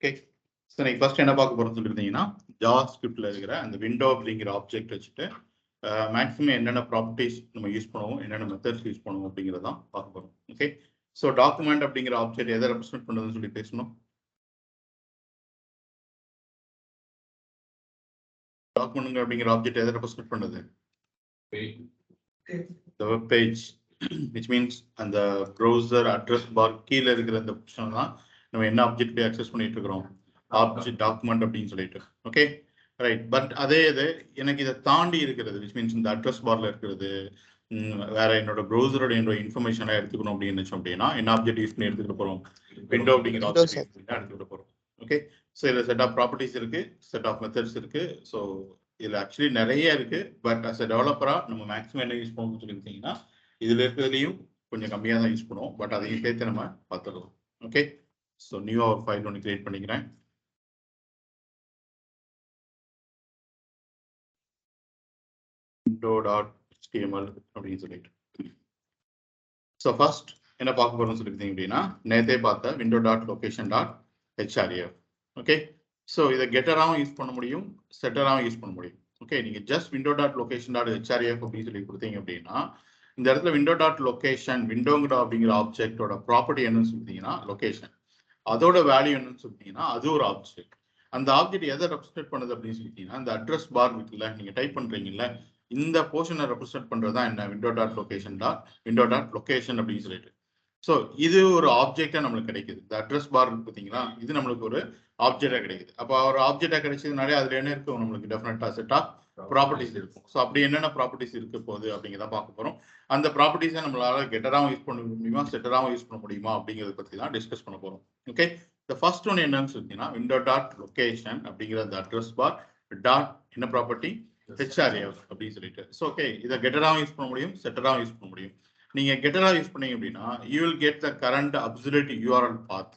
Okay, so நீங்கள் first என்ன பார்க்க போகிறோம்னு சொல்லியிருந்தீங்கன்னா ஜாவாஸ்கிரிப்டில் இருக்கிற அந்த விண்டோ அப்படிங்கிற ஆப்ஜெக்ட் வச்சுட்டு மேக்ஸிமம் என்னென்ன ப்ராப்பர்ட்டிஸ் நம்ம யூஸ் பண்ணுவோம், என்னென்ன மெத்தட்ஸ் யூஸ் பண்ணுவோம் அப்படிங்கிறதான் பார்க்க போகிறோம். ஓகே, ஸோ டாக்குமெண்ட் அப்படிங்கிற ஆப்ஜெக்ட் எதை ரெப்ரசென்ட் பண்ணுறதுன்னு சொல்லி பேசணும். டாக்குமெண்ட் அப்படிங்கிற ஆப்ஜெக்ட் எதை ரெப்ரசென்ட் பண்ணுது? the web page, which means அந்த browser address bar கீழே இருக்கிற அந்த ஆப்ஷன் தான் நம்ம என்ன ஆப்ஜெக்ட் ஆக்சஸ் பண்ணிட்டு இருக்கிறோம், ஆப்ஜெக்ட் டாக்குமெண்ட் அப்படின்னு சொல்லிட்டு. Okay right. பட் அதே இது எனக்கு இதை தாண்டி இருக்கிறது, விச் மீன்ஸ் இந்த அட்ரஸ் பார்ல இருக்கிறது வேற என்னோட ப்ரௌசரோட என்னோட இன்ஃபர்மேஷனாக எடுத்துக்கணும் அப்படின்னு நினைச்சோம் அப்படின்னா என்ன ஆப்ஜெக்ட் யூஸ் பண்ணி எடுத்துக்கிட்டு போகிறோம், விண்டோ அப்படிங்கிற ஆப்ஜெக்ட் எடுத்துக்கிட்டு போகிறோம். ஓகே, ஸோ இதில் செட் ஆஃப் ப்ராப்பர்ட்டிஸ் இருக்கு, செட் ஆஃப் மெத்தட்ஸ் இருக்கு. ஸோ இதில் ஆக்சுவலி நிறைய இருக்கு. பட் அஸ் அ டெவலப்பரா நம்ம மேக்ஸிமம் என்ன யூஸ் பண்ணணும்னு சொல்லியிருந்தீங்கன்னா இதில் இருக்கிறதுலையும் கொஞ்சம் கம்மியாக தான் யூஸ் பண்ணுவோம். பட் அதையும் சேர்த்து நம்ம பார்த்துடலாம். ஓகே, ஸோ நியூவாக ஒரு ஃபைல் ஒன்று கிரியேட் பண்ணிக்கிறேன். window.html அப்படின்னு சொல்லிட்டு. ஸோ ஃபர்ஸ்ட் என்ன பார்க்க போறோம்னு சொல்லியிருந்தீங்க அப்படின்னா நேற்றே பார்த்த window.location.href. ஓகே, ஸோ இதை கெட்டராகவும் யூஸ் பண்ண முடியும், செட்டராகவும் யூஸ் பண்ண முடியும். ஓகே, நீங்கள் ஜஸ்ட் window.location.href அப்படின்னு சொல்லி கொடுத்தீங்க அப்படின்னா இந்த இடத்துல window.location விண்டோங்கிற அப்படிங்கிற ஆப்ஜெக்டோட ப்ராப்பர்ட்டி என்னன்னு சொல்லிட்டீங்கன்னா லொகேஷன், அதோட வேல்யூ என்னன்னு சொல்லிட்டீங்கன்னா அது ஒரு ஆப்ஜெக்ட். அந்த ஆப்ஜெக்ட் எதை ரெப்ரசென்ட் பண்ணுது அப்படின்னு சொல்லிட்டீங்கன்னா இந்த அட்ரஸ் பார் இருக்குல்ல, நீங்க டைப் பண்றீங்கல்ல, இந்த போர்ஷனை ரெப்ரசென்ட் பண்றது தான் என்ன window.location அப்படின்னு சொல்லிட்டு. ஸோ இது ஒரு ஆப்ஜெக்டா நம்மளுக்கு கிடைக்குது. இந்த அட்ரஸ் பார் இருக்கு பார்த்தீங்களா, இது நம்மளுக்கு ஒரு ஆப்ஜெக்டா கிடைக்குது. அப்போ ஒரு ஆப்ஜெக்டா கிடைச்சதுனாலே அதுல என்ன இருக்கும், நம்மளுக்கு டெஃபினட்டா செட் ஆஃப் ப்ராப்பர்ட்டிஸ் இருக்கும். ஸோ அப்படி என்னென்ன ப்ராப்பர்ட்டிஸ் இருக்க போகுது அப்படிங்கிறத பார்க்க போறோம். அந்த ப்ராப்பர்ட்டிஸை நம்மளால கெட்டராகவும் யூஸ் பண்ண முடியுமா, செட்டராகவும் யூஸ் பண்ண முடியுமா அப்படிங்கிறத பத்தி தான் டிஸ்கஸ் பண்ண போறோம். ஓகே, the first one என்னன்னு சொல்லிட்டீங்கன்னா window.location அப்படிங்கிற அந்த அட்ரஸ் பார் டாட் என்ன ப்ராப்பர்ட்டி href அப்படின்னு சொல்லிட்டு. ஸோ ஓகே, இதை கெட்டராகவும் யூஸ் பண்ண முடியும், செட்டராகவும் யூஸ் பண்ண முடியும். நீங்க கெட்டரா யூஸ் பண்ணீங்க அப்படின்னா you will get the current absolute URL path.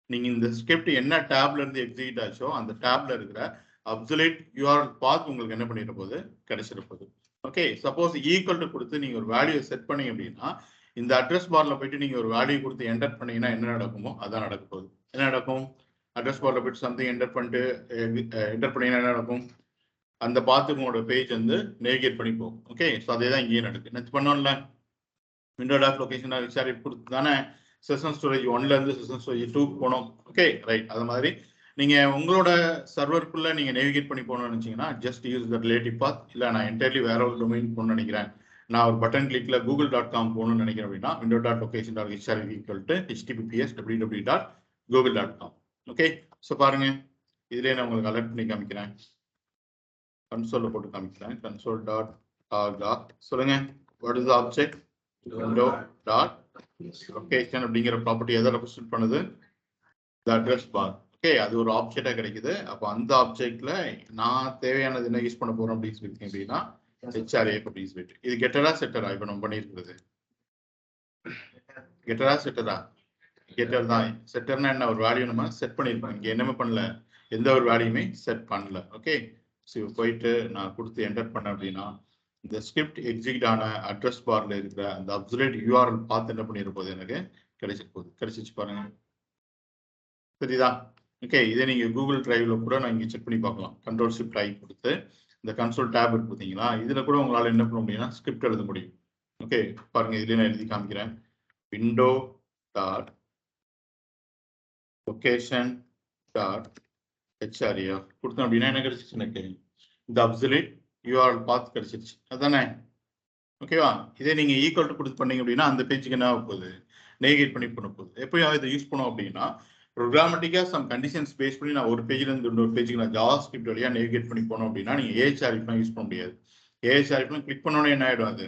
நீங்க இந்த ஸ்கிரிப்ட் என்ன டேப்ல இருந்து எக்ஸிக்யூட் ஆச்சோ அந்த டேப்ல இருக்கிற absolute URL path உங்களுக்கு என்ன பண்ணிட போகுது, கிடைச்சிட போகுது. ஓகே, சப்போஸ் ஈக்குவல் டு கொடுத்து நீங்க ஒரு வேல்யூ செட் பண்ணீங்க அப்படின்னா இந்த அட்ரஸ் பார்ல போயிட்டு நீங்க ஒரு வேல்யூ கொடுத்து என்டர் பண்ணீங்கன்னா என்ன நடக்குமோ அதான் நடக்க போகுது. என்ன நடக்கும், அட்ரஸ் பார்ல போயிட்டு சம்திங் என்டர் பண்ணிட்டு என்டர் பண்ணீங்கன்னா என்ன நடக்கும், அந்த பாத்துங்களோட பேஜ் வந்து நேவிகேட் பண்ணி போகும். ஓகே, ஸோ அதே தான் இங்கேயும் நடக்குது. நெக்ஸ்ட் பண்ணோம்ல window.location கொடுத்து தானே செஷன் ஸ்டோரேஜ் 1ல இருந்து செஷன் ஸ்டோரேஜ் 2 போனோம். Okay right. அது மாதிரி நீங்க உங்களோட சர்வருக்குள்ள நீங்க நேவிகேட் பண்ணி போகணும்னு நினைச்சீங்கன்னா ஜஸ்ட் யூஸ் த ரிலேட்டிவ் பாத். இல்லை நான் என்டையர்லி வேற ஒரு டொமைன் போகணும்னு நினைக்கிறேன், நான் ஒரு பட்டன் கிளிக்ல google.com போகணும்னு நினைக்கிறேன் அப்படின்னா window.location.href https://www.google.com. ஓகே, ஸோ பாருங்க இதுலேயே நான் உங்களுக்கு அலர்ட் பண்ணி காமிக்கிறேன், கன்சோல்ல போட்டு காமிக்கிறேன். console.log சொல்லுங்க, what is the object window.location அப்படிங்கிற ப்ராப்பர்ட்டி எதை ரெப்ரசென்ட் பண்ணுது, the address bar. ஓகே, அது ஒரு ஆப்ஜெக்டா கிடைக்குது. அப்போ அந்த ஆப்ஜெக்ட்ல நான் தேவையானது என்ன யூஸ் பண்ண போறோம் அப்படின்னு சொல்லிட்டு அப்படின்னா href அப்படின்னு சொல்லிட்டு. இது கெட்டரா செட்டரா இப்போ நம்ம பண்ணியிருக்கிறது, கெட்டரா செட்டரா? கெட்டர் தான். செட்டர்னா என்ன, ஒரு வேல்யூ நம்ம செட் பண்ணியிருக்கோம். இங்க என்னமே பண்ணல, எந்த ஒரு வேல்யூமே செட் பண்ணல. ஓகே, ஸோ போயிட்டு நான் கொடுத்து என்டர் பண்ணேன் அப்படின்னா இந்த ஸ்கிரிப்ட் எக்ஸிக்யூட் ஆன அட்ரஸ் பார்ல இருக்கிற அந்த அப்சல்யூட் URL பார்த்து என்ன பண்ணிட போகுது, எனக்கு கிடைச்சிச்சு பாருங்க, சரிதா? ஓகே, இதை நீங்க கூகுள் டிரைவ்ல கூட நான் இங்க செக் பண்ணி பார்க்கலாம். Ctrl+Shift+I கொடுத்து இந்த கன்சோல் டேப் இருக்கு பார்த்தீங்களா, இதுல கூட உங்களால என்ன பண்ண முடியும்னா ஸ்கிரிப்ட் எழுத முடியும். ஓகே பாருங்க, இதுல நான் எழுதி காமிக்கிறேன். window.location.href கொடுத்தோம் அப்படின்னா என்ன கிடைச்சிச்சு, எனக்கு இந்த அப்சல்யூட் URL பாத் கிடைச்சிருச்சு. அதானே? ஓகேவா? இதே நீங்க ஈக்குவல் டு கொடுத்து பண்ணீங்க அப்படின்னா அந்த பேஜுக்கு என்ன ஆக போகுது, நேவிகேட் பண்ணி பண்ண போகுது. எப்பயும் இதை யூஸ் பண்ணோம் அப்படின்னா ப்ரோக்ராமட்டிக்கா சம் கண்டிஷன்ஸ் பேஸ் பண்ணி நான் ஒரு பேஜ்ல இருந்து இன்னொரு பேஜுக்கு நான் ஜாவாஸ்கிரிப்ட் வழியா நேவிகேட் பண்ணி போனோம் அப்படின்னா நீங்க ahref யூஸ் பண்ண முடியாது. ahref கிளிக் பண்ணோன்னே என்ன ஆயிடும், அது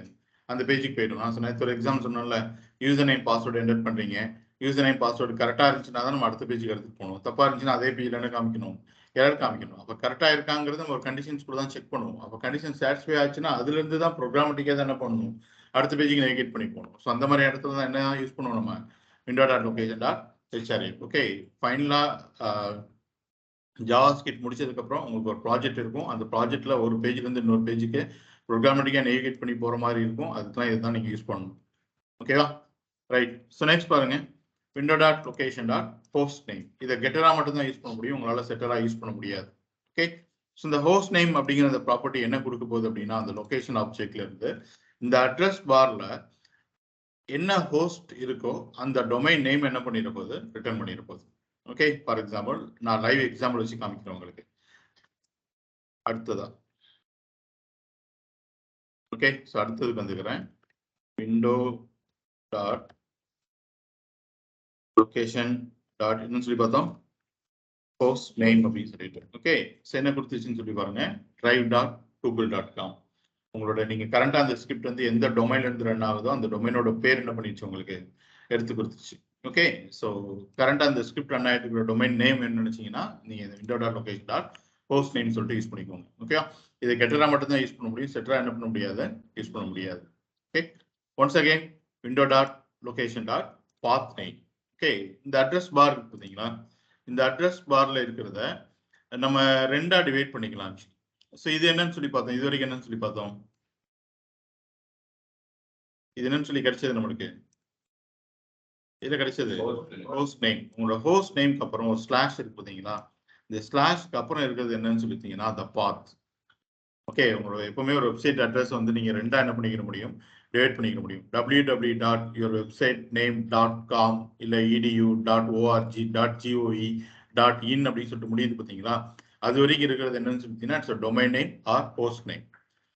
அந்த பேஜுக்கு போயிடும். நான் சொன்னேன் ஒரு எக்ஸாம் சொன்னோம்ல, யூசர் நேம் பாஸ்வேர்டு என்டர் பண்றீங்க, யூசர் நேம் பாஸ்வேர்டு கரெக்டா இருந்துச்சுன்னா தான் நம்ம அடுத்த பேஜுக்கு எடுத்துட்டு போகணும். தப்பா இருந்துச்சுன்னா அதே பேஜ்ல என்ன காமிக்கணும், எரர் காமிக்கணும். அப்போ கரெக்டா இருக்காங்கிறது நம்ம ஒரு கண்டிஷன்ஸ் கூட தான் செக் பண்ணுவோம். அப்போ கண்டிஷன் சாட்டிஸ்ஃபை ஆச்சுன்னா அதுல இருந்து தான் ப்ரோக்ராமட்டிக்கா தான் என்ன பண்ணணும், அடுத்த பேஜுக்கு நேவிகேட் பண்ணி போகணும். ஸோ அந்த மாதிரி இடத்துல தான் என்ன யூஸ் பண்ணுவோம் நம்ம, window.location.href. ஓகே, ஃபைனலா ஜாவாஸ்கிரிப்ட் முடிச்சதுக்கு அப்புறம் உங்களுக்கு ஒரு ப்ராஜெக்ட் இருக்கும். அந்த ப்ராஜெக்ட்ல ஒரு பேஜ்ல இருந்து இன்னொரு பேஜுக்கு ப்ரோக்ராமட்டிக்கா நேவிகேட் பண்ணி போற மாதிரி இருக்கும். அதுக்கெல்லாம் இதுதான் நீங்க யூஸ் பண்ணணும். ஓகேவா ரைட். ஸோ நெக்ஸ்ட் பாருங்க window.location.href ஹோஸ்ட் நேம். இதை கெட்டரா மட்டும் தான் யூஸ் பண்ண முடியும், உங்களால செட்டரா யூஸ் பண்ண முடியாது. ஓகே, ஸோ இந்த ஹோஸ்ட் நேம் அப்படிங்கிற அந்த ப்ராப்பர்ட்டி என்ன கொடுக்க போகுது அப்படின்னா, அந்த லொகேஷன் ஆப்ஜெக்ட்ல இருந்து இந்த அட்ரஸ் பார்ல என்ன ஹோஸ்ட் இருக்கோ அந்த டொமைன் நேம் என்ன பண்ணிட போகுது, ரிட்டர்ன் பண்ணிட போகுது. ஓகே, ஃபார் எக்ஸாம்பிள் நான் லைவ் எக்ஸாம்பிள் வச்சு காமிக்கிறேன் உங்களுக்கு. அடுத்ததா ஓகே, ஸோ அடுத்ததுக்கு வந்துக்கிறேன். விண்டோ டாட் லொகேஷன் டாட் என்னன்னு சொல்லி பார்த்தோம், ஹோஸ்ட் நேம் அப்படின்னு சொல்லிட்டு. ஓகே, ஸோ என்ன கொடுத்துச்சுன்னு சொல்லி பாருங்க, drive.google.com. உங்களோட நீங்க கரண்டா அந்த ஸ்கிரிப்ட் வந்து எந்த டொமைன்ல இருந்து ரன் ஆகுதோ அந்த டொமைனோட பேர் என்ன பண்ணிச்சு உங்களுக்கு எடுத்து கொடுத்துச்சு. ஓகே, ஸோ கரண்டா அந்த ஸ்கிரிப்ட் ரன் ஆகிட்டு இருக்கிற டொமைன் நேம் என்ன நினைச்சீங்கன்னா நீங்க இந்த window dot location dot host name சொல்லிட்டு யூஸ் பண்ணிக்கோங்க. ஓகே, இதை கெட்டரா மட்டும் தான் யூஸ் பண்ண முடியும், செட்டரா என்ன பண்ண முடியாது, யூஸ் பண்ண முடியாது. Okay, once again window dot location dot path name. Okay, இந்த அட்ரஸ் பார் இருக்கு பார்த்தீங்களா, இந்த அட்ரஸ் பார்ல இருக்கிறத நம்ம ரெண்டா டிவைட் பண்ணிக்கலாம். ஸோ இது என்னன்னு சொல்லி பார்த்தோம், இது வரைக்கும் என்னன்னு சொல்லி பார்த்தோம், இது என்னன்னு சொல்லி கிடைச்சது நம்மளுக்கு, இதுல கிடைச்சது ஹோஸ்ட் நேம். உங்களோட ஹோஸ்ட் நேம்க்கு அப்புறம் ஒரு ஸ்லாஷ் இருக்கு பார்த்தீங்களா, இந்த ஸ்லாஷ்க்கு அப்புறம் இருக்கிறது என்னன்னு சொல்லிட்டீங்கன்னா த பாத். ஓகே, உங்களோட எப்பவுமே ஒரு வெப்சைட் அட்ரஸ் வந்து நீங்க ரெண்டா என்ன பண்ணிக்க முடியும், டிவைட் பண்ணிக்க முடியும். www.yourwebsitename.com இல்ல edu.org.goe.in அப்படின்னு சொல்லிட்டு முடியுது பார்த்தீங்களா, அது வரைக்கும் இருக்கிறது என்னன்னு சொல்லிட்டீங்கன்னா it's domain name or host name.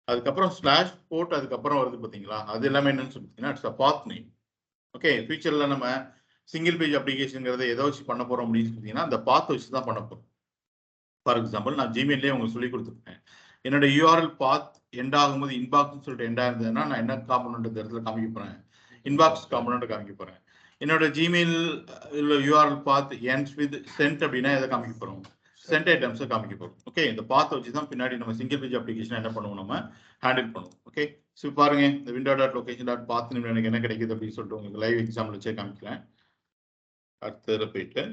அதுக்கப்புறம் ஸ்லாஷ் போட்டு அதுக்கப்புறம் வருது பார்த்தீங்களா, அது எல்லாமே என்னன்னு சொல்லிட்டீங்கன்னா இட்ஸ் பாத் நேம். ஓகே, ஃபியூச்சர்ல நம்ம சிங்கிள் பேஜ் அப்ளிகேஷன்ங்கிறத எதை வச்சு பண்ண போறோம் அப்படின்னு சொல்லிட்டீங்கன்னா அந்த பாத் வச்சு தான் பண்ண போறோம். ஃபார் எக்ஸாம்பிள் நான் ஜிமெயிலே உங்களுக்கு சொல்லி கொடுத்துருக்கேன், என்னோட யூஆர்எல் பாத் எண்ட் ஆகும்போது இன்பாக்ஸ் சொல்லிட்டு எண்டா இருந்ததுன்னா நான் என்ன காம்பனண்ட் இந்த இடத்துல காமிக்க போறேன், இன்பாக்ஸ் காம்பனண்ட் காமிக்க போறேன். என்னோட Gmail URL path ends with sent அப்படின்னா எதை காமிக்க போறோம், சென்ட் ஐட்டம்ஸை காமிக்க போறோம். ஓகே, இந்த பாத் வச்சு தான் பின்னாடி நம்ம சிங்கிள் பேஜ் அப்ளிகேஷன் என்ன பண்ணுவோம், நம்ம ஹேண்டில் பண்ணுவோம். ஓகே, ஸோ பாருங்க இந்த window dot location dot path எனக்கு என்ன கிடைக்குது அப்படின்னு சொல்லிட்டு உங்களுக்கு லைவ் எக்ஸாம்பிள் வச்சே காமிக்கிறேன். அடுத்ததுல போயிட்டு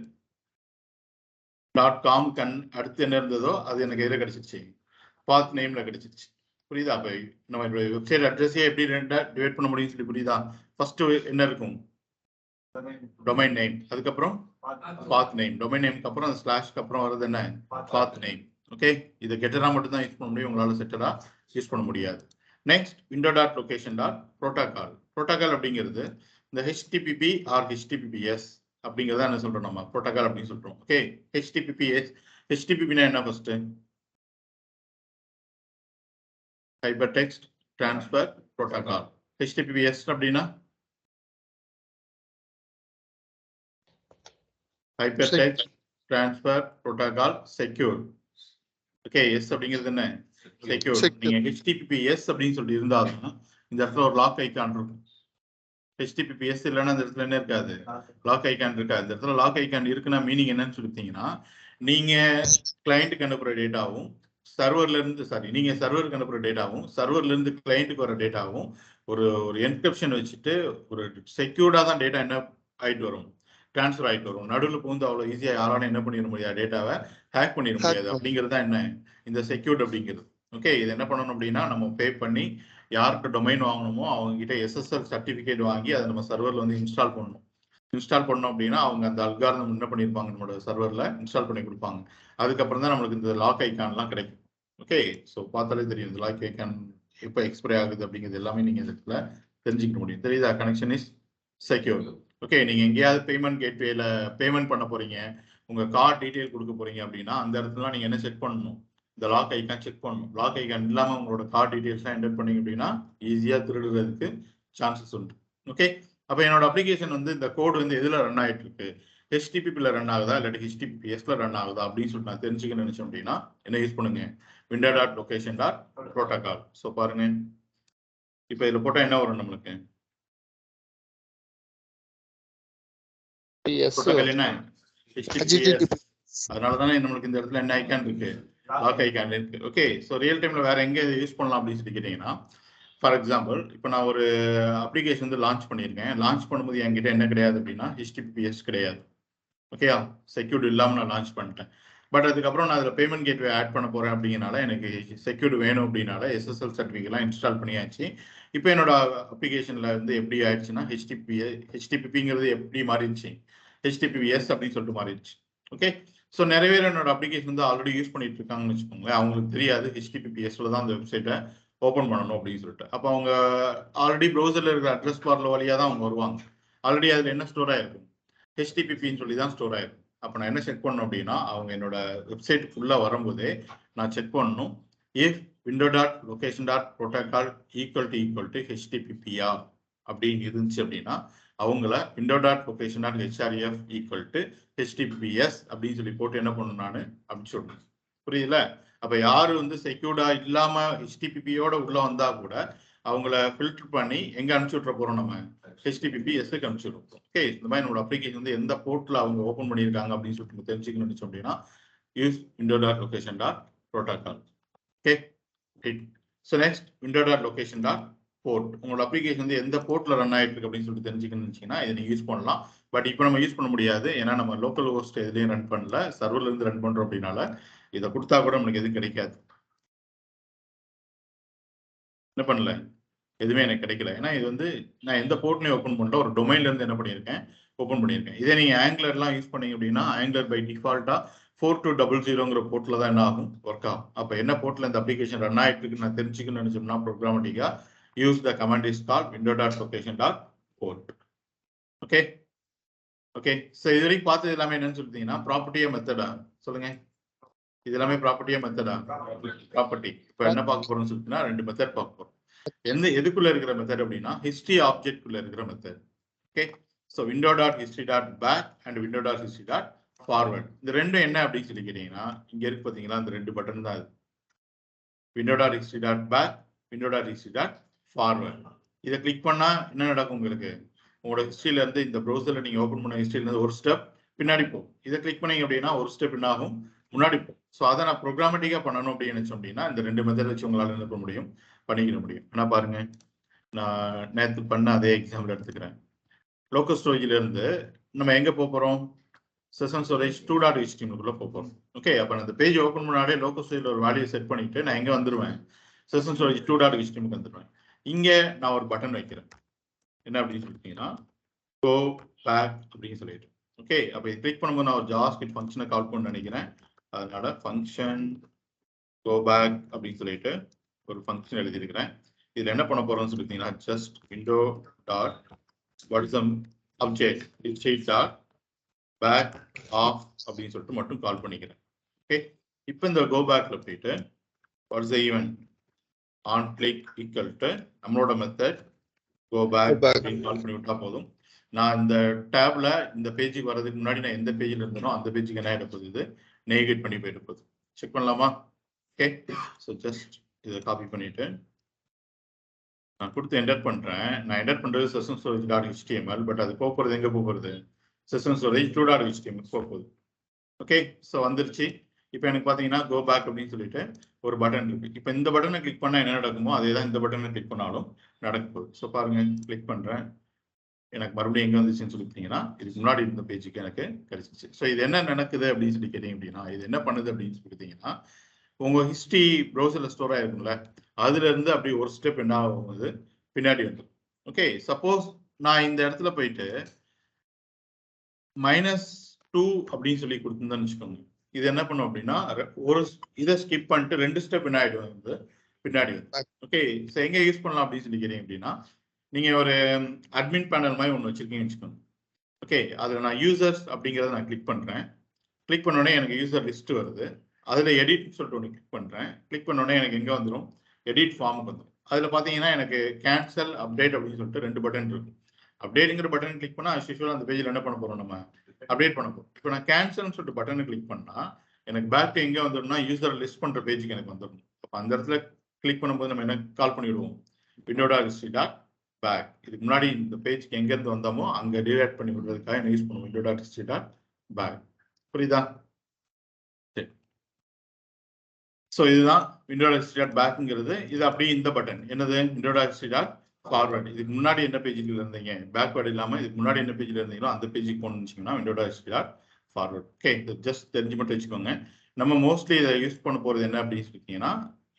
.com அடுத்து என்ன இருந்ததோ அது எனக்கு எதில் கிடைச்சிருச்சு, பாத் நேம்ல கிடைச்சிருச்சு. புரியுதா? அப்ப நம்ம வெப்சைட் அட்ரஸே எப்படி ரெண்டா டிவைட் பண்ண முடியும்னு சொல்லி புரியுதா? ஃபர்ஸ்ட் என்ன இருக்கும், டொமைன் நேம், அதுக்கப்புறம் பாத் நேம். டொமைன் நேம்க்கு அப்புறம் அந்த ஸ்லாஷ்க்கு அப்புறம் வருது என்ன, பாத் நேம். ஓகே, இது கெட்டரா மட்டும் தான் யூஸ் பண்ண முடியும், உங்களால செட்டரா யூஸ் பண்ண முடியாது. Next window dot location dot protocol. Protocol அப்படிங்கிறது இந்த HTTP ஆர் HTTPS அப்படிங்கிறத என்ன சொல்றோம், நம்ம புரோட்டோகால் அப்படின்னு சொல்றோம். ஓகே, HTTPS, HTTP என்ன, first hyper text transfer protocol. HTTPS அப்படின்னா hyper text transfer protocol secure. Okay, S அப்படிங்கிறது என்ன, செக்யூர். நீங்க HTTPS அப்படின்னு சொல்லி இருந்தாலும் இந்த இடத்துல ஒரு லாக் ஐக்கான் இருக்கும். HTTPS இல்லைன்னா இந்த இடத்துல என்ன இருக்காது, லாக் ஐக்கான் இருக்காது. இந்த இடத்துல லாக் ஐக்கான் இருக்குன்னா மீனிங் என்னன்னு சொல்லிட்டீங்கன்னா, நீங்க கிளைண்ட்டுக்கு அனுப்புற டேட்டாவும் சர்வர்ல இருந்து நீங்க சர்வருக்கு அனுப்புற டேட்டாவும் சர்வர்ல இருந்து கிளைண்ட்டுக்கு வர டேட்டாவும் ஒரு என்கிரிப்ஷன் வச்சுட்டு ஒரு செக்யூர்டா தான் டேட்டா என்ன ஆயிட்டு வரும், டிரான்ஸ்ஃபர் ஆயிட்டு வரும். நடுவில் புகுந்து அவ்வளவு ஈஸியா யாராலும் என்ன பண்ணிட முடியாது, டேட்டாவை ஹேக் பண்ணிட முடியாது. அப்படிங்கிறது தான் என்ன, இந்த செக்யூர்ட் அப்படிங்கிறது. ஓகே, இது என்ன பண்ணணும் அப்படின்னா நம்ம பே பண்ணி யாருக்கு டொமைன் வாங்கணுமோ அவங்க கிட்ட SSL சர்டிபிகேட் வாங்கி அதை நம்ம சர்வர்ல வந்து இன்ஸ்டால் பண்ணணும். இன்ஸ்டால் பண்ணோம் அப்படின்னா அவங்க அந்த அல்காரிதம் என்ன பண்ணியிருப்பாங்க, நம்மளோட சர்வர்ல இன்ஸ்டால் பண்ணி கொடுப்பாங்க. அதுக்கப்புறம் தான் நம்மளுக்கு இந்த லாக் ஐக்கான்லாம் கிடைக்கும். ஓகே, ஸோ பார்த்தாலே தெரியும் இந்த லாக் ஐக்கான் எப்போ எக்ஸ்பைரி ஆகுது அப்படிங்கிறது எல்லாமே நீங்க இந்த இடத்துல தெரிஞ்சுக்க முடியும். தெரியுதா, கனெக்ஷன் இஸ் செக்யூர். ஓகே, நீங்க எங்கேயாவது பேமெண்ட் கேட்வேல பேமெண்ட் பண்ண போறீங்க, உங்க கார்டு டீடைல் கொடுக்க போறீங்க அப்படின்னா அந்த இடத்துல நீங்க என்ன செக் பண்ணணும், இந்த லாக் ஐக்கான் செக் பண்ணணும். லாக் ஐக்கான் இல்லாம உங்களோட கார்டு டீடைல்ஸ்லாம் என்டர் பண்ணீங்க அப்படின்னா ஈஸியா திருடுறதுக்கு சான்சஸ் உண்டு. ஓகே, அப்ப என்னோட அப்ளிகேஷன் வந்து இந்த கோடு வந்து எதுல ரன் ஆயிட்டு இருக்கு, HTTP-ல ரன் ஆகுதா இல்லாட்டி HTTPS-ல ரன் ஆகுதா அப்படின்னு சொல்லிட்டு நான் தெரிஞ்சுக்க நினைச்சேன் அப்படின்னா என்ன யூஸ் பண்ணுங்க, window dot location dot protocol. So பாருங்க இப்ப இதுல போட்டா என்ன வரும் நம்மளுக்கு, புரோட்டோகால் என்ன, HTTPS. அதனாலதானே நம்மளுக்கு இந்த இடத்துல என்ன ஐக்கான் இருக்கு, லாக் ஐக்கான் இருக்கு. ஓகே, ஸோ ரியல் டைம்ல வேற எங்க யூஸ் பண்ணலாம் அப்படின்னு சொல்லி கேட்டீங்கன்னா, ஃபார் எக்ஸாம்பிள் இப்போ நான் ஒரு அப்ளிகேஷன் வந்து லான்ச் பண்ணியிருக்கேன். லான்ச் பண்ணும்போது என்கிட்ட என்ன கிடையாது அப்படின்னா HTTPS கிடையாது. ஓகேயா, செக்யூர்டு இல்லாமல் நான் லான்ச் பண்ணிட்டேன். பட் அதுக்கப்புறம் நான் அதில் பேமெண்ட் கேட்வே ஆட் பண்ண போறேன் அப்படிங்கிறனால எனக்கு செக்யூர்டு வேணும் அப்படின்னால SSL சர்டிஃபிகேட்லாம் இன்ஸ்டால் பண்ணியாச்சு. இப்போ என்னோட அப்ளிகேஷன்ல வந்து எப்படி ஆயிடுச்சுன்னா HTTPங்கிறது எப்படி மாறிடுச்சு, ஹெச்டிபிபிஎஸ் அப்படின்னு சொல்லிட்டு மாறிடுச்சு. ஓகே, ஸோ நிறைய பேர் என்னோட அப்ளிகேஷன் வந்து ஆல்ரெடி யூஸ் பண்ணிட்டு இருக்காங்கன்னு வச்சுக்கோங்களேன். அவங்களுக்கு தெரியாது ஹெச்டிபிபிஎஸ்ல தான் அந்த வெப்சைட்டை ஓப்பன் பண்ணணும் அப்படின்னு சொல்லிட்டு. அப்போ அவங்க ஆல்ரெடி ப்ரௌசர்ல இருக்கிற அட்ரஸ் பார்ல வழியாக தான் அவங்க வருவாங்க. ஆல்ரெடி அதில் என்ன ஸ்டோர் ஆயிருக்கும், ஹெச்டிபிபின்னு சொல்லி தான் ஸ்டோர் ஆயிருக்கும். அப்போ நான் என்ன செக் பண்ணணும் அப்படின்னா, அவங்க என்னோட வெப்சைட்டுக்குள்ளே வரும்போதே நான் செக் பண்ணணும், இஃப் window.location.protocol ஈக்குவல் டு ஹெச்டிபிபியா அப்படின்னு இருந்துச்சு அப்படின்னா அவங்கள window.location.href ஈக்குவல் டு ஹெச்டிபிபிஎஸ் அப்படின்னு சொல்லி போட்டு என்ன பண்ணணும் நான் அப்படி சொல்றேன். புரியுதுல? அப்ப யாரு வந்து செக்யூர்டா இல்லாம ஹெச்டிபிபியோட உள்ள வந்தா கூட அவங்கள ஃபில்டர் பண்ணி எங்க அனுப்பிச்சு விட்ற போறோம், நம்ம ஹெச்டிபிபிஎஸ்க்கு அனுப்பிச்சு விடுறோம். ஓகே, இந்த மாதிரி என்னோட அப்ளிகேஷன் வந்து எந்த போர்ட்ல அவங்க ஓப்பன் பண்ணியிருக்காங்க அப்படின்னு சொல்லிட்டு தெரிஞ்சுக்கணும்னு நினைச்சோம் அப்படின்னா use window.location.protocol. Okay, so next window.location.port. உங்களோட அப்ளிகேஷன் வந்து எந்த போர்ட்ல ரன் ஆயிட்டு இருக்கு அப்படின்னு சொல்லிட்டு தெரிஞ்சுக்கணும்னு நினைச்சீங்கன்னா இதை நீங்க யூஸ் பண்ணலாம். பட் இப்போ நம்ம யூஸ் பண்ண முடியாது, ஏன்னா நம்ம லோக்கல் ஹோஸ்ட் எதுலையும் ரன் பண்ணல, சர்வர்ல இருந்து ரன் பண்றோம் அப்படின்னால இதை கொடுத்தா கூட நமக்கு எதுவும் கிடைக்காது. என்ன பண்ணல, எதுவுமே எனக்கு கிடைக்கல. ஏன்னா இது வந்து நான் எந்த போர்ட்லையும் ஓப்பன் பண்ணல, ஒரு டொமைன்ல இருந்து என்ன பண்ணியிருக்கேன், ஓப்பன் பண்ணியிருக்கேன். இதே நீங்க ஆங்குலர்லாம் யூஸ் பண்ணீங்க அப்படின்னா ஆங்குலர் பை டிஃபால்ட்டா 4200 போர்ட்ல தான் என்ன ஆகும், ஒர்க் ஆகும். அப்போ என்ன போர்ட்ல இந்த அப்ளிகேஷன் ரன் ஆயிட்டு இருக்கு நான் தெரிஞ்சுக்கணும்னு நினைச்சோம்னா ப்ரோக்ராமட்டிக்கா use the command is called window.location.port. Okay okay, so இது வரைக்கும் பார்த்தது எல்லாமே என்னன்னு சொல்லிட்டீங்கன்னா ப்ராப்பர்ட்டியா மெத்தடா சொல்லுங்க. இது எல்லாமே ப்ராப்பர்ட்டியா மெத்தடா? ப்ராப்பர்ட்டி. இப்போ என்ன பார்க்க போறோம்னு சொல்லிட்டுனா ரெண்டு மெத்தட் பார்க்க போறோம். எதுக்குள்ள இருக்கிற மெத்தட் அப்படின்னா ஹிஸ்டரி ஆப்ஜெக்ட் குள்ள இருக்கிற method. Okay, so window.history.back and window.history.forward. இந்த ரெண்டும் என்ன அப்படின்னு சொல்லி கேட்டீங்கன்னா இங்க இருக்கு பாத்தீங்களா, இந்த ரெண்டு பட்டன் தான் இது. window.history.back, window.history.forward. இதை கிளிக் பண்ணா என்ன நடக்கும், உங்களுக்கு உங்களோட ஹிஸ்டரியில இருந்து இந்த ப்ரௌசர்ல நீங்க ஓப்பன் பண்ண ஹிஸ்டரியில இருந்து ஒரு ஸ்டெப் பின்னாடி போகும். இதை கிளிக் பண்ணீங்க அப்படின்னா ஒரு ஸ்டெப் என்ன ஆகும், முன்னாடி போகும். ஸோ அதை நான் ப்ரோக்ராமேட்டிக்கா பண்ணணும் அப்படின்னு நினைச்சோம் அப்படின்னா இந்த ரெண்டு மெத்தட் வச்சு உங்களால என்ன பண்ண முடியும், பண்ணிக்க முடியும். ஆனா பாருங்க, நான் நேற்று பண்ண அதே எக்ஸாம்பிள் எடுத்துக்கிறேன். லோக்கல் ஸ்டோரேஜ்ல இருந்து நம்ம எங்க போறோம், செஷன் ஸ்டோரேஜ் 2.html குள்ள போறோம். ஓகே, அப்ப நான் இந்த பேஜ் ஓப்பன் பண்ணாலே லோக்கல் ஸ்டோரேஜ்ல ஒரு வேல்யூ செட் பண்ணிட்டு நான் எங்க வந்துருவேன், செஷன் ஸ்டோரேஜ் 2.html வந்துருவேன். இங்க நான் ஒரு பட்டன் வைக்கிறேன், என்ன அப்படின்னு சொல்லிட்டீங்கன்னா கோ பேக் அப்படின்னு சொல்லிட்டு. ஓகே, அப்ப இது கிளிக் பண்ணும்போது நான் ஒரு ஜாவாஸ்கிரிப்ட் ஃபங்க்ஷனை கால் பண்ண நினைக்கிறேன். அதனால ஃபங்க்ஷன் கோ பேக் அப்படின்னு சொல்லிட்டு ஒரு ஃபங்க்ஷன் எழுதியிருக்கிறேன். இதுல என்ன பண்ண போறோம்னு சொல்லிட்டீங்கன்னா just window dot what is object history dot back off அப்படின்னு சொல்லிட்டு மட்டும் கால் பண்ணிக்கிறேன். ஓகே, இப்போ இந்த கோ பேக்ல போயிட்டு what is the event on click equal to நம்மளோட மெத்தட் கோ பேக் அப்படின்னு கால் பண்ணி விட்டா போதும். நான் இந்த டேப்ல இந்த பேஜுக்கு வர்றதுக்கு முன்னாடி நான் எந்த பேஜ்ல இருந்தனோ அந்த பேஜுக்கு என்ன ஆகிட போகுது, நேவிகேட் பண்ணி போயிட்டு போகுது. செக் பண்ணலாமா? ஓகே, ஸோ ஜஸ்ட் இதை காப்பி பண்ணிட்டு நான் கொடுத்து என்டர் பண்றேன். நான் என்டர் பண்றது session storage dot HTML, but அது போகிறது எங்க போகிறது, செஷன் ஸ்டோரேஜ் 2.html போகுது. ஓகே, ஸோ வந்துருச்சு. இப்போ எனக்கு பார்த்தீங்கன்னா கோ பேக் அப்படின்னு சொல்லிட்டு ஒரு பட்டன் இருக்கு. இப்போ இந்த பட்டனை கிளிக் பண்ணா என்ன நடக்குமோ அதே தான் இந்த பட்டனை கிளிக் பண்ணாலும் நடக்க போகுது. ஸோ பாருங்க, கிளிக் பண்றேன், எனக்கு மறுபடியும் எங்க வந்துச்சுன்னு சொல்லிட்டீங்கன்னா இதுக்கு முன்னாடி இருந்த பேஜுக்கு எனக்கு கிடைச்சிச்சு. ஸோ இது என்ன நடக்குது அப்படின்னு சொல்லி கேட்டீங்க அப்படின்னா இது என்ன பண்ணுது அப்படின்னு சொல்லிட்டீங்கன்னா உங்க ஹிஸ்டரி ப்ரௌசர்ல ஸ்டோர் ஆயிருக்கும்ல, அதுல இருந்து அப்படி ஒரு ஸ்டெப் என்ன ஆகுது, பின்னாடி வந்து. ஓகே, சப்போஸ் நான் இந்த இடத்துல போயிட்டு -2 அப்படின்னு சொல்லி கொடுத்துருந்தேன்னு வச்சுக்கோங்க, இது என்ன பண்ணும் அப்படின்னா ஒரு இதை ஸ்கிப் பண்ணிட்டு ரெண்டு ஸ்டெப் என்ன ஆயிடும் வந்து பின்னாடி வந்து. ஓகே, ஸோ எங்க யூஸ் பண்ணலாம் அப்படின்னு சொல்லி கேட்டீங்க அப்படின்னா நீங்க ஒரு அட்மின் பேனல் மாதிரி ஒன்று வச்சிருக்கீங்கன்னு வச்சுக்கோங்க. ஓகே, அதில் நான் யூசர்ஸ் அப்படிங்கிறத நான் கிளிக் பண்ணுறேன். கிளிக் பண்ணோடனே எனக்கு யூசர் லிஸ்ட் வருது. அதில் எடிட் சொல்லிட்டு ஒன்று கிளிக் பண்ணுறேன். கிளிக் பண்ணோடனே எனக்கு எங்கே வந்துடும், எடிட் ஃபார்முக்கு வந்துடும். அதில் பார்த்தீங்கன்னா எனக்கு கேன்சல் அப்டேட் அப்படின்னு சொல்லிட்டு ரெண்டு பட்டன் இருக்கும். அப்டேட்டுங்கிற பட்டன் கிளிக் பண்ணால் as usual அந்த பேஜில் என்ன பண்ண போகிறோம், நம்ம அப்டேட் பண்ண போகிறோம். இப்போ நான் கேன்சல்னு சொல்லிட்டு பட்டனை கிளிக் பண்ணால் எனக்கு பேக் எங்கே வந்துடும்னா யூசர் லிஸ்ட் பண்ணுற பேஜுக்கு எனக்கு வந்துடும். அப்போ அந்த இடத்துல கிளிக் பண்ணும்போது நம்ம என்ன கால் பண்ணிவிடுவோம், window.history.back. இதுக்கு முன்னாடி இந்த பேஜ்க்கு எங்கேருந்து வந்தோமோ அங்கே ரீரைட் பண்ணி விடுறதுக்காக என்ன யூஸ் பண்ணுவோம், window.history.back. புரியுதா? சரி, ஸோ இதுதான் window.history.backங்கிறது. இது அப்படியே இந்த பட்டன் என்னது, window.history.forward. இதுக்கு முன்னாடி என்ன பேஜில் இருந்தீங்க, பேக்வேர்டு இல்லாமல் இதுக்கு முன்னாடி என்ன பேஜில் இருந்தீங்களோ அந்த பேஜுக்கு போனீங்கன்னா window.history.forward. ஓகே, இது ஜஸ்ட் தெரிஞ்சு மட்டும் வச்சுக்கோங்க. நம்ம மோஸ்ட்லி இதை யூஸ் பண்ண போகிறது என்ன அப்படின்னு சொல்லிட்டீங்கன்னா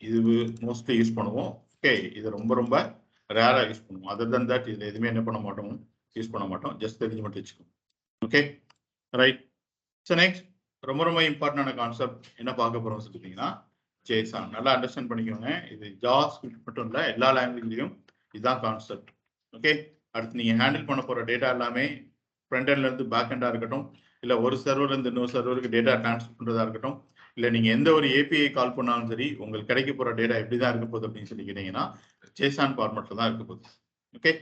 இது மோஸ்ட்லி யூஸ் பண்ணுவோம். ஓகே, இது ரொம்ப ரொம்ப ரேரா யூஸ் பண்ணுவோம். அதர் தன் தட் இதுல எதுவுமே என்ன பண்ண மாட்டோம், யூஸ் பண்ண மாட்டோம். ஜஸ்ட் தெரிஞ்சு மட்டும் வச்சுக்கோங்க. Okay, right. ஸோ நெக்ஸ்ட் ரொம்ப இம்பார்ட்டன்டான கான்செப்ட் என்ன பார்க்க போறோம் சொல்லிட்டீங்கன்னா ஜேசான். நல்லா அண்டர்ஸ்டாண்ட் பண்ணிக்கோங்க. இது ஜாவாஸ்கிரிப்ட் மட்டும் இல்லை, எல்லா லாங்குவேஜ்லையும் இதுதான் கான்செப்ட். ஓகே. அடுத்து நீங்க ஹேண்டில் பண்ண போற டேட்டா எல்லாமே ஃப்ரண்ட் எண்ட்ல இருந்து பேக் எண்டா இருக்கட்டும், இல்ல ஒரு சர்வர்ல இருந்து இன்னொரு சர்வருக்கு டேட்டா டிரான்ஸ்ஃபர் பண்றதா இருக்கட்டும், இல்ல நீங்க எந்த ஒரு ஏபிஐ கால் பண்ணாலும் சரி, உங்களுக்கு கிடைக்க போற டேட்டா எப்படிதான் இருக்க போகுது அப்படின்னு சொல்லி கேட்டீங்கன்னா ஜேசான் ஃபார்மட்ல தான் இருக்க போகுது. ஓகே.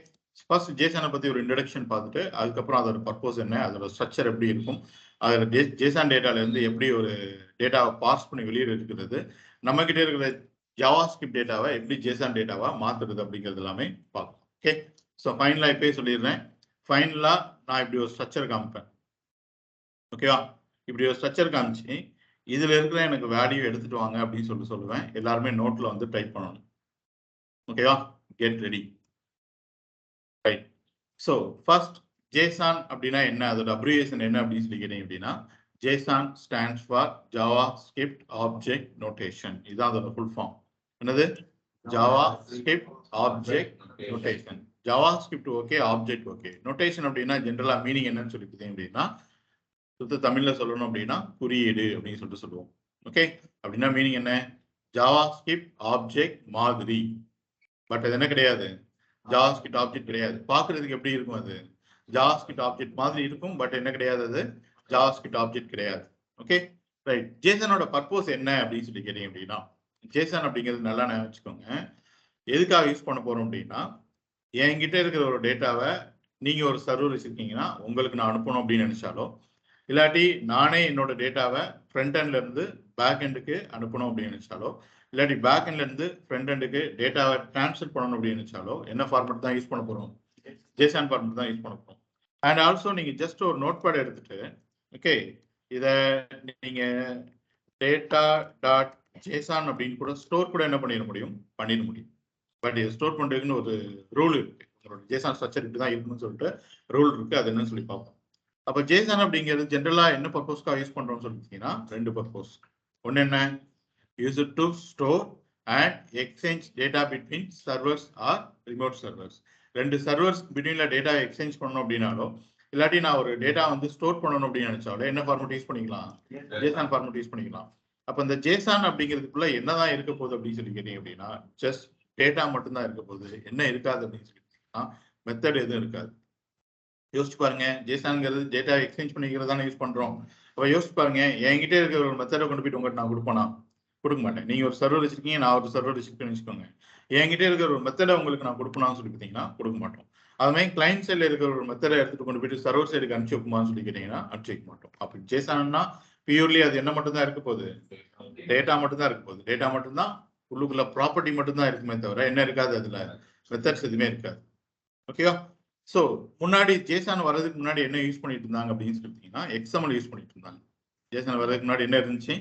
ஃபர்ஸ்ட் ஜேசானை பத்தி ஒரு இன்ட்ரடக்ஷன் பார்த்துட்டு அதுக்கப்புறம் அதோட பர்பஸ் என்ன, அதோட ஸ்ட்ரக்சர் எப்படி இருக்கும், அதில் ஜேசான் டேட்டால இருந்து எப்படி ஒரு டேட்டாவை பார்ஸ் பண்ணி வெளியே இருக்கிறது, நம்ம கிட்ட இருக்கிற ஜாவாஸ்கிரிப்ட் டேட்டாவை எப்படி ஜேசான் டேட்டாவா மாத்துறது அப்படிங்கிறது எல்லாமே பார்க்கலாம். ஓகே. ஸோ ஃபைனலாக இப்பயே சொல்லிடுறேன். ஃபைனலாக நான் இப்படி ஒரு ஸ்ட்ரக்சர் காமிப்பேன். ஓகேவா? இப்படி ஒரு ஸ்ட்ரக்சர் காமிச்சு இதுல இருக்கிற எனக்கு வேல்யூ எடுத்துட்டு வாங்க அப்படின்னு சொல்லுவேன். எல்லாருமே நோட்ல வந்து டைப் பண்ணணும். ஓகேவா? Get ready. Right. So first JSON அப்படின்னா என்ன, அதோட அப்ரிவியேஷன் என்ன அப்படின்னு சொல்லி கேட்டீங்க அப்படின்னா JSON stands for Java script object notation. இதுதான் அதோட ஃபுல் ஃபார்ம். என்னது? Java script object notation. Java script okay, object okay. Notation அப்படின்னா ஜென்ரலா மீனிங் என்னன்னு சொல்லி பார்த்தீங்க அப்படின்னா சுத்த தமிழ்ல சொல்லணும் அப்படின்னா குறியீடு அப்படின்னு சொல்லுவோம். ஓகே. அப்படின்னா மீனிங் என்ன? ஜாவா ஸ்கிரிப்ட் ஆப்ஜெக்ட் மாதிரி. பட் அது என்ன கிடையாது, ஜாவாஸ்கிரிப்ட் ஆப்ஜெக்ட் கிடையாது. பார்க்கிறதுக்கு எப்படி இருக்கும், அது ஜாவாஸ்கிரிப்ட் ஆப்ஜெக்ட் மாதிரி இருக்கும். பட் என்ன கிடையாது, அது ஜாவாஸ்கிரிப்ட் ஆப்ஜெக்ட் கிடையாது. ஓகே. ரைட். ஜேசனோட பர்பஸ் என்ன அப்படின்னு சொல்லி கேட்டீங்க அப்படின்னா ஜேசன் அப்படிங்கிறது நல்லா நினைச்சுக்கோங்க. எதுக்காக யூஸ் பண்ண போறோம் அப்படின்னா என்கிட்ட இருக்கிற ஒரு டேட்டாவை நீங்க ஒரு சர்வர் வச்சிருக்கீங்கன்னா உங்களுக்கு நான் அனுப்பணும் அப்படின்னு நினைச்சாலோ, இல்லாட்டி நானே என்னோட டேட்டாவை ஃப்ரண்ட் எண்ட்ல இருந்து பேக் எண்டுக்கு அனுப்பணும் அப்படின்னு நினைச்சாலோ, இல்லாட்டி பேக் எண்ட்ல இருந்து ஃப்ரண்ட் எண்டுக்கு டேட்டாவை டிரான்ஸ்ஃபர் பண்ணணும் அப்படின்னு நினைச்சாலோ என்ன ஃபார்மேட் தான் யூஸ் பண்ண போறோம்? ஜேசான் ஃபார்மேட் தான் யூஸ் பண்ண போறோம். அண்ட் ஆல்சோ நீங்க ஜஸ்ட் ஒரு நோட் பேட் எடுத்துட்டு ஓகே இதை நீங்க டேட்டா டாட் ஜேசான் அப்படின்னு கூட ஸ்டோர் கூட என்ன பண்ணிட முடியும்? பண்ணிட முடியும். பட் இது ஸ்டோர் பண்றதுக்குன்னு ஒரு ரூல் இருக்கு. உங்களோட ஜேசான் ஸ்ட்ரக்சர் இப்படிதான் இருக்குன்னு சொல்லிட்டு ரூல் இருக்கு. அது என்னன்னு சொல்லி பார்ப்போம். அப்ப ஜேசன் அப்படிங்கிறது ஜென்ரலா என்ன பர்பஸ்க்காக யூஸ் பண்றோம்னு சொல்லிட்டீங்கன்னா ரெண்டு பர்பஸ். ஒன்னு என்ன? Use it to store and exchange data between servers or remote servers. ரெண்டு சர்வர்ஸ் பிட்வீன்ல டேட்டா எக்ஸ்சேஞ்ச் பண்ணணும் அப்படின்னாலோ, இல்லாட்டி நான் ஒரு டேட்டா வந்து ஸ்டோர் பண்ணணும் அப்படின்னு நினைச்சாலும் என்ன ஃபார்மேட் யூஸ் பண்ணிக்கலாம்? ஜேசான் ஃபார்மேட் யூஸ் பண்ணிக்கலாம். அப்ப இந்த ஜேசான் அப்படிங்கிறதுக்குள்ள என்னதான் இருக்க போகுது அப்படின்னு சொல்லி கேட்டீங்க அப்படின்னா ஜஸ்ட் டேட்டா மட்டும்தான் இருக்க போகுது. என்ன இருக்காது அப்படின்னு சொல்லிட்டீங்கன்னா மெத்தட் எதுவும் இருக்காது. யோசிச்சு பாருங்க, ஜேசான்ங்கிறது டேட்டா எக்ஸ்சேஞ்ச் பண்ணிக்கிறது தானே யூஸ் பண்றோம். அப்ப யோசிச்சு பாருங்க, என்கிட்ட இருக்கிற ஒரு மெத்தடை கொண்டு போயிட்டு உங்கள்கிட்ட நான் கொடுப்பேனா? கொடுக்க மாட்டேன். நீங்க ஒரு சர்வர் வச்சிருக்கீங்க, நான் ஒரு சர்வர் வச்சிருக்கேன்னு வச்சுக்கோங்க. என்கிட்ட இருக்கிற ஒரு மெத்தடை உங்களுக்கு நான் கொடுப்பேனான்னு சொல்லி பார்த்தீங்கன்னா கொடுக்க மாட்டோம். அது மாதிரி கிளைண்ட் சைட்ல இருக்கிற ஒரு மெத்தடை எடுத்துட்டு கொண்டு போயிட்டு சர்வர் சைடுக்கு அனுப்பிச்சு வைக்குமான்னு சொல்லி கேட்டீங்கன்னா அனுப்பிச்சு வைக்க மாட்டோம். அப்படி ஜேசான்னா பியூர்லி அது என்ன மட்டும் தான் இருக்க போகுது? டேட்டா மட்டும் தான் இருக்க போகுது. டேட்டா மட்டும் தான் உள்ளுக்குள்ள ப்ராப்பர்ட்டி மட்டும் தான் இருக்குமே தவிர என்ன இருக்காது, அதுல மெத்தட்ஸ் எதுவுமே இருக்காது. ஓகேவா? ஸோ முன்னாடி ஜேசான் வர்றதுக்கு முன்னாடி என்ன யூஸ் பண்ணிட்டு இருந்தாங்க அப்படின்னு சொல்லிட்டீங்கன்னா எக்ஸ்எம்எல் யூஸ் பண்ணிட்டு இருந்தாங்க. ஜேசான் வர்றதுக்கு முன்னாடி என்ன இருந்துச்சு?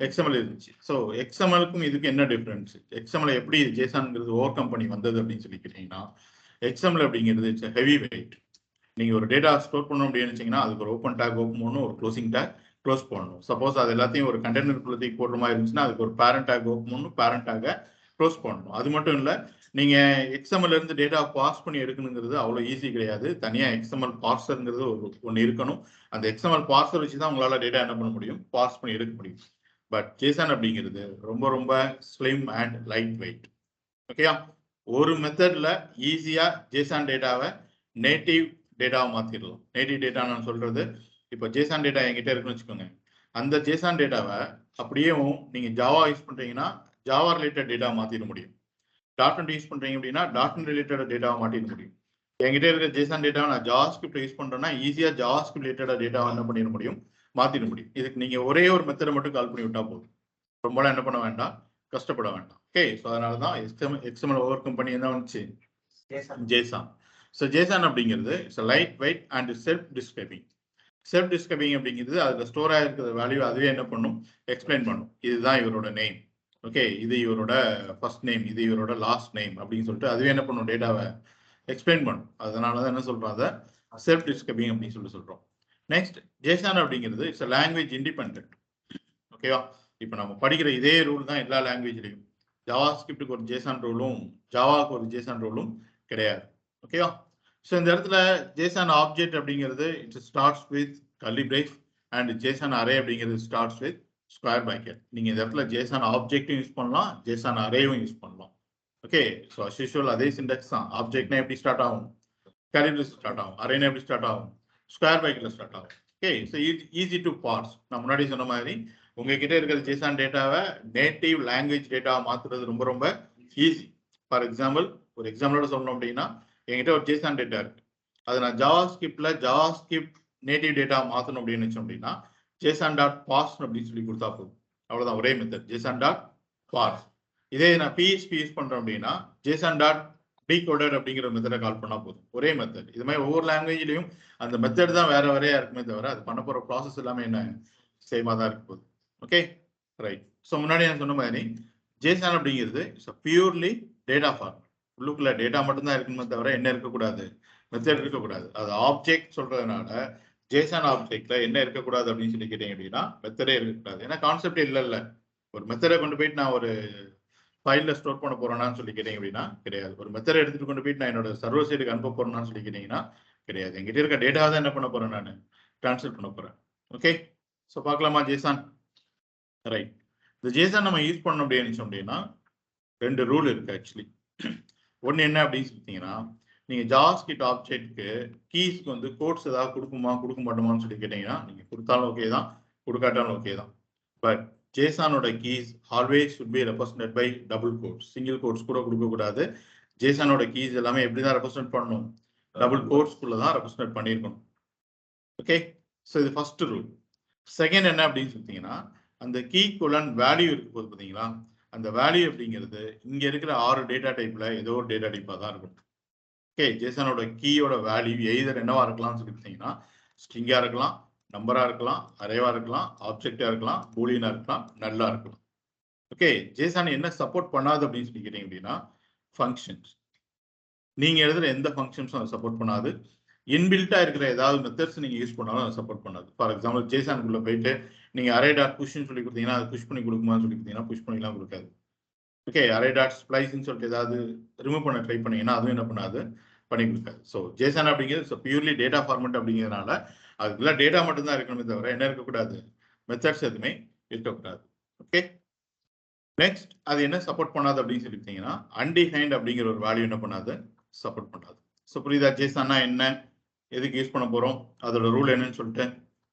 எக்ஸ்எம்எல் இருந்துச்சு. ஸோ எக்ஸ்எம்எலுக்கும் இதுக்கு என்ன டிஃபரன்ஸ்? எக்ஸ்எம்எல் எப்படி ஜேசான்ங்கிறது ஓவர் கம் பண்ணி வந்தது அப்படின்னு சொல்லி கேட்டீங்கன்னா எக்ஸ்எம்எல் அப்படிங்கிறது இட்ஸ் ஹெவி வெயிட். நீங்க ஒரு டேட்டா ஸ்டோர் பண்ணணும் அப்படின்னு நினைச்சீங்கன்னா அதுக்கு ஒரு ஓப்பன் டேக் ஓப்பன் பண்ணணும், ஒரு க்ளோசிங் டேக் க்ளோஸ் பண்ணணும். சப்போஸ் அது எல்லாத்தையும் ஒரு கண்டெய்னர் குள்ளத்தையும் போடுற மாதிரி இருந்துச்சுன்னா அதுக்கு ஒரு பேரண்ட் டேக் ஓப்பன் பண்ணணும், பேரண்ட் டேக்கை க்ளோஸ் பண்ணணும். அது மட்டும் இல்லை, நீங்க எக்ஸ்எம்எல் இருந்து டேட்டா பாஸ் பண்ணி எடுக்கணுங்கிறது அவ்வளோ ஈஸி கிடையாது. தனியா எக்ஸ்எம்எல் பார்சர்ங்கிறது ஒன்று இருக்கணும். அந்த எக்ஸ்எம்எல் பார்சர் வச்சு தான் உங்களால டேட்டா என்ன பண்ண முடியும்? பார்ஸ் பண்ணி எடுக்க முடியும். பட் ஜேசன் அப்படிங்கிறது ரொம்ப ஸ்லிம் அண்ட் லைட் வெயிட். ஓகேயா? ஒரு மெத்தட்ல ஈஸியா ஜேசான் டேட்டாவை நேட்டிவ் டேட்டாவை மாத்திடலாம். நேட்டிவ் டேட்டா நான் சொல்றது, இப்போ ஜேசான் டேட்டா என்கிட்ட இருக்குன்னு வச்சுக்கோங்க. அந்த ஜேசான் டேட்டாவை அப்படியே நீங்க ஜாவா யூஸ் பண்றீங்கன்னா ஜாவா ரிலேட்டட் டேட்டா மாத்திட முடியும். டாட் யூஸ் பண்றீங்க அப்படின்னா டாட் ரிலேட்டட் டேட்டாவை மாத்திட முடியும். என்கிட்ட இருக்கிற ஜேசான் டேட்டாவை நான் ஜாவாஸ்கிரிப்ட் யூஸ் பண்றேன்னா ஈஸியா ஜாவாஸ்கிரிப்ட் ரிலேட்டட் டேட்டாவை என்ன பண்ணிட முடியும்? மாத்திட முடியும். இதுக்கு நீங்க ஒரே ஒரு மெத்தடை மட்டும் கால் பண்ணி விட்டா போதும். ரொம்பலாம் என்ன பண்ண வேண்டாம், கஷ்டப்பட வேண்டாம். ஓகே. ஸோ அதனால தான் எக்ஸ்எம்எல் ஓவர் கம் பண்ணி என்ன வந்துச்சு? ஜேசான். ஸோ ஜேசான் அப்படிங்கிறது it's light weight and self describing. Self describing அப்படிங்கிறது அதுல ஸ்டோர் ஆகிருக்கிற வேல்யூ அதுவே என்ன பண்ணும்? எக்ஸ்பிளைன் பண்ணும். இதுதான் இவரோட நேம், ஓகே, இது இவரோட ஃபர்ஸ்ட் நேம், இது இவரோட லாஸ்ட் நேம் அப்படின்னு சொல்லிட்டு அதுவே என்ன பண்ணும்? டேட்டாவை எக்ஸ்பிளைன் பண்ணும். அதனாலதான் என்ன சொல்றோம்? அதை செல்ஃப் டிஸ்கிரைபிங் அப்படின்னு சொல்றோம். நெக்ஸ்ட் ஜேசான் அப்படிங்கிறது இட்ஸ் லாங்குவேஜ் இண்டிபெண்டன்ட். ஓகேவா? இப்போ நம்ம படிக்கிற இதே ரூல் தான் எல்லா லாங்குவேஜ்லையும். ஜாவா ஸ்கிரிப்டுக்கு ஒரு ஜேசான் ரூலும் ஜாவாக்கு ஒரு ஜேசான் ரூலும் கிடையாது. ஓகேவா? ஸோ இந்த இடத்துல ஜேசான் ஆப்ஜெக்ட் அப்படிங்கிறது it starts with curly brace and JSON array அப்படிங்கிறது starts with square bracket. நீங்க இந்த இடத்துல JSON ஆப்ஜெக்ட்டும் யூஸ் பண்ணலாம், JSON அரேவும் யூஸ் பண்ணலாம். ஓகே, ஸோ as usual அதே சின்டாக்ஸ் தான். ஆப்ஜெக்ட்னா எப்படி ஸ்டார்ட் ஆகும், curly brace ஸ்டார்ட் ஆகும், அரேனா எப்படி ஸ்டார்ட் ஆகும், ஸ்கொயர் bracketல ஸ்டார்ட் ஆகும். Okay, so easy to parse. நான் முன்னாடி சொன்ன மாதிரி உங்ககிட்ட இருக்கிற JSON டேட்டாவை நேட்டிவ் லாங்குவேஜ் டேட்டாவை மாத்துறது ரொம்ப ரொம்ப ஈஸி. ஃபார் எக்ஸாம்பிள், ஒரு எக்ஸாம்பிளோட சொல்லணும் அப்படின்னா, என்கிட்ட ஒரு JSON டேட்டா இருக்கு, அதை நான் ஜாவாஸ்கிரிப்ட் நேட்டிவ் டேட்டா மாற்றணும் அப்படின்னு வச்சோம் அப்படின்னா JSON.parse அப்படின்னு சொல்லி கொடுத்தா போதும். அவ்வளோதான், ஒரே மெத்தட் JSON.parse. இதே நான் PHP யூஸ் பண்றேன் அப்படின்னா JSON.decoder அப்படிங்கிற மெத்தடை கால் பண்ணா போதும், ஒரே மெத்தட். இது மாதிரி ஒவ்வொரு லாங்குவேஜ்லையும் அந்த மெத்தட் தான் வேற வேறையா இருக்குமே தவிர அது பண்ண போற ப்ராசஸ் எல்லாமே என்ன சேமா தான் இருக்க போகுது. Okay, right. ஸோ முன்னாடி நான் சொன்ன மாதிரி JSON அப்படிங்கிறது பியூர்லி டேட்டா ஃபார்மேட். உள்ளுக்குள்ள டேட்டா மட்டும்தான் இருக்குமே தவிர என்ன இருக்கக்கூடாது, மெத்தட் இருக்கக்கூடாது. அது ஆப்ஜெக்ட் சொல்றதுனால JSON ஆப்ஜெக்ட்ல என்ன இருக்கக்கூடாது அப்படின்னு சொல்லி கேட்டீங்க அப்படின்னா மெத்தடே இருக்கக்கூடாது. ஏன்னா கான்செப்ட் இல்ல. ஒரு மெத்தடை கொண்டு போயிட்டு நான் ஒரு ஃபைல்ல ஸ்டோர் பண்ண போறேன்னு சொல்லி கேட்டீங்க அப்படின்னா கிடையாது. ஒரு மெத்தடை எடுத்துட்டு கொண்டு போயிட்டு நான் என்னோட சர்வர் சைடுக்கு அனுப்ப போறேன்னு சொல்லி கேட்டீங்கன்னா கிடையாது. எங்கிட்ட இருக்க டேட்டா தான் என்ன பண்ண போறேன், நான் ட்ரான்ஸ்ஃபர் பண்ண போறேன். ஓகே, ஸோ பார்க்கலாமா JSON. ரைட். இந்த JSON நம்ம யூஸ் பண்ணணும் அப்படின்னு அப்படின்னா 2 ரூல் இருக்கு ஆக்சுவலி. ஒன்று என்ன அப்படின்னு சொல்லிட்டீங்கன்னா, நீங்க ஜாவாஸ்கிரிப்ட் ஆப்ஜெக்ட்க்கு கீஸ்க்கு வந்து கோட்ஸ் ஏதாவது கொடுக்க மாட்டோமான்னு சொல்லி கேட்டீங்கன்னா நீங்க கொடுத்தாலும் ஓகே தான், கொடுக்காட்டாலும் ஓகே தான். பட் JSON-ஓட keys always should be represented by double quotes. Single quotes கூட கொடுக்க கூடாது. JSON-ஓட கீஸ் எல்லாமே எப்படி தான் ரெப்ரசென்ட் பண்ணணும், டபுள் கோட்ஸ்குள்ள தான் ரெப்ரசென்ட் பண்ணியிருக்கணும். ஓகே, ஸோ இது ஃபர்ஸ்ட் ரூல். செகண்ட் என்ன அப்படின்னு சொல்லிட்டீங்கன்னா, அந்த கீக்குள்ள வேல்யூ இருக்கு போது பார்த்தீங்களா, அந்த வேல்யூ அப்படிங்கிறது இங்க இருக்கிற 6 டேட்டா டைப்ல ஏதோ ஒரு டேட்டா டைப்பா தான் இருக்கும். ஓகே, JSON-ஓட கீயோட வேல்யூ எய்தர் என்னவா இருக்கலாம்னு சொல்லிட்டீங்கன்னா ஸ்ட்ரிங்கா இருக்கலாம், நம்பரா இருக்கலாம், அரேவா இருக்கலாம், ஆப்ஜெக்டா இருக்கலாம், பூலியனா இருக்கலாம், நல்லா இருக்கலாம். ஓகே, JSON என்ன சப்போர்ட் பண்ணாது அப்படின்னு சொல்லி கேட்டீங்க அப்படின்னா ஃபங்க்ஷன்ஸ். நீங்க எழுதுற எந்த ஃபங்க்ஷன்ஸும் அதை சப்போர்ட் பண்ணாது. இன்பில்ட்டா இருக்கிற ஏதாவது மெத்தட்ஸ் நீங்க யூஸ் பண்ணாலும் அதை சப்போர்ட் பண்ணாது. ஃபார் எக்ஸாம்பிள் JSON-குள்ள போயிட்டு நீங்க அரே டாட் புஷ்ன்னு சொல்லி கொடுத்தீங்கன்னா அது புஷ் பண்ணி கொடுக்குமான்னு சொல்லி கொடுத்தீங்கன்னா புஷ் பண்ணிலாம் கொடுக்காது. ஓகே, அரே டாட் ஸ்ப்ளைஸ்ன்னு சொல்லிட்டு ஏதாவது ரிமூவ் பண்ண ட்ரை பண்ணீங்கன்னா அதுவும் என்ன பண்ணாது, பண்ணி கொடுக்காது. ஸோ JSON அப்படிங்கிறது பியூர்லி டேட்டா ஃபார்மேட் அப்படிங்கிறதுனால அதுக்குள்ள டேட்டா மட்டும்தான் இருக்கணுமே தவிர என்ன இருக்கக்கூடாது, மெத்தட்ஸ் எதுவுமே இருக்கக்கூடாது. ஓகே, நெக்ஸ்ட் அது என்ன சப்போர்ட் பண்ணாது அப்படின்னு சொல்லிட்டீங்கன்னா அன்டிஃபைன்ட் அப்படிங்கிற ஒரு வேல்யூ என்ன பண்ணாது, சப்போர்ட் பண்ணாது. ஸோ புரியுதா, JSON-னா என்ன, எதுக்கு யூஸ் பண்ண போறோம், அதோட ரூல் என்னன்னு சொல்லிட்டு.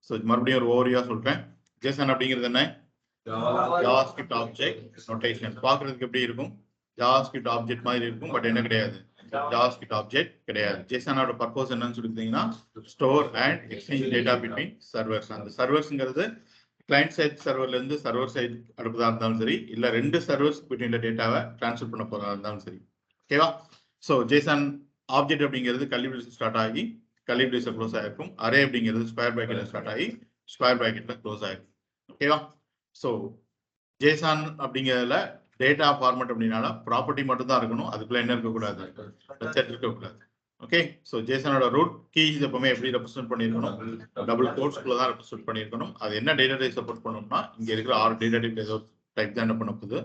ஸோ மறுபடியும் ஒரு ஓவரியா சொல்றேன். JSON அப்படிங்கிறது என்ன, JavaScript ஆப்ஜெக்ட் நோட்டேஷன். பார்க்கிறதுக்கு எப்படி இருக்கும், JavaScript ஆப்ஜெக்ட் மாதிரி இருக்கும், பட் என்ன கிடையாது, JavaScript ஆப்ஜெக்ட் கிடையாது. JSON-ஓட பர்பஸ் என்னன்னு சொல்லிட்டீங்கன்னா store and exchange data between servers. அந்த சர்வர்ஸ்ங்கிறது கிளைண்ட் சைட் சர்வர்ல இருந்து சர்வர் சைட் அனுப்புறதா இருந்தாலும் சரி, இல்ல 2 சர்வர்ஸ் பிட்வீன் டேட்டாவை டிரான்ஸ்ஃபர் பண்ண போறதா இருந்தாலும் சரி. ஓகேவா. ஸோ JSON ஆப்ஜெக்ட் அப்படிங்கிறது கர்லி பிரேஸ் ஸ்டார்ட் ஆகி கர்லி பிரேஸ்ல க்ளோஸ் ஆயிருக்கும். அரே அப்படிங்கிறது ஸ்கொயர் பிராக்கெட்ல ஸ்டார்ட் ஆகி ஸ்கொயர் பிராக்கெட்ல க்ளோஸ் ஆயிருக்கும். ஓகேவா. ஸோ JSON அப்படிங்கிறதுல டேட்டா ஃபார்மேட் அப்படின்னால ப்ராப்பர்ட்டி மட்டும் தான் இருக்கணும், அதுக்குள்ள என்ன இருக்கக்கூடாது, மெத்தட் இருக்கக்கூடாது. ஓகே, ஸோ JSON-ஓட ரூட் கீஸ் எப்பவுமே எப்படி ரெப்ரசென்ட் பண்ணியிருக்கணும், டபுள் கோட்ஸ்குள்ள தான் ரெப்ரசென்ட் பண்ணியிருக்கணும். அது என்ன டேட்டா டைப் சப்போர்ட் பண்ணணும்னா இங்க இருக்கிற 6 டேட்டா டைப் ஏதோ டைப் தான் என்ன பண்ண போகுது,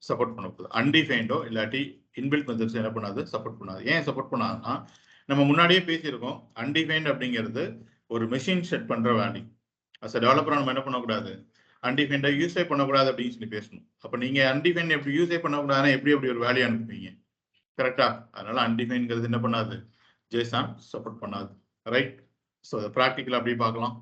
சப்போர்ட் பண்ண போகுது. அன்டிஃபைண்டோ இல்லாட்டி இன்பில்ட் மெத்தட்ஸ் என்ன பண்ணாது, சப்போர்ட் பண்ணாது. ஏன் சப்போர்ட் பண்ணாதுன்னா நம்ம முன்னாடியே பேசியிருக்கோம், அன்டிஃபைண்ட் அப்படிங்கிறது ஒரு மெஷின் செட் பண்ற வேல்யூ. அஸ் அ டெவலப்பர் நம்ம என்ன பண்ணக்கூடாது, அன்டிஃபைண்டா யூஸே பண்ணக்கூடாது அப்படின்னு சொல்லி பேசணும். அப்ப நீங்க அன்டிஃபைண்ட் எப்படி யூஸே பண்ணக்கூடாதுன்னா எப்படி அப்படி ஒரு வேல்யூ அனுப்புவீங்க, கரெக்டா. அதனால அன்டிஃபைன்ங்கிறது என்ன பண்ணாது, JSON சப்போர்ட் பண்ணாது. ரைட். ஸோ ப்ராக்டிக்கல் அப்படி பார்க்கலாம்.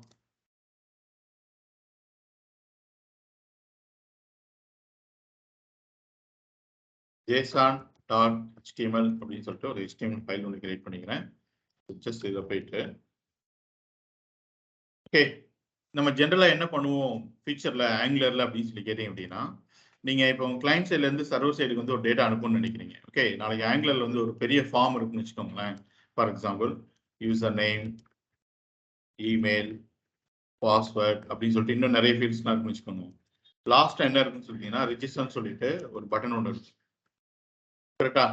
JSON.html அப்படின்னு சொல்லிட்டு ஒரு HTML ஃபைல் ஒன்று கிரியேட் பண்ணிக்கிறேன். ஜஸ்ட் இதில் போயிட்டு ஓகே, நம்ம ஜென்ரலா என்ன பண்ணுவோம் ஃபீச்சர்ல ஆங்குலர்ல அப்படின்னு சொல்லி கேட்டீங்க அப்படின்னா, நீங்க இப்போ கிளைண்ட் சைட்ல இருந்து சர்வர் சைடுக்கு வந்து ஒரு டேட்டா அனுப்பணும்னு நினைக்கிறீங்க. ஓகே, நாளைக்கு ஆங்குலர்ல வந்து ஒரு பெரிய ஃபார்ம் இருக்குன்னு வச்சுக்கோங்களேன். For example user name, email, password அப்படின்னு சொல்லிட்டு இன்னும் நிறைய ஃபீல்ட்ஸ்லாம் இருக்குன்னு வச்சுக்கோங்க. லாஸ்ட் என்ன இருக்குன்னு சொல்லிட்டீங்கன்னா ரிஜிஸ்டர்னு சொல்லிட்டு ஒரு பட்டன் ஒன்று இருக்கு, கரெக்டா.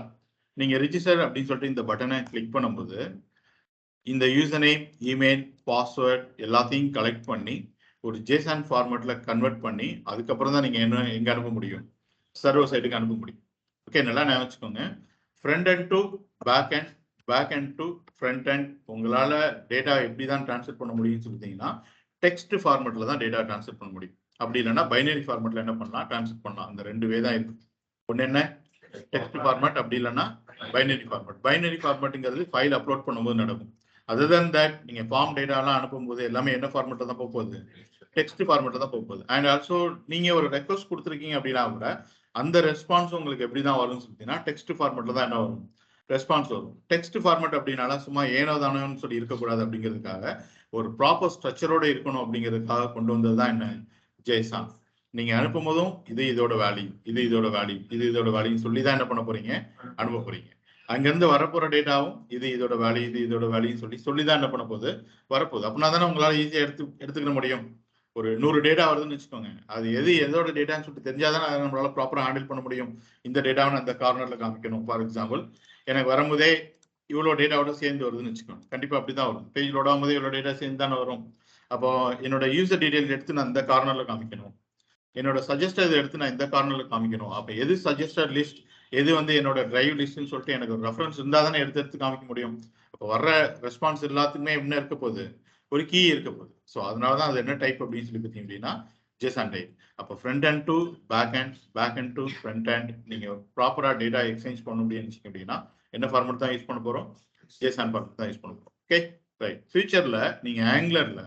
நீங்க ரிஜிஸ்டர் அப்படின்னு சொல்லிட்டு இந்த பட்டனை கிளிக் பண்ணும்போது இந்த யூசர் நேம், இமெயில், பாஸ்வேர்ட் எல்லாத்தையும் கலெக்ட் பண்ணி ஒரு JSON ஃபார்மேட்ல கன்வெர்ட் பண்ணி அதுக்கப்புறம் தான் நீங்க என்ன எங்க அனுப்ப முடியும், சர்வர் சைடுக்கு அனுப்ப முடியும். ஓகே, நல்லா ஞாபகம் வச்சுக்கோங்க. Front end to back end to front end உங்களால டேட்டா எப்படி தான் ட்ரான்ஸ்ஃபர் பண்ண முடியும்னு சொல்லிட்டீங்கன்னா டெக்ஸ்ட் ஃபார்மேட்ல தான் டேட்டா ட்ரான்ஸ்ஃபர் பண்ண முடியும். அப்படி இல்லைன்னா பைனரி ஃபார்மேட்ல என்ன பண்ணலாம், ட்ரான்ஸ்ஃபர் பண்ணலாம். அந்த 2 வே தான் இருக்கு. ஒன்று என்ன, டெக்ஸ்ட் ஃபார்மேட், அப்படி இல்லைன்னா பைனரி ஃபார்மேட். பைனரி ஃபார்மேட்டுங்கிறது ஃபைல் அப்லோட் பண்ணும்போது நடக்கும். அதர் தென் தட் நீங்க ஃபார்ம் டேட்டாலாம் அனுப்பும்போது எல்லாமே என்ன ஃபார்மேட்ல தான் போகுது, டெக்ஸ்ட் ஃபார்மேட்ல தான் போகுது. அண்ட் ஆல்சோ நீங்க ஒரு ரெக்வஸ்ட் கொடுத்துருக்கீங்க அப்படின்னா கூட அந்த ரெஸ்பான்ஸ் உங்களுக்கு எப்படி தான் வரும்னு சொல்லிட்டீங்கன்னா டெக்ஸ்ட் ஃபார்மேட்ல தான் என்ன வரும், ரெஸ்பான்ஸ் வரும். டெக்ஸ்ட் ஃபார்மேட் அப்படின்னால சும்மா ஏனோ தானோன்னு சொல்லி இருக்கக்கூடாது அப்படிங்கிறதுக்காக ஒரு ப்ராப்பர் ஸ்ட்ரக்சரோட இருக்கணும் அப்படிங்கிறதுக்காக கொண்டு வந்தது தான் என்ன, JSON. நீங்க அனுப்பும் போதும் இது இதோட வேல்யூ, இது இதோட வேல்யூ, இது இதோட வேல்யூன்னு சொல்லி தான் என்ன பண்ண போறீங்க, அனுப்ப போறீங்க. அங்கிருந்து வரப்போற டேட்டாவும் இது இதோட வேல்யூ, இது இதோட வேல்யூன்னு சொல்லி தான் என்ன பண்ண போகுது, வரப்போகுது. அப்படின்னா தானே உங்களால ஈஸியா எடுத்துக்கிற முடியும். ஒரு 100 டேட்டா வருதுன்னு வச்சுக்கோங்க, அது எதோட டேட்டான்னு சொல்லிட்டு தெரிஞ்சாதான் அதை நம்மளால ப்ராப்பரா ஹேண்டில் பண்ண முடியும். இந்த டேட்டாவை அந்த கார்னர்ல காமிக்கணும். ஃபார் எக்ஸாம்பிள் எனக்கு வரும்போதே இவ்வளோ டேட்டாவோட சேர்ந்து வருதுன்னு வச்சுக்கோங்க, கண்டிப்பா அப்படிதான் வரும். பேஜ் லோட் ஆகும்போது இவ்வளோ டேட்டா சேர்ந்து தானே வரும். அப்போ என்னோட யூசர் டீடைல் எடுத்து நான் இந்த கார்னர்ல காமிக்கணும், என்னோட சஜஸ்டர் எடுத்து நான் இந்த கார்னர்ல காமிக்கணும். அப்ப எது சஜஸ்டர் லிஸ்ட், எது என்னோட டிரைவ் லிஸ்ட்னு சொல்லிட்டு எனக்கு ஒரு ரெஃபரன்ஸ் இருந்தா தானே எடுத்து காமிக்க முடியும். அப்போ வர்ற ரெஸ்பான்ஸ் எல்லாத்துக்குமே என்ன இருக்க போகுது, ஒரு கீ இருக்க போகுது. ஸோ அதனாலதான் அது என்ன டைப் அப்படின்னு சொல்லி பார்த்தீங்க அப்படின்னா JSON டைப். அப்போ front hand to back hand, back hand to front hand நீங்க ப்ராப்பரா டேட்டா எக்ஸ்சேஞ்ச் பண்ண முடியும்னு அப்படின்னா என்ன ஃபார்மேட் தான் யூஸ் பண்ண போறோம், JSON ஃபார்மேட் தான் யூஸ் பண்ண போறோம். Okay right. ஃபியூச்சர்ல நீங்க ஆங்குலர்ல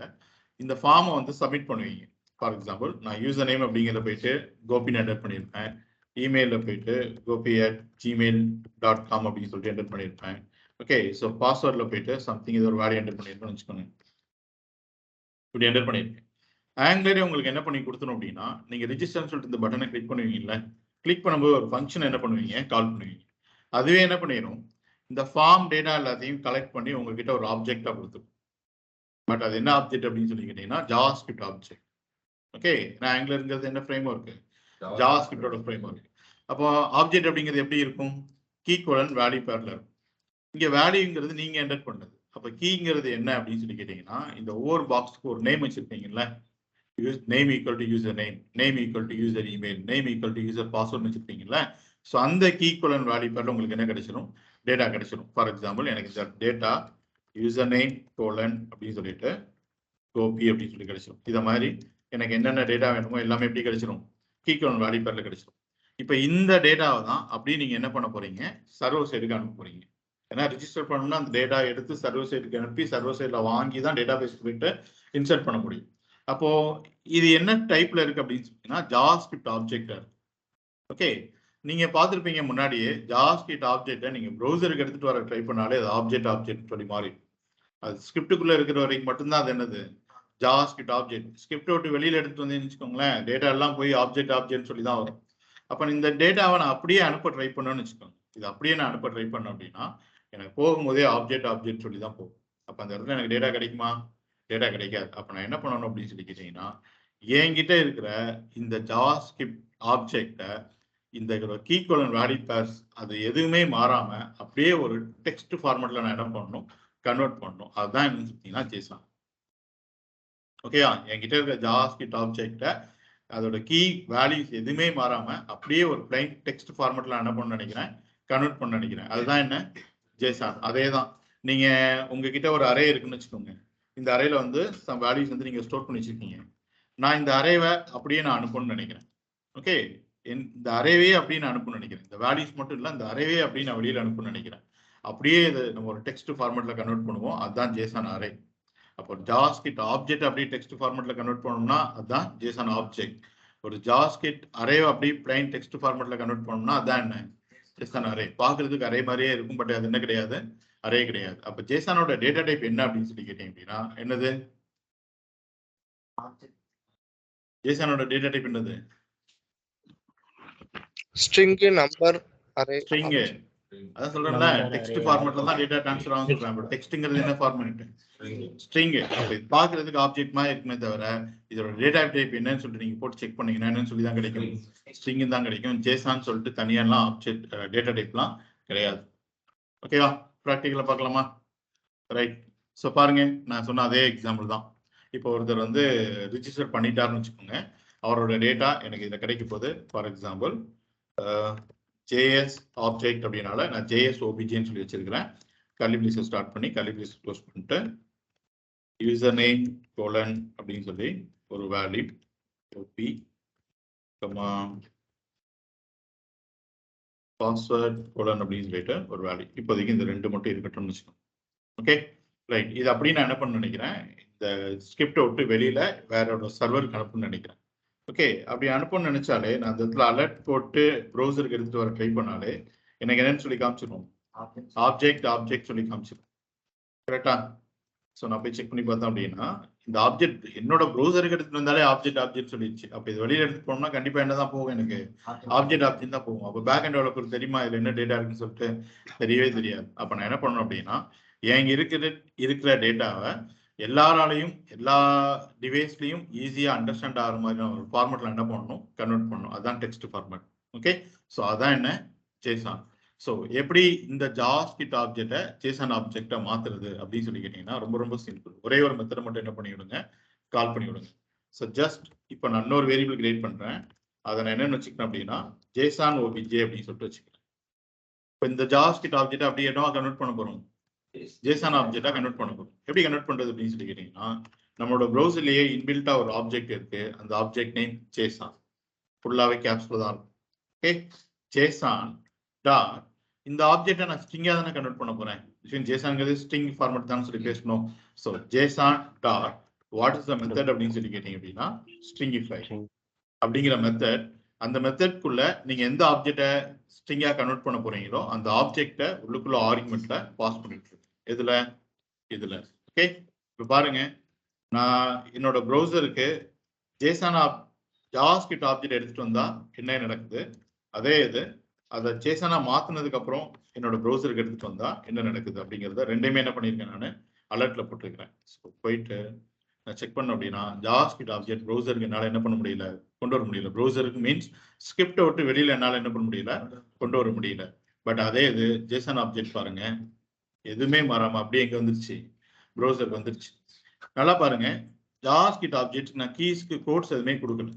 இந்த ஃபார்மை சப்மிட் பண்ணுவீங்க. ஃபார் எக்ஸாம்பிள் நான் யூசர் நேம் அப்படிங்கிறத போயிட்டு கோபின்னு என்டர் பண்ணியிருப்பேன், இமெயில போயிட்டு gopi@gmail.com அப்படின்னு சொல்லிட்டு என்டர் பண்ணியிருப்பேன். ஓகே, ஸோ பாஸ்வேர்ட்ல போயிட்டு சம்திங் இது ஒரு வேல்யூ என்டர் பண்ணியிருப்பேன்னு வச்சுக்கோங்க. இப்படி என்டர் பண்ணியிருக்கேன். ஆங்குலரே உங்களுக்கு என்ன பண்ணி கொடுத்தணும் அப்படின்னா நீங்க ரிஜிஸ்டர்னு சொல்லிட்டு இந்த பட்டனை கிளிக் பண்ணுவீங்கல்ல, கிளிக் பண்ணும்போது ஒரு ஃபங்க்ஷன் என்ன பண்ணுவீங்க, கால் பண்ணுவீங்க. அதுவே என்ன பண்ணிடும், இந்த ஃபார்ம் டேட்டா எல்லாத்தையும் கலெக்ட் பண்ணி உங்ககிட்ட ஒரு ஆப்ஜெக்டா கொடுத்துரும். பட் அது என்ன ஆப்ஜெக்ட் அப்படின்னு சொல்லி கேட்டீங்கன்னா ஜாவாஸ்கிரிப்ட் ஆப்ஜெக்ட். ஓகே, நான் ஆங்குலர்ங்கிறது என்ன ஃப்ரேம் ஒர்க், ஜாவாஸ்கிரிப்டோட ஃப்ரேம் ஒர்க். அப்போ ஆப்ஜெக்ட் அப்படிங்கிறது எப்படி இருக்கும், கீ கோலன் வேல்யூ பேர்ல இருக்கும். இங்க வேல்யூங்கிறது நீங்க என்டர் பண்ணது. அப்ப கீங்கிறது என்ன அப்படின்னு சொல்லி கேட்டீங்கன்னா இந்த ஒவ்வொரு பாக்ஸ்க்கு ஒரு நேம் வச்சிருப்பீங்கல்ல, name equal to user name, name equal to user email, name equal to user password வச்சிருப்பீங்கல்ல. ஸோ அந்த கீ கோலன் வேல்யூ பேர்ல உங்களுக்கு என்ன கிடைச்சிடும், டேட்டா கிடைச்சிடும். ஃபார் எக்ஸாம்பிள் எனக்கு இந்த டேட்டா யூசர் நேம் கோலன் அப்படின்னு சொல்லிட்டு கோபி அப்படின்னு சொல்லி கிடைச்சிடும். இதை மாதிரி எனக்கு என்னென்ன டேட்டா வேணுமோ எல்லாமே எப்படி கிடைச்சிடும், கீ கோலன் வேல்யூ பேர்ல கிடைச்சிடும். இப்போ இந்த டேட்டாவை தான் அப்படியே நீங்க என்ன பண்ண போறீங்க, சர்வர் சைடுக்கு அனுப்ப போறீங்க. ஏன்னா ரிஜிஸ்டர் பண்ணணும்னா அந்த டேட்டா எடுத்து சர்வர் சைடுக்கு அனுப்பி சர்வர் சைடில் வாங்கி தான் டேட்டா பேஸ் போயிட்டு இன்சர்ட் பண்ண முடியும். அப்போ இது என்ன டைப்ல இருக்கு அப்படின்னு சொன்னீங்கன்னா ஜாவாஸ்கிரிப்ட் ஆப்ஜெக்ட். ஓகே, நீங்க பார்த்துருப்பீங்க முன்னாடியே ஜாவாஸ்கிரிப்ட் ஆப்ஜெக்டை நீங்க ப்ரௌசருக்கு எடுத்துட்டு வர ட்ரை பண்ணாலே அது ஆப்ஜெக்ட் சொல்லி மாறி, அது ஸ்கிரிப்டுக்குள்ள இருக்கிற வரைக்கும் மட்டும்தான் அது என்னது, ஜாவாஸ்கிரிப்ட் ஆப்ஜெக்ட். ஸ்கிரிப்ட் விட்டு வெளியில எடுத்துட்டு வந்து வச்சுக்கோங்களேன், டேட்டா எல்லாம் போய் ஆப்ஜெக்ட் சொல்லி தான் வரும். அப்ப இந்த டேட்டாவை நான் அப்படியே அனுப்ப ட்ரை பண்ணணும்னு வச்சுக்கோங்க, இது அப்படியே நான் அனுப்ப ட்ரை பண்ணேன் அப்படின்னா எனக்கு போகும்போதே ஆப்ஜெக்ட் சொல்லி தான் போகும். அப்ப அந்த இடத்துல எனக்கு டேட்டா கிடைக்குமா, டேட்டா கிடைக்காது. அப்ப நான் என்ன பண்ணணும் அப்படின்னு சொல்லி கேட்டீங்கன்னா என்கிட்ட இருக்கிற இந்த ஜாவாஸ்கிரிப்ட் ஆப்ஜெக்டை இந்த கீ கோலன் வேல்யூ பேர்ஸ் அது எதுவுமே மாறாம அப்படியே ஒரு டெக்ஸ்ட் ஃபார்மேட்ல நான் என்ன பண்ணணும், கன்வெர்ட் பண்ணணும். அதுதான் என்ன சொல்லிட்டீங்கன்னா JSON. ஓகேயா, என்கிட்ட இருக்கிற ஜாவாஸ்கிரிப்ட் ஆப்ஜெக்டை அதோட கீ வேல்யூஸ் எதுவுமே மாறாம அப்படியே ஒரு பிளைன் டெக்ஸ்ட் ஃபார்மேட்ல என்ன பண்ண நினைக்கிறேன், கன்வெர்ட் பண்ண நினைக்கிறேன். அதுதான் என்ன, JSON. அதே தான் நீங்க உங்ககிட்ட ஒரு அரே இருக்குன்னு வச்சுக்கோங்க, இந்த அரேல சம் வேல்யூஸ் நீங்க ஸ்டோர் பண்ணி வச்சிருக்கீங்க. நான் இந்த அரேவை அப்படியே நான் அனுப்பணும்னு நினைக்கிறேன். ஓகே, இந்த அரேவே அப்படியே நான் அனுப்பணும்னு நினைக்கிறேன். இந்த வேல்யூஸ் மட்டும் இல்லை, இந்த அரேவே அப்படியே நான் வெளியில அனுப்பணும்னு நினைக்கிறேன். அப்படியே இது நம்ம ஒரு டெக்ஸ்ட் ஃபார்மேட்ல கன்வெர்ட் பண்ணுவோம், அதுதான் JSON அரே. அப்போ ஜாவாஸ்கிரிப்ட் ஆப்ஜெக்ட் அப்படியே டெக்ஸ்ட் ஃபார்மேட்ல கன்வெர்ட் பண்ணோம்னா அதுதான் JSON ஆப்ஜெக்ட். ஒரு ஜாவாஸ்கிரிப்ட் அரேவை அப்படியே பிளைன் டெக்ஸ்ட் ஃபார்மேட்ல கன்வெர்ட் பண்ணோம்னா அதான் என்ன, JSON அரே. பார்க்கிறதுக்கு அரே மாதிரியே இருக்கும், பட் அது என்ன கிடையாது, அரே கிடையாது. அப்ப JSONோட டேட்டா டைப் என்ன அப்படின்னு சொல்லி கேட்டீங்க அப்படின்னா என்னது, JSONோட டேட்டா டைப் என்னது, ஸ்ட்ரிங், நம்பர், அரே. ஸ்ட்ரிங், அதான் சொல்றேன்ல டெக்ஸ்ட் ஃபார்மேட்ல தான் டேட்டா ட்ரான்ஸ்ஃபர் ஆகும் சொல்றேன். பட் டெக்ஸ்ட்ங்கிறது என்ன ஃபார்மேட், ஸ்ட்ரிங். அப்ப இது பார்க்கிறதுக்கு ஆப்ஜெக்ட் மாதிரி இருக்குமே தவிர இதோட டேட்டா டைப் என்னன்னு சொல்லிட்டு நீங்க போட்டு செக் பண்ணீங்கன்னா என்னன்னு சொல்லி தான் கிடைக்கும், ஸ்ட்ரிங் தான் கிடைக்கும். JSON சொல்லிட்டு தனியாலாம் ஆப்ஜெக்ட் டேட்டா டைப்லாம் கிடையாது. ஓகேவா, ப்ராக்டிகலா பார்க்கலாமா, ரைட். ஸோ பாருங்க, நான் சொன்ன அதே எக்ஸாம்பிள் தான். இப்போ ஒருத்தர் ரிஜிஸ்டர் பண்ணிட்டாருன்னு வச்சுக்கோங்க, அவரோட டேட்டா எனக்கு இதில் கிடைக்க போகுது. ஃபார் எக்ஸாம்பிள் JS ஆப்ஜெக்ட் அப்படின்னால நான் JS OBJன்னு சொல்லி வச்சிருக்கிறேன். கர்லி பிரேஸ் ஸ்டார்ட் பண்ணி கர்லி பிரேஸ் க்ளோஸ் பண்ணிட்டு யூசர் நேம் கோலன் அப்படின்னு சொல்லி ஒரு வேல்யூ ஓபி பாஸ்வேர்ட் கோலன் அப்படின்னு சொல்லிட்டு ஒரு வேல்யூ. இப்போதைக்கு இந்த ரெண்டு மட்டும் இருக்கட்டும்னு வச்சுக்கோங்க. Okay right. இது அப்படி நான் என்ன பண்ண நினைக்கிறேன், இந்த ஸ்கிரிப்டை விட்டு வெளியில வேற ஒரு சர்வருக்கு அனுப்புன்னு நினைக்கிறேன். ஓகே அப்படி அனுப்பணும்னு நினைச்சாலே நான் அந்த இடத்துல அலர்ட் போட்டு ப்ரௌசருக்கு எடுத்துட்டு வர ட்ரை பண்ணாலே எனக்கு என்னன்னு சொல்லி காமிச்சிடும், ஆப்ஜெக்ட் சொல்லி காமிச்சிடும். கரெக்டா? ஸோ நான் போய் செக் பண்ணி பார்த்தேன் அப்படின்னா இந்த ஆப்ஜெக்ட் என்னோட ப்ரௌசருக்கு எடுத்துட்டு வந்தாலே ஆப்ஜெக்ட் சொல்லிடுச்சு. அப்போ இது வெளியில எடுத்துட்டு போனோம்னா கண்டிப்பா என்னதான் போகும், எனக்கு ஆப்ஜெக்ட் தான் போகும். அப்போ பேக் அண்ட் டெவலப்பர் தெரியுமா இதுல என்ன டேட்டா இருக்குன்னு சொல்லிட்டு தெரியவே தெரியாது. அப்போ நான் என்ன பண்ணணும் அப்படின்னா எங்க இருக்கிற டேட்டாவை எல்லாராலையும் எல்லா டிவைஸ்லையும் ஈஸியா அண்டர்ஸ்டாண்ட் ஆகிற மாதிரி ஒரு ஃபார்மேட்ல என்ன பண்ணணும், கன்வெர்ட் பண்ணணும். அதுதான் டெக்ஸ்ட் ஃபார்மேட். ஓகே ஸோ அதான் என்ன JSON. ஸோ எப்படி இந்த ஜாவாஸ்கிரிப்ட் ஆப்ஜெக்டை JSON ஆப்ஜெக்டை மாத்துறது அப்படின்னு சொல்லி கேட்டீங்கன்னா ரொம்ப சிம்பிள். ஒரே ஒரு மெத்தடை மட்டும் என்ன பண்ணி விடுங்க, கால் பண்ணி விடுங்க. ஸோ ஜஸ்ட் இப்போ நான் இன்னொரு வேரியபிள் கிரியேட் பண்றேன். அதை நான் என்னன்னு வச்சுக்கிறேன் அப்படின்னா JSON OBJ அப்படின்னு சொல்லிட்டு வச்சுக்கிறேன். இப்போ இந்த ஜாவாஸ்கிரிப்ட் ஆப்ஜெக்டை அப்படியே என்னவா கன்வெர்ட் பண்ண போறோம், JSON ஆப்ஜெக்டா கன்வெர்ட் பண்ண போறோம். எப்படி கன்வெர்ட் பண்றது அப்படின்னு சொல்லி கேட்டீங்கன்னா நம்மளோட ப்ரௌசர்லயே இன்பில்ட்டா ஒரு ஆப்ஜெக்ட் இருக்கு. அந்த ஆப்ஜெக்ட் நேம் JSON, ஃபுல்லாவே கேப்ஸ்ல தான் இருக்கும். ஓகே JSON டாட் இந்த ஆப்ஜெக்டை நான் ஸ்ட்ரிங்கா தானே கன்வெர்ட் பண்ண போறேன். JSONங்கிறது ஸ்ட்ரிங் ஃபார்மேட் தான் சொல்லி பேசணும். So JSON dot what is the method அப்படின்னு சொல்லி கேட்டீங்க அப்படின்னா ஸ்ட்ரிங்கிஃபை அப்படிங்கிற மெத்தட். அந்த மெத்தட்குள்ள நீங்க எந்த ஆப்ஜெக்டை ஸ்ட்ரிங்கா கன்வெர்ட் பண்ண போறீங்களோ அந்த ஆப்ஜெக்டை உள்ளுக்குள்ள ஆர்குமெண்ட்ல பாஸ் பண்ணிட்டு இருக்கு. இதுல ஓகே. இப்போ பாருங்க நான் என்னோட ப்ரௌசருக்கு JSON ஜாவாஸ்கிரிப்ட் ஆப்ஜெக்ட் எடுத்துட்டு வந்தா என்ன நடக்குது, அதே இது அதை JSON மாத்தினதுக்கு அப்புறம் என்னோட ப்ரௌசருக்கு எடுத்துட்டு வந்தா என்ன நடக்குது அப்படிங்கிறத ரெண்டையுமே என்ன பண்ணியிருக்கேன், நான் அலர்ட்ல போட்டிருக்கிறேன். ஸோ போயிட்டு நான் செக் பண்ண அப்படின்னா ஜாவாஸ்கிரிப்ட் ஆப்ஜெக்ட் ப்ரௌசருக்கு என்னால் என்ன பண்ண முடியல, கொண்டு வர முடியல. ப்ரௌசருக்கு மீன்ஸ் ஸ்கிரிப்டை விட்டு வெளியில என்னால் என்ன பண்ண முடியல, கொண்டு வர முடியல. பட் அதே இது JSON ஆப்ஜெக்ட் பாருங்க எதுவுமே மாறாம அப்படியே எங்க வந்துருச்சு, ப்ரௌசருக்கு வந்துருச்சு. நல்லா பாருங்க ஜாவாஸ்கிரிப்ட் ஆப்ஜெக்ட் நான் கீஸ்க்கு கோட்ஸ் எதுவுமே கொடுக்கல.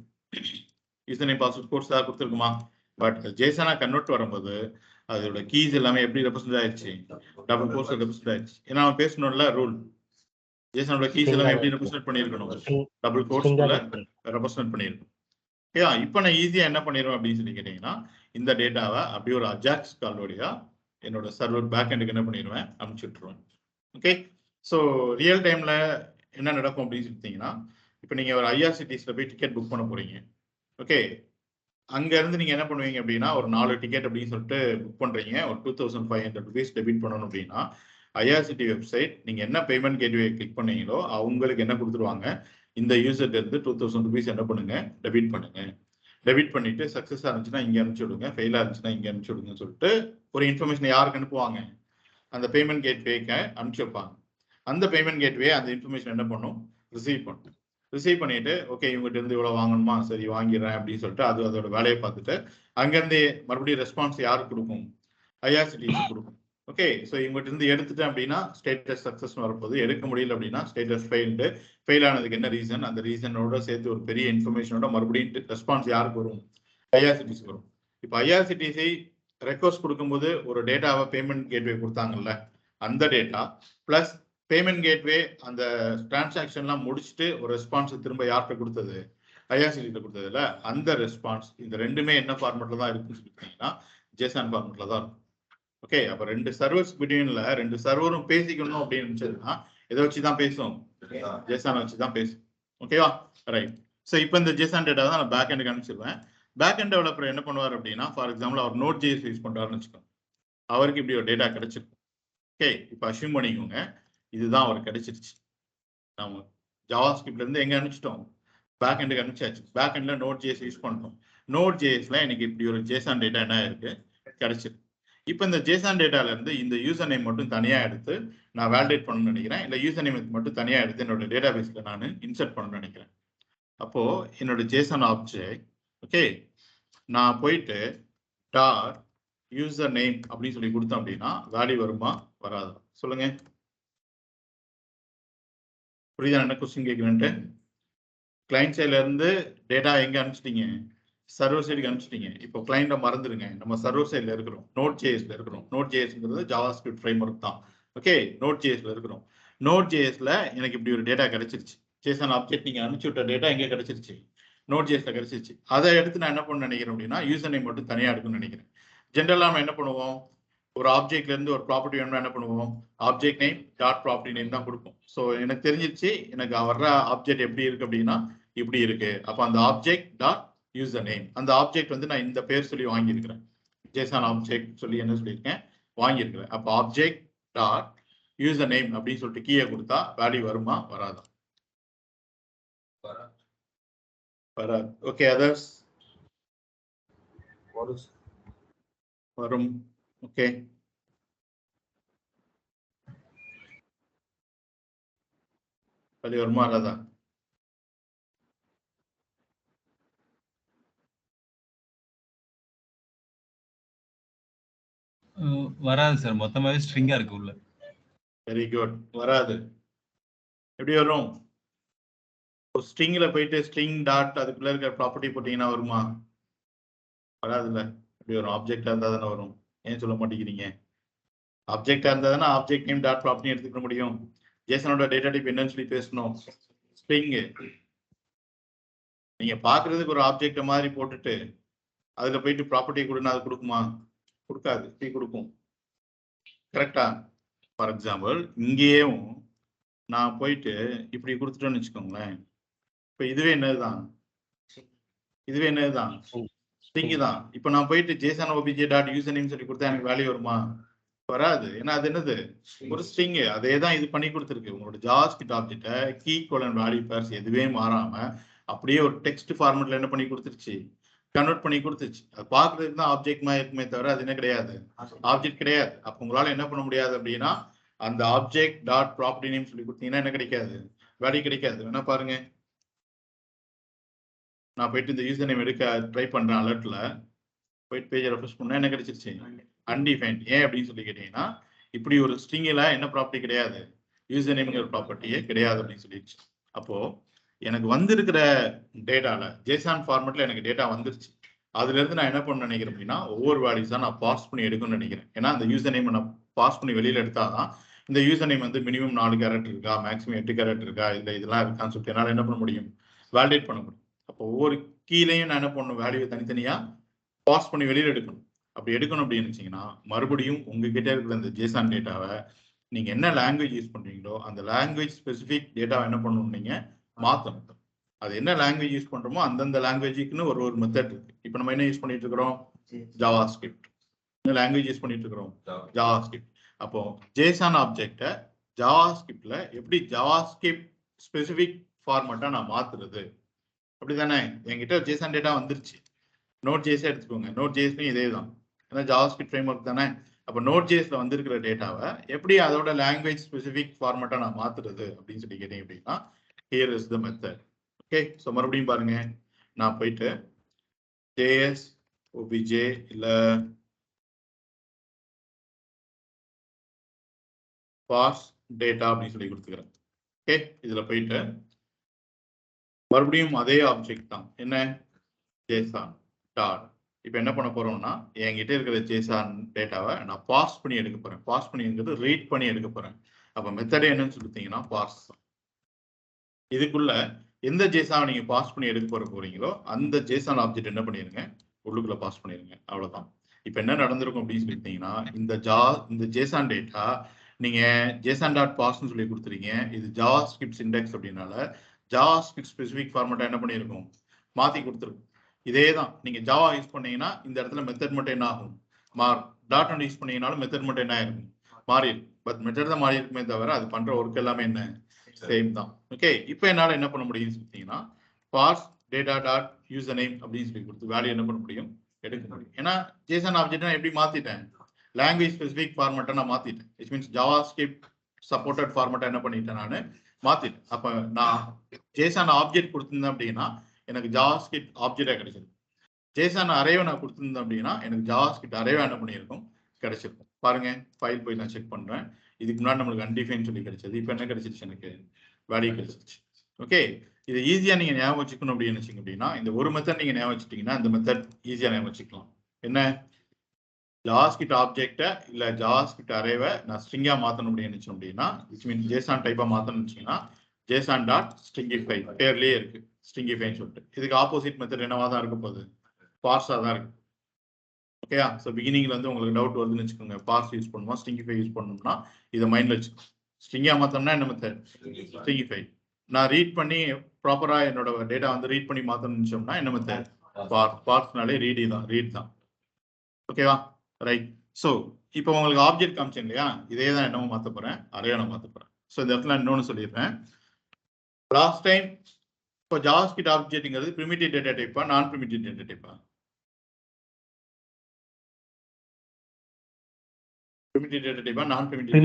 யூசர்நேம் பாஸ்வேர்ட் கோட்ஸ் தான் கொடுத்துருக்குமா, பட் JSON கன்வெர்ட் வரும்போது அதோட கீஸ் எல்லாமே எப்படி ரெப்ரசென்ட் ஆயிடுச்சு, டபுள் கோட்ஸ் ரெப்ரசென்ட் ஆயிடுச்சு. ஏன்னா அவன் பேசணும்ல ரூல், JSON கீஸ் எல்லாமே எப்படி ரெப்ரசென்ட் பண்ணியிருக்கணும், டபுள் கோட்ஸ்க்குள்ள ரெப்ரசென்ட் பண்ணியிருக்கணும். ஓகே இப்போ நான் ஈஸியா என்ன பண்ணிடுவேன் அப்படின்னு சொல்லி கேட்டீங்கன்னா இந்த டேட்டாவை அப்படியே ஒரு அஜாக்ஸ் கால் வழியா என்னோட சர்வர் பேக் எண்டுக்கு என்ன பண்ணிடுவேன், அனுப்பிச்சு விட்டுருவேன். ஓகே ஸோ ரியல் டைம்ல என்ன நடக்கும் அப்படின்னு சொல்லிட்டீங்கன்னா இப்போ நீங்க ஒரு IRCTCல போய் டிக்கெட் புக் பண்ண போறீங்க. ஓகே அங்க இருந்து நீங்க என்ன பண்ணுவீங்க அப்படின்னா ஒரு 4 டிக்கெட் அப்படின்னு சொல்லிட்டு புக் பண்றீங்க. ஒரு 2500 rupees டெபிட் பண்ணணும் அப்படின்னா IRCT வெப்சைட் நீங்க என்ன பேமெண்ட் கேட்வே கிளிக் பண்ணீங்களோ அவங்களுக்கு என்ன கொடுத்துருவாங்க, இந்த யூசர்ல இருந்து 2000 rupees என்ன பண்ணுங்க, டெபிட் பண்ணுங்க. டெபிட் பண்ணிட்டு சக்சஸா இருந்துச்சுன்னா இங்க அனுப்பிச்சு விடுங்க, ஃபெயிலா இருந்துச்சுன்னா இங்க அனுப்பிச்சு விடுங்கன்னு சொல்லிட்டு ஒரு இன்ஃபர்மேஷன் யாருக்கு அனுப்புவாங்க, அந்த பேமெண்ட் கேட்வேக்கு அனுப்பிச்சு வைப்பாங்க. அந்த பேமெண்ட் கேட்வே அந்த இன்ஃபர்மேஷன் என்ன பண்ணும், ரிசீவ் பண்ணிட்டு ஓகே இவங்ககிட்ட இருந்து இவ்வளவு வாங்கணுமா, சரி வாங்கிடுறேன் அப்படின்னு சொல்லிட்டு அது அதோட வேலையை பார்த்துட்டு அங்கிருந்து மறுபடியும் ரெஸ்பான்ஸ் யாருக்கு கொடுக்கும், IRCTC கொடுக்கும். ஓகே ஸோ இவங்ககிட்ட இருந்து எடுத்துட்டேன் அப்படின்னா ஸ்டேட்டஸ் சக்சஸ் வரப்போது, எடுக்க முடியல அப்படின்னா ஸ்டேட்டஸ் ஃபெயில் ஆனதுக்கு என்ன ரீசன், அந்த ரீசனோட சேர்த்து ஒரு பெரிய இன்ஃபர்மேஷனோட மறுபடியும் ரெஸ்பான்ஸ் யாருக்கு வரும், IRCTC வரும். இப்போ IRCTC ரெக்வஸ்ட் கொடுக்கும்போது ஒரு டேட்டாவை பேமெண்ட் கேட்வே கொடுத்தாங்கல்ல, அந்த டேட்டா பிளஸ் பேமெண்ட் கேட்வே அந்த டிரான்சாக்ஷன்லாம் முடிச்சுட்டு ஒரு ரெஸ்பான்ஸ் திரும்ப யார்கிட்ட கொடுத்தது, IRCTC கொடுத்ததுல அந்த ரெஸ்பான்ஸ் இந்த ரெண்டுமே என்ன ஃபார்மேட்ல தான் இருக்குன்னு சொல்லிட்டீங்கன்னா JSON ஃபார்மேட்ல தான் இருக்கும். ஓகே அப்ப ரெண்டு சர்வர்ஸ் பிட்வீன்ல ரெண்டு சர்வரும் பேசிக்கணும் அப்படின்னு நினைச்சதுன்னா எதை வச்சுதான் பேசும், JSON வச்சுதான் பேசும். ஓகேவா ரைட். ஸோ இப்போ இந்த JSON டேட்டா தான் நான் பேக் எண்டுக்கு அனுப்பிச்சிருவேன். பேக் எண்ட் டெவலப்பர் என்ன பண்ணுவார் அப்படின்னா for example our Node.js use பண்றாருன்னு வச்சுக்கோங்க, அவருக்கு இப்படி ஒரு டேட்டா கிடைச்சிருக்கும். ஓகே இப்போ அஷ்யூம் பண்ணிக்கோங்க இதுதான் அவருக்கு கிடைச்சிருச்சு. நம்ம ஜாவாஸ்கிரிப்ட்ல இருந்து எங்க அனுப்பிச்சிட்டோம், பேக் எண்டுக்கு அனுப்பிச்சாச்சு. பேக் எண்ட்ல Node.js யூஸ் பண்ணிட்டோம். Node.jsல எனக்கு இப்படி ஒரு JSON டேட்டா என்ன இருக்கு கிடைச்சிருக்கு. இப்போ இந்த JSON டேட்டால இருந்து இந்த யூசர் நேம் மட்டும் தனியா எடுத்து நான் வேலிடேட் பண்ணணும்னு நினைக்கிறேன், இல்லை யூசர் நேம் மட்டும் தனியா எடுத்து என்னோட டேட்டா பேஸ்ல நான் இன்சர்ட் பண்ணணும்னு நினைக்கிறேன். அப்போ என்னோட JSON ஆப்ஜெக்ட் ஓகே நான் போயிட்டு டாட் யூசர் நேம் அப்படின்னு சொல்லி கொடுத்தேன் அப்படின்னா வேல்யூ வருமா வராது சொல்லுங்க, புரியுதா என்ன கொஸ்டின் கேட்குறேன்ட்டு. கிளைண்ட் சைட்ல இருந்து டேட்டா எங்க அனுப்பிச்சிட்டீங்க, சர்வர் சைடுக்கு அனுப்பிச்சிட்டீங்க. இப்போ கிளைண்ட்டை மறந்துடுங்க, நம்ம சர்வர் சைட்ல இருக்கிறோம், Node.jsல இருக்கிறோம். Node.jsங்கிறது ஜாவாஸ்கிரிப்ட் ஃப்ரேம்வொர்க் தான். ஓகே Node.jsல இருக்கிறோம். நோட் ஜேஎஸ்ல எனக்கு இப்படி ஒரு டேட்டா கிடைச்சிருச்சு. ஜேசன் ஆப்ஜெக்ட் நீங்க அனுப்பிச்சு விட்ட டேட்டா எங்க கிடைச்சிருச்சு, நோட் ஜேஎஸ்ல கிடைச்சிருச்சு. அதை எடுத்து நான் என்ன பண்ண நினைக்கிறேன் அப்படின்னா யூசர் நேம் மட்டும் தனியா எடுக்கணும்னு நினைக்கிறேன். ஜென்ரலா நம்ம என்ன பண்ணுவோம், ஒரு ஆப்ஜெக்ட்ல இருந்து ஒரு ப்ராப்பர்ட்டி வேணும்னா என்ன பண்ணுவோம், object name dot property name தான் கொடுப்போம். ஸோ எனக்கு தெரிஞ்சிருச்சு எனக்கு வர்ற ஆப்ஜெக்ட் எப்படி இருக்கு அப்படின்னா இப்படி இருக்கு. அப்போ அந்த ஆப்ஜெக்ட் டாட் யூசர் நேம், அந்த ஆப்ஜெக்ட் வந்து நான் இந்த பேர் சொல்லி வாங்கியிருக்கிறேன், ஜேசன் ஆப்ஜெக்ட் சொல்லி என்ன சொல்லியிருக்கேன் வாங்கியிருக்கிறேன். அப்போ ஆப்ஜெக்ட் டாட் யூசர் நேம் அப்படின்னு சொல்லிட்டு கீயை கொடுத்தா வேல்யூ வருமா வராதா? வராது. ஓகே, அதர்ஸ் வரும். ஓகே, வேல்யூ வருமா வராதா? வராது சார், மொத்தமாவே ஸ்ட்ரிங்கா இருக்கு உள்ள. வெரி குட், வராது. எப்படி வரும்? ஸ்ட்ரிங்ல போயிட்டு ஸ்ட்ரிங் டாட் அதுக்குள்ள இருக்கிற ப்ராப்பர்ட்டி போட்டீங்கன்னா வருமா? வராதுல்ல. எப்படி வரும்? ஆப்ஜெக்டா இருந்தா தானே வரும். ஏன் சொல்ல மாட்டேங்கிறீங்க? ஆப்ஜெக்டா இருந்தா தானே ஆப்ஜெக்ட் நேம் டாட் ப்ராப்பர்ட்டி எடுத்துக்க முடியும். ஜேசனோட டேட்டா டைப் என்னன்னு சொல்லி பேசணும், ஸ்ட்ரிங். நீங்க பாக்குறதுக்கு ஒரு ஆப்ஜெக்ட் மாதிரி போட்டுட்டு அதுல போயிட்டு ப்ராப்பர்ட்டி கொடுன்னு அது கொடுக்குமா? கொடுக்காது. இப்படி கொடுக்கும். கரெக்டா? ஃபார் எக்ஸாம்பிள் இங்கேயும் நான் போயிட்டு இப்படி கொடுத்துட்டோன்னு வச்சுக்கோங்களேன். இப்ப இதுவே என்னதுதான், இதுவே என்னதுதான் ஸ்ட்ரிங் தான். இப்போ நான் போயிட்டு Jason OBJ dot user name சொல்லி கொடுத்தா எனக்கு வேல்யூ வருமா? வராது. ஏன்னா அது என்னது, ஒரு ஸ்ட்ரிங். அதே தான் இது பண்ணி கொடுத்துருக்கு. உங்களோட ஜாவாஸ்கிரிப்ட் ஆப்ஜெக்ட்டை கீ கோலன் வேல்யூ பேர்ஸ் எதுவே மாறாம அப்படியே ஒரு டெக்ஸ்ட் ஃபார்மெட்ல என்ன பண்ணி கொடுத்துருச்சு, கன்வெர்ட் பண்ணி கொடுத்துருச்சு. அது பார்க்கறதுக்கு தான் ஆப்ஜெக்ட் மாதிரி இருக்குமே தவிர அது என்ன கிடையாது, ஆப்ஜெக்ட் கிடையாது. அப்போ உங்களால என்ன பண்ண முடியாது அப்படின்னா அந்த ஆப்ஜெக்ட் டாட் ப்ராப்பர்ட்டி நேம் சொல்லி கொடுத்தீங்கன்னா என்ன கிடைக்காது, வேல்யூ கிடைக்காது. வேணா பாருங்க, நான் போயிட்டு இந்த யூசர் நேம் எடுக்க ட்ரை பண்றேன், அலர்ட்ல போயிட்டு பேஜ் ரெஃப்ரெஷ் பண்ணா என்ன கிடைச்சிருச்சு, அன்டிஃபைன்ட். ஏன் அப்படின்னு சொல்லி கேட்டீங்கன்னா இப்படி ஒரு ஸ்ட்ரிங்ல என்ன ப்ராப்பர்ட்டி கிடையாது, யூசர் நேம்ங்கிற ப்ராப்பர்ட்டியே கிடையாது அப்படின்னு சொல்லிடுச்சு. அப்போ எனக்கு வந்திருக்கிற டேட்டால ஜேசான் ஃபார்மெட்ல எனக்கு டேட்டா வந்துருச்சு. அதுல இருந்து நான் என்ன பண்ண நினைக்கிறேன் அப்படின்னா ஒவ்வொரு வேல்யூஸா நான் பாஸ் பண்ணி எடுக்கணும்னு நினைக்கிறேன். ஏன்னா அந்த யூசர் நேம் நான் பாஸ் பண்ணி வெளியில எடுத்தாதான் இந்த யூசர் நேம் வந்து மினிமம் 4 கேரக்டர் இருக்கா, மேக்ஸிமம் 8 கேரக்டர் இருக்கா, இல்ல இதெல்லாம் இருக்கான்னு சொல்லிட்டு என்னால என்ன பண்ண முடியும், வேலிடேட் பண்ண முடியும். அப்போ ஒவ்வொரு கீழேயும் நான் என்ன பண்ணணும், வேல்யூவை தனித்தனியா பாஸ் பண்ணி வெளியில எடுக்கணும். அப்படி எடுக்கணும் அப்படின்னு வச்சீங்கன்னா மறுபடியும் உங்ககிட்ட இருக்கிற இந்த ஜேசான் டேட்டாவை நீங்க என்ன லாங்குவேஜ் யூஸ் பண்றீங்களோ அந்த லாங்குவேஜ் ஸ்பெசிபிக் டேட்டாவை என்ன பண்ணணும், நீங்க மாத்தணும். அது என்ன லாங்குவேஜ் யூஸ் பண்றோமோ அந்தந்த லாங்குவேஜுக்குன்னு ஒரு ஒரு மெத்தட் இருக்கு. இப்போ நம்ம என்ன யூஸ் பண்ணிட்டு இருக்கிறோம், ஜாவாஸ்கிரிப்ட். என்ன லாங்குவேஜ் யூஸ் பண்ணிட்டு இருக்கிறோம், ஜாவாஸ்கிரிப்ட். அப்போ ஜேசான் ஆப்ஜெக்ட்டை ஜாவாஸ்கிரிப்ட்ல எப்படி ஜாவாஸ்கிரிப்ட் ஸ்பெசிபிக் ஃபார்மேட்டா நான் மாத்துறது, அப்படிதானே? என்கிட்ட ஜேசான் டேட்டா வந்துருச்சு, நோட் ஜேஸே எடுத்துக்கோங்க. நோட் ஜேஸ்லையும் இதே தான், ஏன்னா ஜாவாஸ்கிரிப்ட் ஃப்ரேம் ஒர்க் தானே. அப்போ நோட் ஜேஸ்ல வந்திருக்கிற டேட்டாவை எப்படி அதோட லாங்குவேஜ் ஸ்பெசிபிக் ஃபார்மேட்டா நான் மாத்துறது அப்படின்னு சொல்லி கேட்டீங்க அப்படின்னா here is the method. Okay, so மறுபடியும் பாருங்க, நான் போயிட்டு ஜேஎஸ் ஓபிஜே இல்ல பாஸ் டேட்டா அப்படின்னு சொல்லி கொடுத்துக்கிறேன். ஓகே, இதுல போயிட்டு மறுபடியும் அதே ஆப்ஜெக்ட் தான், என்ன, ஜேசான் டாட். இப்போ என்ன பண்ண போறோம்னா என்கிட்ட இருக்கிற ஜேசான் டேட்டாவை நான் பாஸ் பண்ணி எடுக்க போறேன். பாஸ் பண்ணிங்கிறது ரீட் பண்ணி எடுக்க போறேன். அப்போ மெத்தடே என்னன்னு சொல்லிட்டீங்கன்னா பாஸ். இதுக்குள்ள எந்த ஜேசாவை நீங்க பாஸ் பண்ணி எடுக்க போறீங்களோ அந்த ஜேசான் ஆப்ஜெக்ட் என்ன பண்ணிருங்க, உள்ளுக்குள்ள பாஸ் பண்ணிருங்க. அவ்வளவுதான். இப்போ என்ன நடந்திருக்கும் அப்படின்னு சொல்லிட்டீங்கன்னா இந்த ஜேசான் டேட்டா நீங்க ஜேசான் டாட் பாஸ்ன்னு சொல்லி கொடுத்துறீங்க. இது ஜாவாஸ்கிரிப்ட் சின்டாக்ஸ் அப்படின்னால ஜாவாஸ்கிரிப்ட் ஸ்பெசிபிக் ஃபார்மேட்டா என்ன பண்ணிருக்கும், மாத்தி கொடுத்துருக்கும். இதே தான் நீங்க ஜாவா யூஸ் பண்ணீங்கன்னா இந்த இடத்துல மெத்தட் மட்டும் என்ன ஆகும், டாட் அண்ட் யூஸ் பண்ணீங்கனாலும் மெத்தட் மட்டும் என்ன ஆயிருக்கும், மாறி இருக்கும். பட் மெத்தட் தான் மாறி இருக்குமே தவிர அது பண்ற ஒர்க் எல்லாமே என்ன, சேம் தான். ஓகே, இப்போ என்னால என்ன பண்ண முடியும்னு சொல்லிட்டீங்கன்னா pass data dot user name அப்படின்னு சொல்லி கொடுத்து வேல்யூ என்ன பண்ண முடியும், எடுக்க முடியும். ஏன்னா ஜேசன் ஆப்ஜெக்ட் நான் எப்படி மாத்திட்டேன், லாங்குவேஜ் ஸ்பெசிபிக் ஃபார்மேட்டை நான் மாத்திட்டேன். இட் மீன்ஸ் ஜாவாஸ்கிரிப்ட் சப்போர்ட்டட் ஃபார்மேட்டை என்ன பண்ணிட்டேன், நான் மாத்திட்டேன். அப்ப நான் ஜேசன் ஆப்ஜெக்ட் கொடுத்திருந்தேன் அப்படின்னா எனக்கு ஜாவாஸ்கிரிப்ட் ஆப்ஜெக்டா கிடைச்சிருக்கும். ஜேசன் அரேவை நான் கொடுத்திருந்தேன் அப்படின்னா எனக்கு ஜாவாஸ்கிரிப்ட் அரேவை என்ன பண்ணியிருக்கும், கிடைச்சிருக்கும். பாருங்க, ஃபைல் போய் நான் செக் பண்றேன். இதுக்கு முன்னாடி நம்மளுக்கு அன்டிஃபைன் சொல்லி கிடைச்சது, இப்போ என்ன கிடைச்சிருச்சு, எனக்கு வேல்யூ கிடைச்சிருச்சு. ஓகே, இது ஈஸியா நீங்க ஞாபகம் வச்சுக்கணும் அப்படின்னு நினைச்சீங்க அப்படின்னா இந்த ஒரு மெத்தட் நீங்க ஞாபகம் வச்சுட்டீங்கன்னா இந்த மெத்தட் ஈஸியா ஞாபகம் வச்சுக்கலாம். என்ன, ஜாவாஸ்கிரிப்ட் ஆப்ஜெக்டை இல்ல ஜாவாஸ்கிரிப்ட் அரேவை நான் ஸ்ட்ரிங்கா மாத்தணும் அப்படின்னு நினைச்சோம் அப்படின்னா விச் மீன் ஜேசான் டைப்பா மாத்தணும்னு வச்சீங்கன்னா ஜேசான் டாட் ஸ்ட்ரிங்கிஃபை பேர்லயே இருக்கு ஸ்ட்ரிங்கிஃபைன்னு சொல்லிட்டு. இதுக்கு ஆப்போசிட் மெத்தட் என்னவா தான் இருக்க போகுது, பார்ஸா தான் இருக்கு. ஓகேயா? ஸோ பிகினிங்ல வந்து உங்களுக்கு டவுட் வருதுன்னு வச்சுக்கோங்க, பார்ஸ் யூஸ் பண்ணுவோம் ஸ்ட்ரிங்கிஃபை யூஸ் பண்ணணும்னா இதை மைண்ட்ல வச்சுக்கோங்க. ஸ்ட்ரிங்கா மாத்தணும்னா என்ன மெத்தட், ஸ்ட்ரிங்கிஃபை. நான் ரீட் பண்ணி ப்ராப்பரா என்னோட டேட்டா வந்து ரீட் பண்ணி மாத்தணும்னு நினைச்சோம்னா என்ன மெத்தட், பார்ஸ்னாலே ரீட் தான். ஓகேவா? ரைட். ஸோ இப்போ உங்களுக்கு ஆப்ஜெக்ட் காமிச்சேன் இல்லையா, இதே தான் என்னமோ மாற்ற போறேன், அரேயா நான் மாற்ற போறேன். ஸோ இந்த இடத்துல இன்னொன்று சொல்லிடுறேன். லாஸ்ட் டைம் இப்போ ஜாவாஸ்கிரிப்ட் ஆப்ஜெக்ட்ங்கிறது பிரிமிட்டிவ் டேட்டா டைப்பா நான் பிரிமிட்டிவ் டேட்டா டைப்பா? பிரிமிட்டிவ் டேட்டா டைப்பா நான் பிரிமிட்டிவ்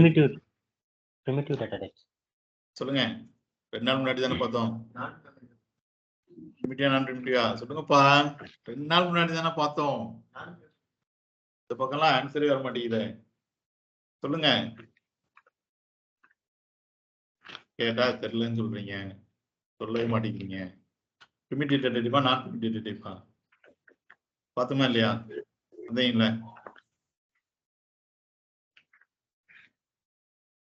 டேட்டா டைப். சொல்லுங்க. 2 நாள் முன்னாடி தானே பார்த்தோம். பிரிமிட்டிவா நான் பிரிமிட்டிவா சொல்லுங்கப்பா. 2 நாள் முன்னாடி தானே பார்த்தோம். இந்த பக்கம்லாம் ஆன்சரே வர மாட்டேங்குது. சொல்லுங்க. கேட்டா தெரியலன்னு சொல்றீங்க, சொல்லவே மாட்டேங்கிறீங்க. பிரிமிட்டிவ் டேட்டா டைப்பா நான் பிரிமிட்டிவ் டேட்டா டைப்பா பார்த்தோமா இல்லையா? வந்தீங்களா?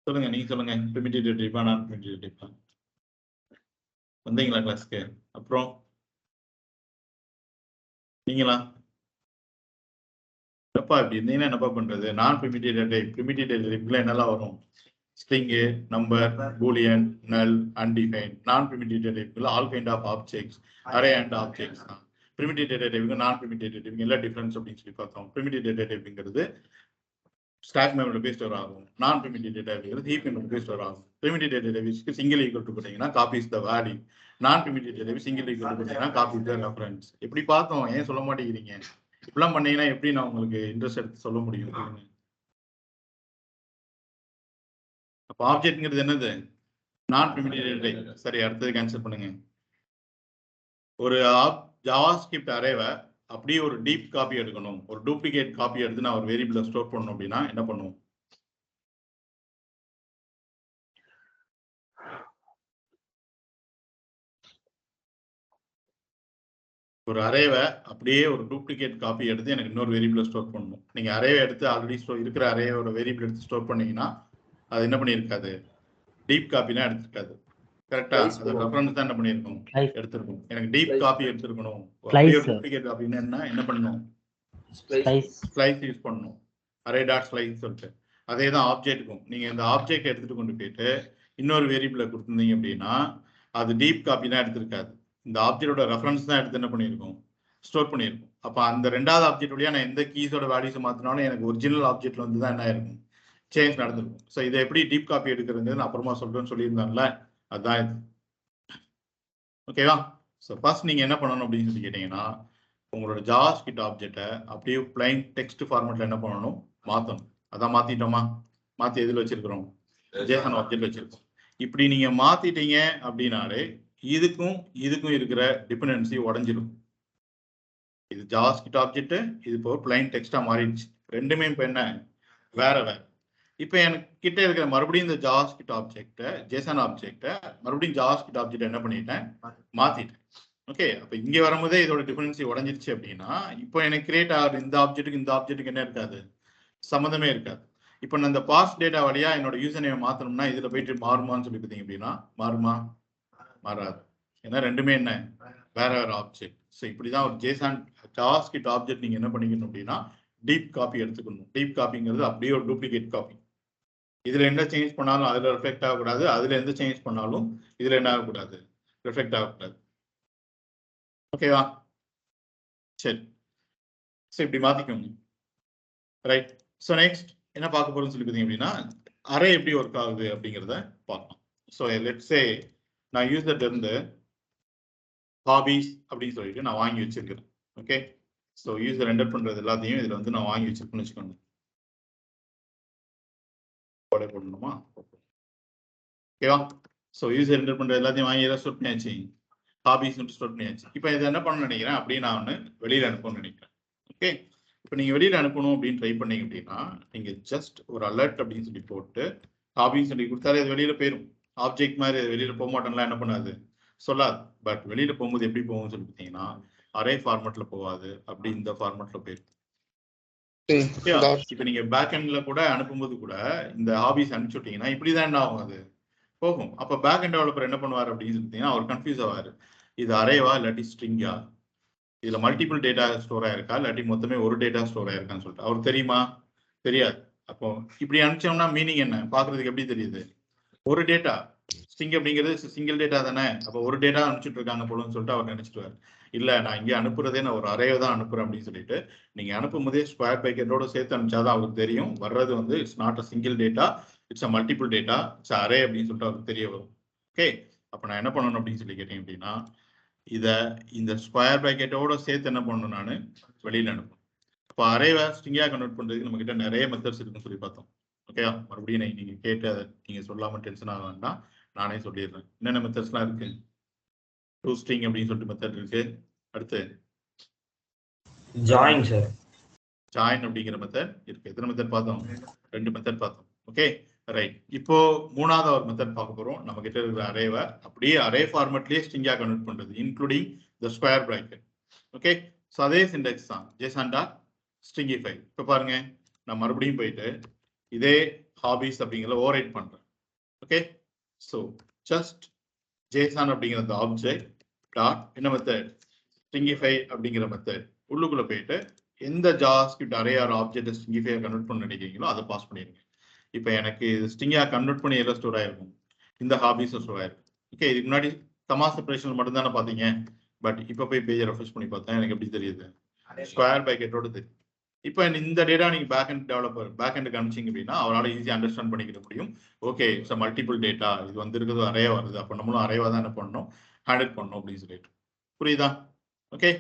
சொல்லுங்க, நீங்க சொல்லுங்க. பிரிமிட்டிவ் டேட்டா டைப்பா நான் பிரிமிட்டிவ் டைப்பா வந்தீங்களா கிளாஸ்க்கு? அப்புறம் நீங்களா எப்பா இப்படி இருந்தீங்கன்னா என்னப்பா பண்றது? Non primitive data type, primitive data டைப்ல என்னெல்லாம் வரும், string, number, boolean, null, undefined. Non primitive data டைப்ல all kind of objects, array and objects தான். பிரிமிட்டிவ் டேட்டா டைப்புக்கு நான் பிரிமிட்டிவ் டேட்டா டைப்புக்கு எல்லா டிஃபரன்ஸ் அப்படின்னு சொல்லி பார்த்தோம். பிரிமிட்டிவ் டேட்டா டைப்புங்கிறது ஸ்டாக் மெமரி போய் ஸ்டோர் ஆகும். நான் பிரிமிட்டிவ் டேட்டா டைப்புங்கிறது ஹீப் மெமரி போய் ஸ்டோர் ஆகும். பிரிமிட்டிவ் டேட்டா டைப்புக்கு சிங்கிள் ஈக்குவல் டு போட்டீங்கன்னா copies the value. Non primitive data type single equal to போட்டீங்கன்னா காப்பீஸ் த ரெஃபரன்ஸ். எப்படி பார்த்தோம், ஏன் சொல்ல மாட்டேங்கிறீங்க? இப்படிலாம் பண்ணீங்கன்னா எப்படி நான் உங்களுக்கு இன்ட்ரெஸ்ட் எடுத்து சொல்ல முடியும்? அப்ப ஆப்ஜெக்ட்ங்கிறது என்னது, நான் பிரிமிட்டிவ் டேட்டா டைப். சரி, அடுத்தது கேன்சல் பண்ணுங்க. ஒரு ஜாவாஸ்கிரிப்ட் அரேவை அப்படியே ஒரு டீப் காப்பி எடுக்கணும், ஒரு டூப்ளிகேட் காப்பி எடுத்து நான் ஒரு வேரியபிள ஸ்டோர் பண்ணணும் அப்படின்னா என்ன பண்ணுவோம்? ஒரு அரேவை அப்படியே ஒரு டூப்ளிகேட் காப்பி எடுத்து எனக்கு இன்னொரு வேரியபிள ஸ்டோர் பண்ணணும். நீங்க அரேவை எடுத்து ஆல்ரெடி இருக்கிற அரேயோட வேரியபிள் எடுத்து ஸ்டோர் பண்ணீங்கன்னா அது என்ன பண்ணியிருக்காது, டீப் காப்பிலாம் எடுத்திருக்காது. கரெக்டா? அது ரெஃபரன்ஸ் தான் என்ன பண்ணியிருக்கோம், எடுத்திருக்கோம். எனக்கு டீப் காப்பி எடுத்திருக்கணும். அப்படியே ஒரு டூப்ளிகேட் காப்பின்னா என்ன பண்ணணும், ஸ்லைஸ் யூஸ் பண்ணணும். அரே டாட் ஸ்லைஸ் சொல்லிட்டு அதே தான் ஆப்ஜெக்ட்டுக்கும். நீங்க இந்த ஆப்ஜெக்ட் எடுத்துட்டு கொண்டு போயிட்டு இன்னொரு வேரியபிள கொடுத்துருந்தீங்க அப்படின்னா அது டீப் காப்பி தான் எடுத்திருக்காது. இந்த ஆப்ஜெக்டோட ரெஃபரன்ஸ் தான் எடுத்து என்ன பண்ணியிருக்கோம், ஸ்டோர் பண்ணியிருக்கோம். அப்போ அந்த ரெண்டாவது ஆப்ஜெக்ட் வழியா நான் எந்த கீஸோட வேல்யூஸ் மாத்தினாலும் எனக்கு ஒரிஜினல் ஆப்ஜெக்ட்ல வந்து தான் என்ன இருக்கும், சேஞ்ச் நடந்திருக்கும். ஸோ இதை எப்படி டீப் காப்பி எடுக்கிறது நான் அப்புறமா சொல்றேன்னு சொல்லியிருந்தாங்கல்ல, அதுதான் இது. ஓகேவா? ஸோ ஃபர்ஸ்ட் நீங்க என்ன பண்ணணும் அப்படின்னு சொல்லி கேட்டீங்கன்னா உங்களோட ஜாவாஸ்கிரிப்ட் ஆப்ஜெக்டை அப்படியே பிளைன் டெக்ஸ்ட் ஃபார்மேட்ல என்ன பண்ணணும், மாற்றணும். அதான் மாத்திட்டோமா? மாத்தி எதில் வச்சிருக்கிறோம், ஜேசன் ஆப்ஜெக்ட் வச்சிருக்கோம். இப்படி நீங்க மாத்திட்டீங்க அப்படின்னாலே இதுக்கும் இருக்கிற டிபெண்டன்சி உடஞ்சிடும். இது ஜாவாஸ்கிரிப்ட் ஆப்ஜெக்ட், இது இப்போ பிளைன் டெக்ஸ்டா மாறிடுச்சு. ரெண்டுமே இப்போ என்ன, வேற. இப்போ எனக்கு கிட்ட இருக்கிற மறுபடியும் இந்த ஜாவாஸ்கிரிப்ட் ஆப்ஜெக்ட்டை, ஜேசன் ஆப்ஜெக்ட்டை மறுபடியும் ஜாவாஸ்கிரிப்ட் ஆப்ஜெக்ட் என்ன பண்ணிட்டேன், மாத்திட்டேன். ஓகே, அப்ப இங்க வரும்போதே இதோட டிபெண்டன்சி உடஞ்சிருச்சு அப்படின்னா இப்போ எனக்கு கிரியேட் ஆகுது இந்த ஆப்ஜெக்ட்டுக்கு என்ன இருக்காது, சம்மந்தமே இருக்காது. இப்போ நான் இந்த பாஸ் டேட்டா வழியா என்னோட யூசர் நேம் மாத்தணும்னா இதுல போயிட்டு மாறுமான்னு சொல்லி பார்த்தீங்க அப்படின்னா மாறுமா, மாறாது. ஏன்னா ரெண்டுமே என்ன, வேற ஆப்ஜெக்ட். ஸோ இப்படிதான் ஒரு ஜேசன் ஜாவாஸ்கிரிப்ட் ஆப்ஜெக்ட் நீங்க என்ன பண்ணிக்கணும் அப்படின்னா டீப் காப்பி எடுத்துக்கணும். டீப் காப்பிங்கிறது அப்படியே ஒரு டூப்ளிகேட் காப்பி. இதுல என்ன சேஞ்ச் பண்ணாலும் அதுல ரிஃப்ளெக்ட் ஆகக்கூடாது, அதுல எந்த சேஞ்ச் பண்ணாலும் இதுல என்ன ஆகக்கூடாது, ரிஃப்ளெக்ட் ஆகக்கூடாது. ஓகேவா? சரி, ஸோ இப்படி மாத்திக்கோங்க. ரைட். ஸோ நெக்ஸ்ட் என்ன பார்க்க போறோம்னு சொல்லி பார்த்தீங்க அப்படின்னா அரே எப்படி ஒர்க் ஆகுது அப்படிங்கிறத பார்க்கலாம். ஸோ லெட்ஸ் சே நான் யூசர்ல இருந்து ஹாபிஸ் அப்படின்னு சொல்லிட்டு நான் வாங்கி வச்சிருக்கிறேன். ஓகே, ஸோ யூசர் என்டர் பண்றது எல்லாத்தையும் இதுல வந்து நான் வாங்கி வச்சிருக்கேன்னு வச்சுக்கோங்க. போடணுமா? ஓகேவா? ஸோ யூசர் என்டர் பண்ற எல்லாத்தையும் வாங்கி எல்லாம் ஸ்டோர் பண்ணியாச்சு, ஹாபிஸ் ஸ்டோர் பண்ணியாச்சு. இப்போ இதை என்ன பண்ணணும்னு நினைக்கிறேன், அப்படியே நான் ஒன்று வெளியில அனுப்பணும்னு நினைக்கிறேன். ஓகே, இப்போ நீங்க வெளியில அனுப்பணும் அப்படின்னு ட்ரை பண்ணீங்க அப்படின்னா நீங்க ஜஸ்ட் ஒரு அலர்ட் அப்படின்னு சொல்லி போட்டு ஹாபின்னு சொல்லி கொடுத்தாலே அது வெளியில போயிடும். ஆப்ஜெக்ட் மாதிரி வெளியில போக மாட்டேன்லாம் என்ன பண்ணாது, சொல்லாது. பட் வெளியில போகும்போது எப்படி போகும்னு சொல்லி பார்த்தீங்கன்னா அரே ஃபார்மேட்ல போகாது, அப்படி இந்த ஃபார்மேட்ல போயிடும். இப்ப நீங்க பேக் எண்ட்ல கூட அனுப்பும்போது கூட இந்த ஹாபிஸ் அனுப்பிச்சு விட்டீங்கன்னா இப்படிதான் என்ன ஆகும், அது போகும். அப்ப பேக் எண்ட் டெவலப்பர் என்ன பண்ணுவார் அப்படின்னு சொல்லிட்டீங்கன்னா அவர் கன்ஃபியூஸ் ஆவாரு. இது அரேவா இல்லாட்டி ஸ்ட்ரிங்கா, இதுல மல்டிபிள் டேட்டா ஸ்டோர் ஆயிருக்கா இல்லாட்டி மொத்தமே ஒரு டேட்டா ஸ்டோர் ஆயிருக்கான்னு சொல்லிட்டு அவருக்கு தெரியுமா? தெரியாது. அப்போ இப்படி அனுப்பிச்சோம்னா மீனிங் என்ன பாக்குறதுக்கு எப்படி தெரியுது? ஒரு டேட்டா ஸ்ட்ரிங் அப்படிங்கிறது சிங்கிள் டேட்டா தானே, அப்போ ஒரு டேட்டா அனுப்பிச்சுட்டு இருக்காங்க போலன்னு சொல்லிட்டு அவர் நினைச்சிட்டு இல்ல நான் இங்க அனுப்புறதே நான் ஒரு அரேவை தான் அனுப்புறேன் அப்படின்னு சொல்லிட்டு நீங்க அனுப்பும் போதே ஸ்கொயர் பிராக்கெட்டோட சேர்த்து அனுப்பிச்சாதான் அவருக்கு தெரியும் வர்றது வந்து it's not a single data, it's a multiple data, it's array அப்படின்னு சொல்லிட்டு அவருக்கு தெரிய வரும். ஓகே, அப்ப நான் என்ன பண்ணணும் அப்படின்னு சொல்லி கேட்டேன் அப்படின்னா இத இந்த ஸ்கொயர் பிராக்கெட்டோட சேர்த்து என்ன பண்ணணும், நான் வெளியில அனுப்பணும். இப்போ அரேவை ஸ்ட்ரிங்கா கன்வெர்ட் பண்றதுக்கு நம்ம கிட்ட நிறைய மெத்தட்ஸ் இருக்குன்னு சொல்லி பார்த்தோம். ஓகே, மறுபடியும் நீங்க கேட்டு அதை நீங்க சொல்லாம டென்ஷன் ஆக வேண்டாம், நானே சொல்லிடுறேன் என்னென்ன மெத்தட்ஸ்லாம் இருக்கு. டூ ஸ்ட்ரிங் அப்படின்னு சொல்லிட்டு மெத்தட் இருக்கு. அடுத்து ஜாயின் சார், ஜாயின் அப்படிங்கிற மெத்தட் இருக்கு. எத்தனை மெத்தட் பார்த்தோம்? 2 மெத்தட் பார்த்தோம். Okay right. இப்போ மூணாவது ஒரு மெத்தட் பார்க்க போறோம். நம்ம கிட்ட இருக்கிற அரேவை அப்படியே அரே ஃபார்மட்லயே ஸ்ட்ரிங்கா கன்வெர்ட் பண்றது இன்க்ளூடிங் தி ஸ்கொயர் பிராக்கெட். ஓகே, சோ அதே சின்டாக்ஸ் தான் json டாட் stringify. இப்போ பாருங்க நான் மறுபடியும் போயிட்டு இதே ஹாபிஸ் அப்படிங்கறத ஓவர்ரைட் பண்றேன். ஓகே, சோ ஜஸ்ட் json அப்படிங்கிற அந்த ஆப்ஜெக்ட் டாட் என்ன மெத்தட் stringify அப்படிங்கிற மெத்தட் உள்ளுக்குள்ள போயிட்டு எந்த JavaScript array or object stringify convert பண்ண நினைக்கிறீங்களோ அதை பாஸ் பண்ணிருங்க. இப்போ எனக்கு ஸ்ட்ரிங்கா கன்வெர்ட் பண்ணி எல்லாம் ஸ்டோர் ஆயிருக்கும், இந்த ஹாபிஸ் ஸ்டோர் ஆயிருக்கும். ஓகே, இதுக்கு முன்னாடி கமா செப்பரேஷன் மட்டும் தானே பாத்தீங்க, பட் இப்போ போய் பேஜை ரெஃப்ரெஷ் பண்ணி பார்த்தா எனக்கு எப்படி தெரியுது, ஸ்கொயர் பிராக்கெட்டோட தெரியும். இப்போ இந்த டேட்டா நீங்க பேக் எண்ட் டெவலப்பர் பேக் எண்டுக்கு அனுப்பிச்சிங்க அப்படின்னா அவரால் ஈஸியா அண்டர்ஸ்டாண்ட் பண்ணிக்கிற முடியும். ஓகே, இட்ஸ் மல்டிபிள் டேட்டா, இது வந்து இருக்கிறது அரேவா வருது, அப்போ நம்மளும் அரேவா தான் என்ன பண்ணணும், ஹேண்டில் பண்ணணும் அப்படின்னு சொல்லிட்டு. புரியுதா? Okay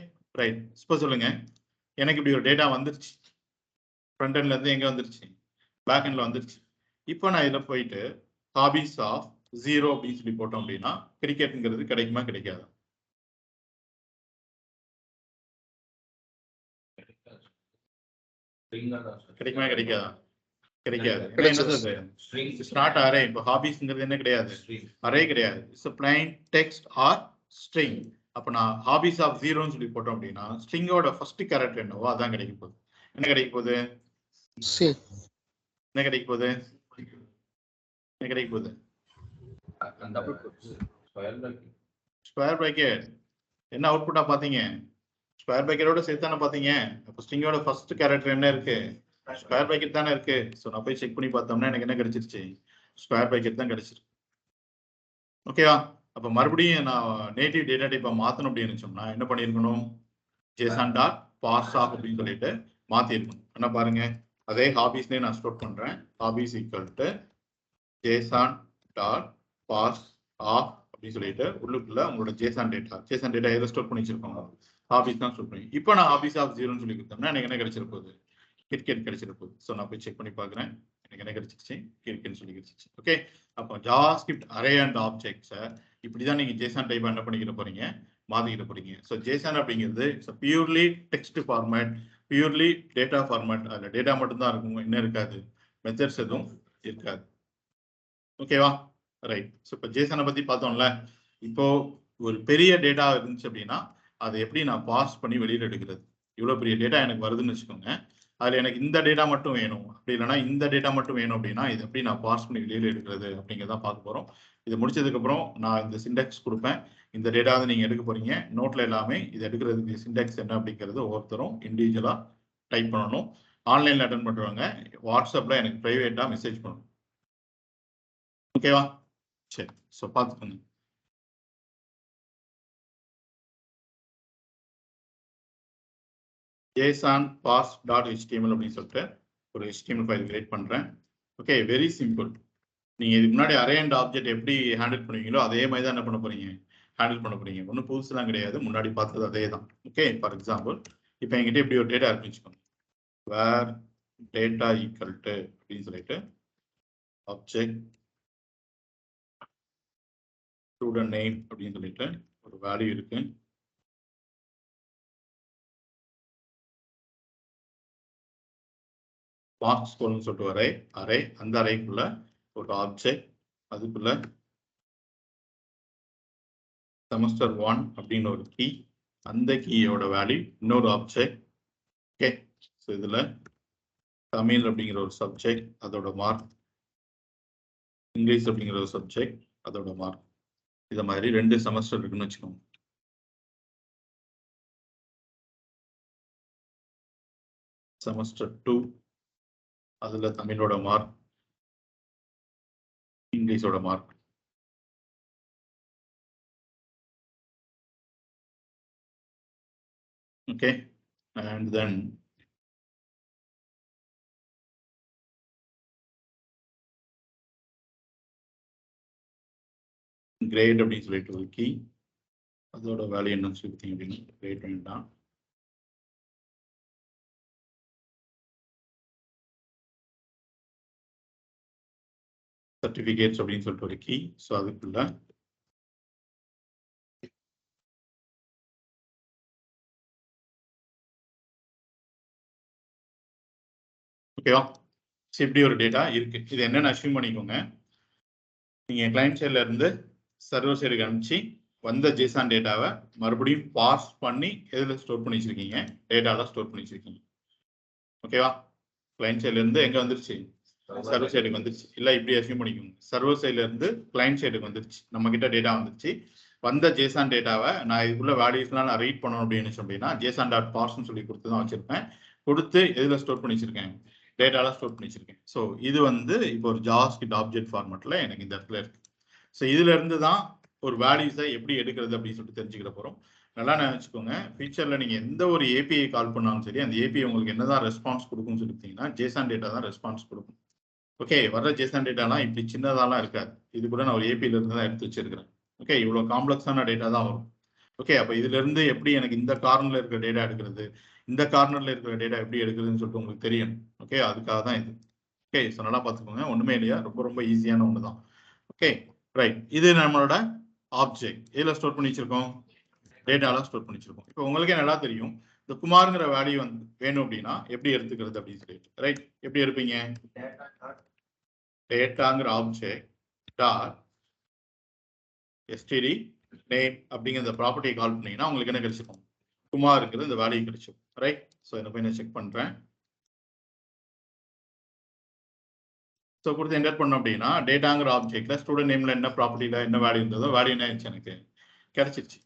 right. இப்போ சொல்லுங்க, எனக்கு இப்படி ஒரு டேட்டா வந்துருச்சு, ஃப்ரண்ட் எண்ட்ல இருந்து எங்க வந்துருச்சு, பேக் எண்ட்ல வந்துருச்சு. இப்போ நான் இதில் போயிட்டு ஹாபிஸ் ஆஃப் 0 அப்படின்னு சொல்லி போட்டோம் அப்படின்னா கிரிக்கெட்ங்கிறது கிடைக்குமா கிடைக்காதா? கிடைக்குமா கிடைக்காதா? கிடைக்காது. It's not array. இப்போ ஹாபிஸ்ங்கிறது என்ன கிடையாது, அரே கிடையாது. It's a plain text or string. அப்ப நான் ஹாபிஸ் ஆஃப் 0ன்னு சொல்லி போட்டோம் அப்படின்னா ஸ்ட்ரிங்கோட ஃபர்ஸ்ட் கேரக்டர் என்னவோ அதான் கிடைக்க போகுது. என்ன கிடைக்க போகுது? என்ன கிடைக்க போகுது? என்ன கிடைக்க போகுது? Square bracket. என்ன அவுட்புட்டா பாத்தீங்க? ஸ்கொயர் பிராக்கெட்டோட சேர்த்து தானே பாத்தீங்க. அப்ப ஸ்ட்ரிங்கோட ஃபர்ஸ்ட் கேரக்டர் என்ன இருக்கு? ஸ்கொயர் பிராக்கெட் தானே இருக்கு. சோ நான் போய் செக் பண்ணி பார்த்தோம்னா எனக்கு என்ன கிடைச்சிருச்சு, ஸ்கொயர் பிராக்கெட் தான் கிடைச்சிருக்கு. ஓகேவா? அப்ப மறுபடியும் நான் நேட்டிவ் டேட்டா டைப்பா மாத்தணும் அப்படின்னு நினைச்சோம்னா என்ன பண்ணிருக்கணும், json டாட் parse off அப்படின்னு சொல்லிட்டு மாத்திருக்கணும். என்ன பாருங்க, அதே ஹாபிஸ்லயே நான் ஸ்டோர் பண்றேன். ஹாபிஸ் ஈக்குவல் டு json டாட் parse off அப்படின்னு சொல்லிட்டு உள்ளுக்குள்ள உங்களோட json டேட்டா எதை ஸ்டோர் பண்ணி வச்சிருக்கோம், ஹாபிஸ் தான் ஸ்டோர் பண்ணி. இப்போ நான் ஹாபிஸ் ஆஃப் 0ன்னு சொல்லி கொடுத்தோம்னா எனக்கு என்ன கிடைச்சிட போகுது, கிரிக்கெட் கிடைச்சிட போகுது. ஸோ நான் போய் செக் பண்ணி பார்க்குறேன், எனக்கு என்ன கிடைச்சிருச்சு, கிரிக்கெட்னு சொல்லி கிடைச்சிருச்சு. ஓகே, அப்போ ஜாவாஸ்கிரிப்ட் அரே அண்ட் ஆப்ஜெக்ட்ஸை இப்படிதான் நீங்க ஜேசன் டைப் என்ன பண்ணிக்கிற போறீங்க, மாத்திக்கிற போறீங்க. ஸோ ஜேசன் அப்படிங்கிறது purely text format, purely data format. அதில் டேட்டா மட்டும்தான் இருக்கும், என்ன இருக்காது, மெத்தட்ஸ் எதுவும் இருக்காது. ஓகேவா? ரைட். ஸோ இப்போ ஜேசனை பத்தி பார்த்தோம்ல. இப்போ ஒரு பெரிய டேட்டா இருந்துச்சு அப்படின்னா அதை எப்படி நான் பாஸ் பண்ணி வெளியில எடுக்கிறது. இவ்வளவு பெரிய டேட்டா எனக்கு வருதுன்னு வச்சுக்கோங்க, அதுல எனக்கு இந்த டேட்டா மட்டும் வேணும், அப்படி இல்லைன்னா இந்த டேட்டா மட்டும் வேணும் அப்படின்னா இது எப்படி நான் பாஸ் பண்ணி வெளியில எடுக்கிறது அப்படிங்கிறத பார்க்க போறோம். இது முடிச்சதுக்கு அப்புறம் நான் இந்த சிண்டெக்ஸ் கொடுப்பேன், இந்த டேட்டா வந்து நீங்க எடுக்க போறீங்க. நோட்ல எல்லாமே இது எடுக்கிறதுக்கு சிண்டெக்ஸ் என்ன அப்படிங்கிறது ஒவ்வொருத்தரும் இண்டிவிஜுவலா டைப் பண்ணணும். ஆன்லைன்ல அட்டன் பண்றவங்க வாட்ஸ்அப்ல எனக்கு பிரைவேட்டா மெசேஜ் பண்ணணும். ஓகேவா? சரி, ஸோ பார்த்துக்கோங்க. json parse.html அப்படின்னு சொல்லிட்டு ஒரு HTML ஃபைல் கிரியேட் பண்றேன். Okay, very simple. நீங்க இதுக்கு முன்னாடி அரே அண்ட் ஆப்ஜெக்ட் எப்படி ஹேண்டில் பண்ணுவீங்களோ அதே மாதிரி தான் என்ன பண்ண போறீங்க, ஹேண்டில் பண்ண போறீங்க. ஒன்றும் புதுசுலாம் கிடையாது, முன்னாடி பார்த்தது அதே தான். ஓகே, ஃபார் எக்ஸாம்பிள் இப்போ என்கிட்ட இப்படி ஒரு டேட்டா இருக்குன்னு வச்சுக்கோங்க, வேர் டேட்டா ஈக்குவல் டு அப்படின்னு சொல்லிட்டு ஆப்ஜெக்ட் ஸ்டூடெண்ட் நேம் அப்படின்னு சொல்லிட்டு ஒரு வேல்யூ இருக்கு. பாக்ஸ் கோல்னு சொல்லிட்டு அரே, அரே அந்த அரேக்குள்ள ஒரு ஆப்ஜெக்ட், அதுக்குள்ள செமஸ்டர் 1 அப்படின்னு ஒரு கீ, அந்த கீயோட வேல்யூ இன்னொரு ஆப்ஜெக்ட். ஓகே, ஸோ இதுல தமிழ் அப்படிங்கிற ஒரு சப்ஜெக்ட் அதோட மார்க், இங்கிலீஷ் அப்படிங்கிற ஒரு சப்ஜெக்ட் அதோட மார்க். இத மாதிரி 2 செமஸ்டர் இருக்குன்னு வச்சுக்கோங்க. செமஸ்டர் 2 அதுல தமிழோட மார்க், இங்கிலீஷோட mark. Okay, and then grade அப்படின்னு சொல்லிட்டு ஒரு கீ, அதோட வேல்யூ என்னன்னு சொல்லி அப்படின்னா கிரேட் வேண்டாம், சர்டிபிகேட்ஸ் அப்படின்னு சொல்லிட்டு ஒரு கீ. ஸோ அதுக்குள்ள ஓகேவா. இப்படி ஒரு டேட்டா இருக்கு. இது என்னன்னு அஷ்யூம் பண்ணிக்கோங்க. நீங்க கிளைண்ட் சைட்ல இருந்து சர்வர் சைடுக்கு அனுப்பிச்சு வந்த ஜேசான் டேட்டாவை மறுபடியும் பார்ஸ் பண்ணி எதுல ஸ்டோர் பண்ணி வச்சிருக்கீங்க, டேட்டால ஸ்டோர் பண்ணி வச்சிருக்கீங்க. ஓகேவா. கிளைண்ட் சைட்ல இருந்து எங்க வந்துருச்சு, சர்வர் சைடுக்கு வந்துருச்சு. இல்ல இப்படி அஷ்யூம் பண்ணிக்கோங்க, சர்வர் சைட்ல இருந்து கிளைண்ட் சைடுக்கு வந்துருச்சு, நம்ம கிட்ட டேட்டா வந்துருச்சு. வந்த ஜேசான் டேட்டாவை நான் இதுக்குள்ள வேல்யூஸ்லாம் நான் ரீட் பண்ணணும் அப்படின்னு அப்படின்னா ஜேசான் டாட் பார்ஸ்ன்னு சொல்லி கொடுத்து தான் வச்சிருப்பேன். கொடுத்து எதுல ஸ்டோர் பண்ணி வச்சிருக்கேன், டேட்டால ஸ்டோர் பண்ணி வச்சிருக்கேன். ஸோ இது வந்து இப்போ ஒரு ஜாவாஸ்கிரிப்ட் ஆப்ஜெக்ட் ஃபார்மேட்ல எனக்கு இந்த இடத்துல இருக்கு. ஸோ இதுல இருந்து தான் ஒரு வேல்யூஸை எப்படி எடுக்கிறது அப்படின்னு சொல்லிட்டு தெரிஞ்சுக்கிற போறோம். நல்லா நினைச்சுக்கோங்க, ஃபியூச்சர்ல நீங்க எந்த ஒரு ஏபிஐ கால் பண்ணாலும் சரி, அந்த ஏபிஐ உங்களுக்கு என்னதான் ரெஸ்பான்ஸ் கொடுக்கும்னு சொல்லிட்டீங்கன்னா ஜேசான் டேட்டா தான் ரெஸ்பான்ஸ் கொடுக்கும். ஓகே, வர்ற ஜேசான் டேட்டாலாம் இப்படி சின்னதாலாம் இருக்காது. இது கூட நான் ஒரு ஏபிஐல இருந்து தான் எடுத்து வச்சிருக்கிறேன். ஓகே, இவ்வளவு காம்ப்ளெக்ஸான டேட்டா தான் வரும். ஓகே, அப்ப இதுல இருந்து எப்படி எனக்கு இந்த கார்னர்ல இருக்கிற டேட்டா எடுக்கிறது, இந்த கார்னர்ல இருக்கிற டேட்டா எப்படி எடுக்கிறதுன்னு சொல்லிட்டு உங்களுக்கு தெரியும். ஓகே, அதுக்காக தான் இது. ஓகே, ஸோ நல்லா பார்த்துக்கோங்க, ஒண்ணுமே இல்லையா, ரொம்ப ரொம்ப ஈஸியான ஒன்று தான். ஓகே ரைட், இது நம்மளோட ஆப்ஜெக்ட். எதுல ஸ்டோர் பண்ணி வச்சிருக்கோம், டேட்டால ஸ்டோர் பண்ணி வச்சிருக்கோம். இப்போ உங்களுக்கே நல்லா தெரியும் இந்த குமார்ங்கிற வேல்யூ வந்து வேணும் அப்படின்னா எப்படி எடுத்துக்கிறது அப்படின்னு சொல்லிட்டு. ரைட், எப்படி எடுப்பீங்க, டேட்டாங்கிற ஆப்ஜெக்ட் டாட் std நேம் அப்படிங்கிற இந்த ப்ராப்பர்ட்டியை கால் பண்ணீங்கன்னா உங்களுக்கு என்ன கிடைச்சிருக்கும், குமார் இருக்கிறது இந்த வேல்யூ கிடைச்சிடும். ரைட், ஸோ இதை போய் நான் செக் பண்றேன். ஸோ கொடுத்து என்டர் பண்ணோம் அப்படின்னா டேட்டாங்கிற ஆப்ஜெக்ட்ல ஸ்டூடெண்ட் நேம்ல என்ன ப்ராப்பர்ட்டியில என்ன வேல்யூ இருந்ததோ வேல்யூ என்ன ஆயிடுச்சு எனக்கு கிடைச்சிருச்சு.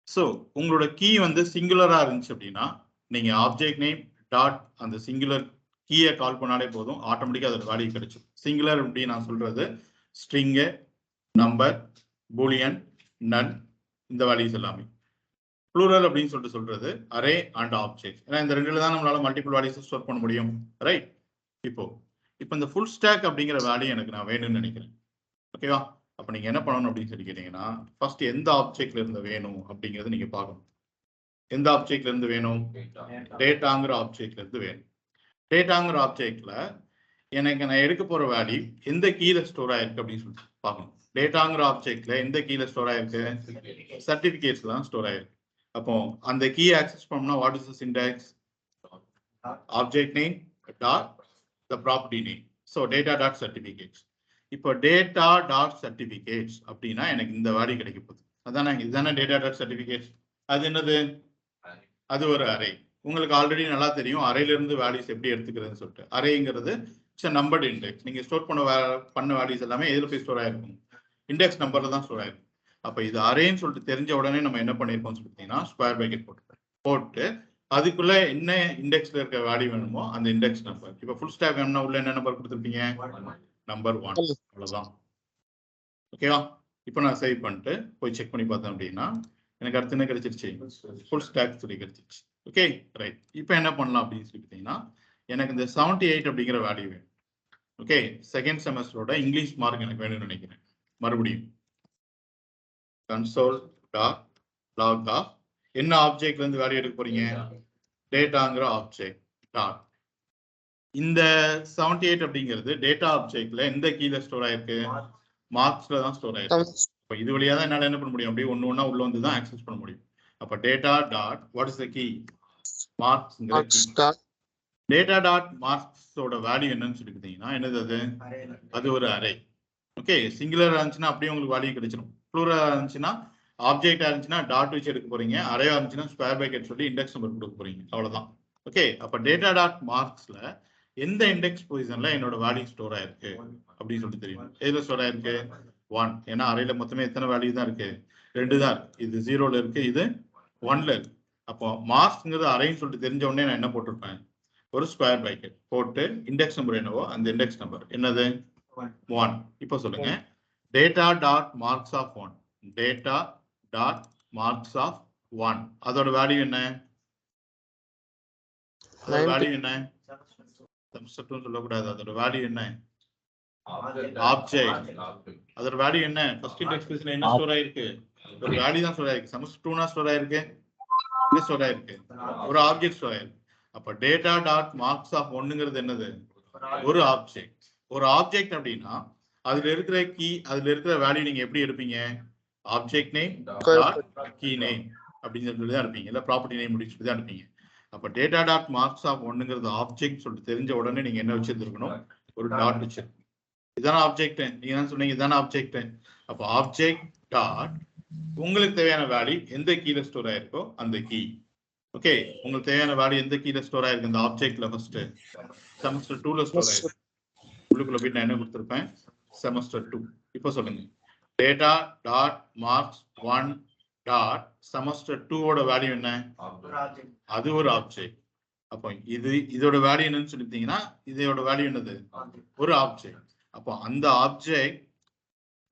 ஸோ உங்களோட கீ வந்து சிங்குலரா இருந்துச்சு அப்படின்னா நீங்க ஆப்ஜெக்ட் நேம் டாட் அந்த சிங்குலர் கீயை கால் பண்ணாலே போதும், ஆட்டோமேட்டிக்கா அதோட வேல்யூ கிடைச்சிடும். சிங்குலர் அப்படின்னு நான் சொல்றது ஸ்ட்ரிங்கு, நம்பர், பூலியன், நல், இந்த வேல்யூஸ் எல்லாமே. ப்ளூரல் அப்படின்னு சொல்லிட்டு சொல்றது அரே அண்ட் ஆப்ஜெக்ட். ஏன்னா இந்த ரெண்டுல தான் நம்மளால மல்டிபிள் வேல்யூஸ் ஸ்டோர் பண்ண முடியும். ரைட், இப்போ இந்த ஃபுல் ஸ்டாக் அப்படிங்கிற வேல்யூ எனக்கு நான் வேணும்னு நினைக்கிறேன். ஓகேவா, அப்ப நீங்க என்ன பண்ணணும் அப்படின்னு சொல்லி கேட்டீங்கன்னா ஃபர்ஸ்ட் எந்த ஆப்ஜெக்ட்ல இருந்து வேணும் அப்படிங்கறது நீங்க பார்க்கணும். எந்த ஆப்ஜெக்ட்ல இருந்து வேணும், டேட்டாங்கிற ஆப்ஜெக்ட்ல இருந்து வேணும். டேட்டாங்கிற ஆப்ஜெக்ட்ல எனக்கு நான் எடுக்க போற வேல்யூ எந்த கீழ ஸ்டோர் ஆயிருக்கு அப்படின்னு சொல்லிட்டு பார்க்கணும். டேட்டாங்கிற ஆப்ஜெக்ட்ல எந்த கீழ ஸ்டோர் ஆயிருக்கு, சர்டிபிகேட்ஸ்ல தான் ஸ்டோர் ஆயிருக்கு. அப்போ அந்த கீ ஆக்சஸ் பண்ணோம்னா what is the syntax, object name dot the property name, so data dot certificates. இப்போ data dot certificates அப்படின்னா எனக்கு இந்த வேல்யூ கிடைக்க போகுது. அதானே, இதுதானே data dot certificates. அது என்னது, அது ஒரு அரே. உங்களுக்கு ஆல்ரெடி நல்லா தெரியும் அரேல இருந்து வேல்யூஸ் எப்படி எடுத்துக்கிறதுன்னு சொல்லிட்டு. அரேங்கிறது நம்பர்டு இண்டெக்ஸ். நீங்க ஸ்டோர் பண்ண வேல்யூஸ் எல்லாமே எதுல போய் ஸ்டோர் ஆயிருக்கும், இண்டெக்ஸ் நம்பர்ல தான் ஸ்டோர் ஆயிருக்கும். அப்ப இது அரேன்னு சொல்லிட்டு தெரிஞ்ச உடனே நம்ம என்ன பண்ணிருக்கோம் சொல்லிட்டீங்கன்னா ஸ்கொயர் பிராக்கெட் போட்டு அதுக்குள்ள என்ன இண்டெக்ஸ்ல இருக்க வேல்யூ வேணுமோ அந்த இண்டெக்ஸ் நம்பர். இப்போ ஃபுல் ஸ்டாக் வேணும்னா உள்ள என்ன நம்பர் கொடுத்துருப்பீங்க, நம்பர் 1. அவ்வளவுதான். ஓகேவா, இப்போ நான் சேவ் பண்ணிட்டு போய் செக் பண்ணி பார்த்தேன் அப்படின்னா எனக்கு அடுத்து என்ன கிடைச்சிருச்சு, ஃபுல் ஸ்டாக் சொல்லி கிடைச்சிருச்சு. ஓகே ரைட், இப்போ என்ன பண்ணலாம் அப்படின்னு சொல்லி பார்த்தீங்கன்னா எனக்கு இந்த 78 அப்படிங்கிற வேல்யூ வேணும். ஓகே, செகண்ட் செமஸ்டரோட இங்கிலீஷ் மார்க் எனக்கு வேணும்னு நினைக்கிறேன். மறுபடியும் கன்சோல் டாட் லாக் ஆஃப் என்ன ஆப்ஜெக்ட்ல இருந்து வேல்யூ எடுக்க போறீங்க, டேட்டாங்கிற ஆப்ஜெக்ட் டாட். இந்த 78 அப்படிங்கிறது டேட்டா ஆப்ஜெக்ட்ல எந்த கீழ ஸ்டோர் ஆயிருக்கு, மார்க்ஸ்ல தான் ஸ்டோர் ஆயிருக்கு. இப்போ இது வழியா தான் என்னால என்ன பண்ண முடியும், அப்படியே ஒண்ணு ஒண்ணா உள்ள வந்து தான் ஆக்சஸ் பண்ண முடியும். அப்ப data dot what is the key, மார்க்ஸ்ங்கிற கீ. டேட்டா டாட் மார்க்ஸோட வேல்யூ என்னன்னு சொல்லி பார்த்தீங்கன்னா என்னது, அது ஒரு அரே. ஓகே, சிங்குலரா இருந்துச்சுன்னா அப்படியே உங்களுக்கு வேல்யூ கிடைச்சிடும். ப்ளூரலா இருந்துச்சுன்னா ஆப்ஜெக்டா இருந்துச்சுன்னா டாட் வச்சு எடுக்க போறீங்க, அரே இருந்துச்சுன்னா ஸ்கொயர் பிராக்கெட் சொல்லி இண்டெக்ஸ் நம்பர் கொடுக்க போறீங்க. அவ்வளவுதான். ஓகே, அப்ப டேட்டா டாட் மார்க்ஸ்ல எந்த இண்டெக்ஸ் பொசிஷன்ல என்னோட வேல்யூ ஸ்டோர் ஆயிருக்கு அப்படின்னு சொல்லிட்டு தெரியும். எதுல ஸ்டோர் ஆயிருக்கு? 1. ஏன்னா அரேல மொத்தமே எத்தனை வேல்யூ தான் இருக்கு? 2 தான் இருக்கு. இது 0ல இருக்கு, இது 1ல இருக்கு. அப்போ மார்க்ஸ்ங்கிறது அரேன்னு சொல்லிட்டு தெரிஞ்ச உடனே நான் என்ன போட்டிருப்பேன்? ஒரு ஸ்கொயர் பிராக்கெட் போட்டு இண்டெக்ஸ் நம்பர் என்னவோ அந்த இண்டெக்ஸ் நம்பர் என்னது? 1. இப்போ சொல்லுங்க, data dot marks of 1, data dot marks of 1 அதோட வேல்யூ என்ன? அதோட வேல்யூ என்ன? செமஸ்டர் சொல்லக்கூடாது. அதோட வேல்யூ என்ன? ஆப்ஜெக்ட். அதோட வேல்யூ என்ன? ஃபர்ஸ்ட் இண்டெக்ஸ் பொசிஷன்ல என்ன ஸ்டோர் ஆயிருக்கு? ஒரு வேல்யூ தான் ஸ்டோர் ஆயிருக்கு. செமஸ்டர் 2 ஸ்டோர் ஆயிருக்கு, என்ன ஸ்டோர் ஆயிருக்கு? ஒரு ஆப்ஜெக்ட் ஸ்டோர் ஆயிருக்கு. அப்ப டேட்டா டாட் மார்க்ஸ் ஆஃப் 1ங்கிறது என்னது? ஒரு ஆப்ஜெக்ட். ஒரு ஆப்ஜெக்ட் அப்படின்னா அதுல இருக்கிற கீ, அதுல இருக்கிற வேல்யூ நீங்க எப்படி எடுப்பீங்க? Object name dot key name அப்படின்னு சொல்லி தான் இருப்பீங்க, இல்ல ப்ராப்பர்ட்டி நேம் அப்படின்னு சொல்லி தான் இருப்பீங்க. அப்ப டேட்டா டாட் மார்க்ஸ் ஆஃப் 1ங்கிறது ஆப்ஜெக்ட் சொல்லிட்டு தெரிஞ்ச உடனே நீங்க என்ன வச்சிருக்கணும்? ஒரு டாட் வச்சிருக்கணும். இதான ஆப்ஜெக்ட், நீங்க என்ன சொன்னீங்க? இதான ஆப்ஜெக்ட். அப்ப ஆப்ஜெக்ட் டாட் உங்களுக்கு தேவையான வேல்யூ எந்த கீழ ஸ்டோர் ஆயிருக்கோ அந்த கீ. ஓகே, உங்களுக்கு தேவையான வேல்யூ எந்த கீழ ஸ்டோர் ஆயிருக்கு? இந்த ஆப்ஜெக்ட்ல ஃபர்ஸ்ட் செமஸ்டர் 2ல ஸ்டோர் ஆயிருக்கு. உள்ளுக்குள்ள போய் நான் என்ன கொடுத்திருப்பேன்? செமஸ்டர் 2. இப்போ சொல்லுங்க, data dot marks 1 dot semester 2 ஓட வேல்யூ என்ன? அது ஒரு ஆப்ஜெக்ட். அப்போ இதோட வேல்யூ என்னன்னு சொல்லிட்டீங்கன்னா இதோட வேல்யூ என்னது? ஒரு ஆப்ஜெக்ட். அப்போ அந்த ஆப்ஜெக்ட்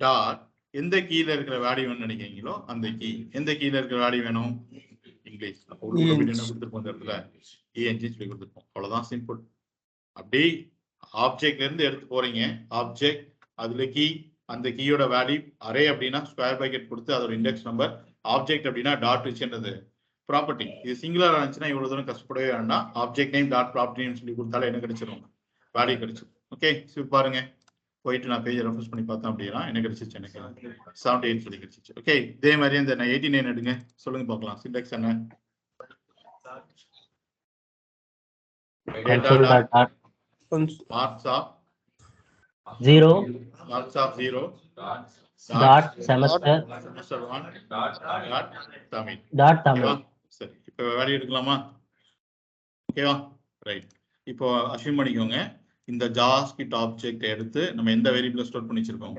டாட் எந்த கீழ இருக்கிற வேல்யூ வேணும்னு நினைக்கிறீங்களோ அந்த கீ. எந்த கீழ இருக்கிற வேல்யூ வேணும்? இங்கிலீஷ். அப்போ உள்ள போய் என்ன கொடுத்துருப்போம்? இந்த இடத்துல ENG சொல்லி கொடுத்துருப்போம். அவ்வளவுதான், சிம்பிள். அப்படி ஆப்ஜெக்ட்ல இருந்து எடுத்து போறீங்க, ஆப்ஜெக்ட் அதுல கீ, அந்த கீயோட வேல்யூ அரே அப்படின்னா ஸ்கொயர் பிராக்கெட் கொடுத்து அதோட இண்டெக்ஸ் நம்பர், ஆப்ஜெக்ட் அப்படின்னா டாட் வச்சு என்னது? ப்ராப்பர்ட்டி. இது சிங்குலரா இருந்துச்சுன்னா இவ்வளவு தூரம் கஷ்டப்படவே வேண்டாம். Object name dot property name சொல்லி கொடுத்தாலே என்ன கிடைச்சிரும்? வேல்யூ கிடைச்சிடும். ஓகே, பாருங்க, போயிட்டு நான் பேஜ் ரெஃபரன்ஸ் பண்ணி பார்த்தேன் அப்படின்னா என்ன கிடைச்சிச்சு? எனக்கு 78 சொல்லி கிடைச்சிச்சு. ஓகே, இதே மாதிரி இந்த 89 எடுங்க, சொல்லுங்க பார்க்கலாம். சிண்டெக்ஸ் என்ன? console dot marks of 0 marks of 0 dot semester semester 1 dot Tamil. dot Tamil. சரி, இப்போ வேல்யூ எடுக்கலாமா? ஓகேவா? ரைட். இப்போ அஷ்யூம் பண்ணிக்கோங்க, இந்த ஜாவாஸ்கிரிப்ட் ஆப்ஜெக்ட் எடுத்து நம்ம எந்த வேரியபிள்ல ஸ்டோர் பண்ணி வச்சிருக்கோம்?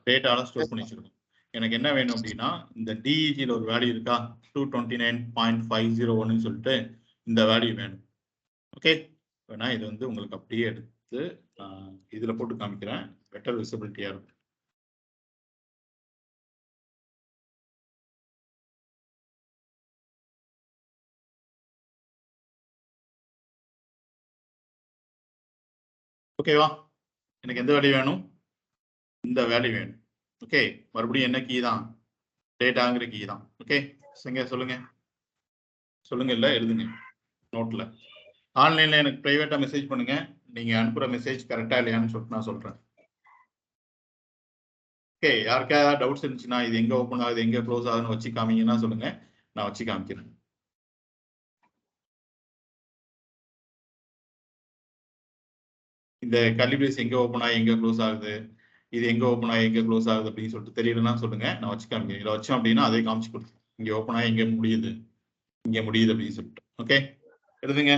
டேட்டால ஸ்டோர் பண்ணி வச்சிருக்கோம். எனக்கு என்ன வேணும் அப்படின்னா இந்த DEG ல ஒரு வேல்யூ இருக்கா? 229.501 சொல்லிட்டு இந்த வேல்யூ வேணும். ஓகே, வேணா இது வந்து உங்களுக்கு அப்படியே எடுத்து இதுல போட்டு காமிக்கிறேன், பெட்டர் விசிபிலிட்டியா இருக்கும். ஓகேவா? எனக்கு எந்த வேல்யூ வேணும்? இந்த வேல்யூ வேணும். ஓகே, மறுபடியும் என்ன கீ தான்? டேட்டாங்கிற கீ தான். ஓகே, சொல்லுங்க சொல்லுங்க, இல்ல எழுதுங்க நோட்ல. ஆன்லைன்ல எனக்கு பிரைவேட்டா மெசேஜ் பண்ணுங்க, நீங்க அனுப்புற மெசேஜ் கரெக்டா இல்லையான்னு சொல்லிட்டு நான் சொல்றேன். ஓகே, யாருக்கா டவுட்ஸ் இருந்துச்சுன்னா இது எங்க ஓப்பன் ஆகுது எங்க க்ளோஸ் ஆகுதுன்னு வச்சு காமிங்கன்னா சொல்லுங்க, நான் வச்சு காமிக்கிறேன். இந்த கர்லி எங்க ஓப்பன் ஆகி எங்க க்ளோஸ் ஆகுது, இது எங்க ஓப்பன் ஆகி எங்க க்ளோஸ் ஆகுது அப்படின்னு சொல்லிட்டு தெரியலன்னா சொல்லுங்க, நான் வச்சு காமிக்கிறேன். இதை வச்சோம் அப்படின்னா அதே காமிச்சு கொடுத்து இங்க ஓப்பன் ஆகி இங்க முடியுது, இங்க முடியுது அப்படின்னு சொல்லிட்டு. ஓகே, எழுதுங்க.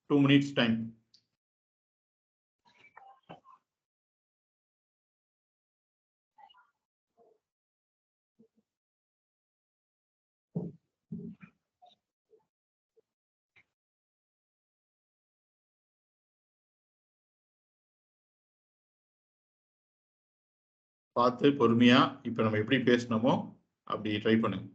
2 minutes டைம். பார்த்து பொறுமையா இப்ப நம்ம எப்படி பேசணுமோ அப்படி ட்ரை பண்ணுங்க.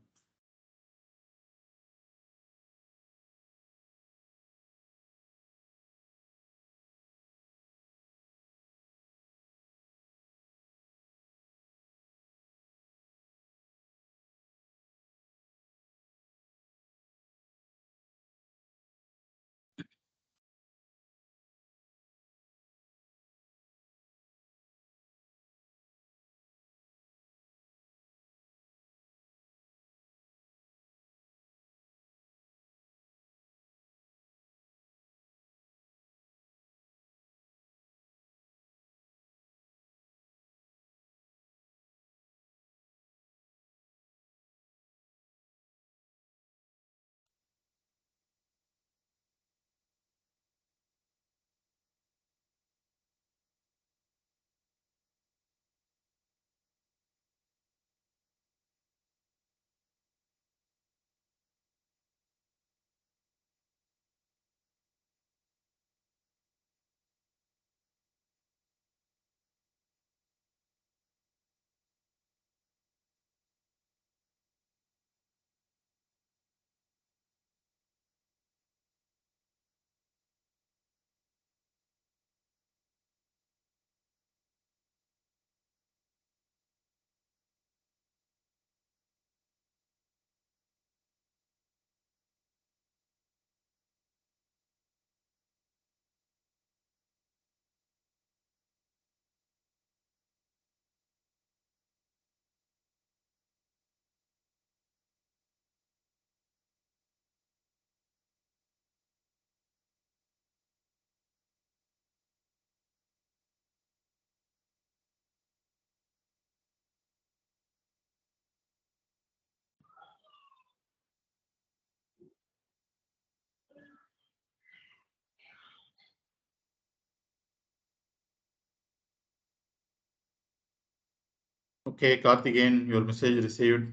Okay, Karthikeyan, your message received.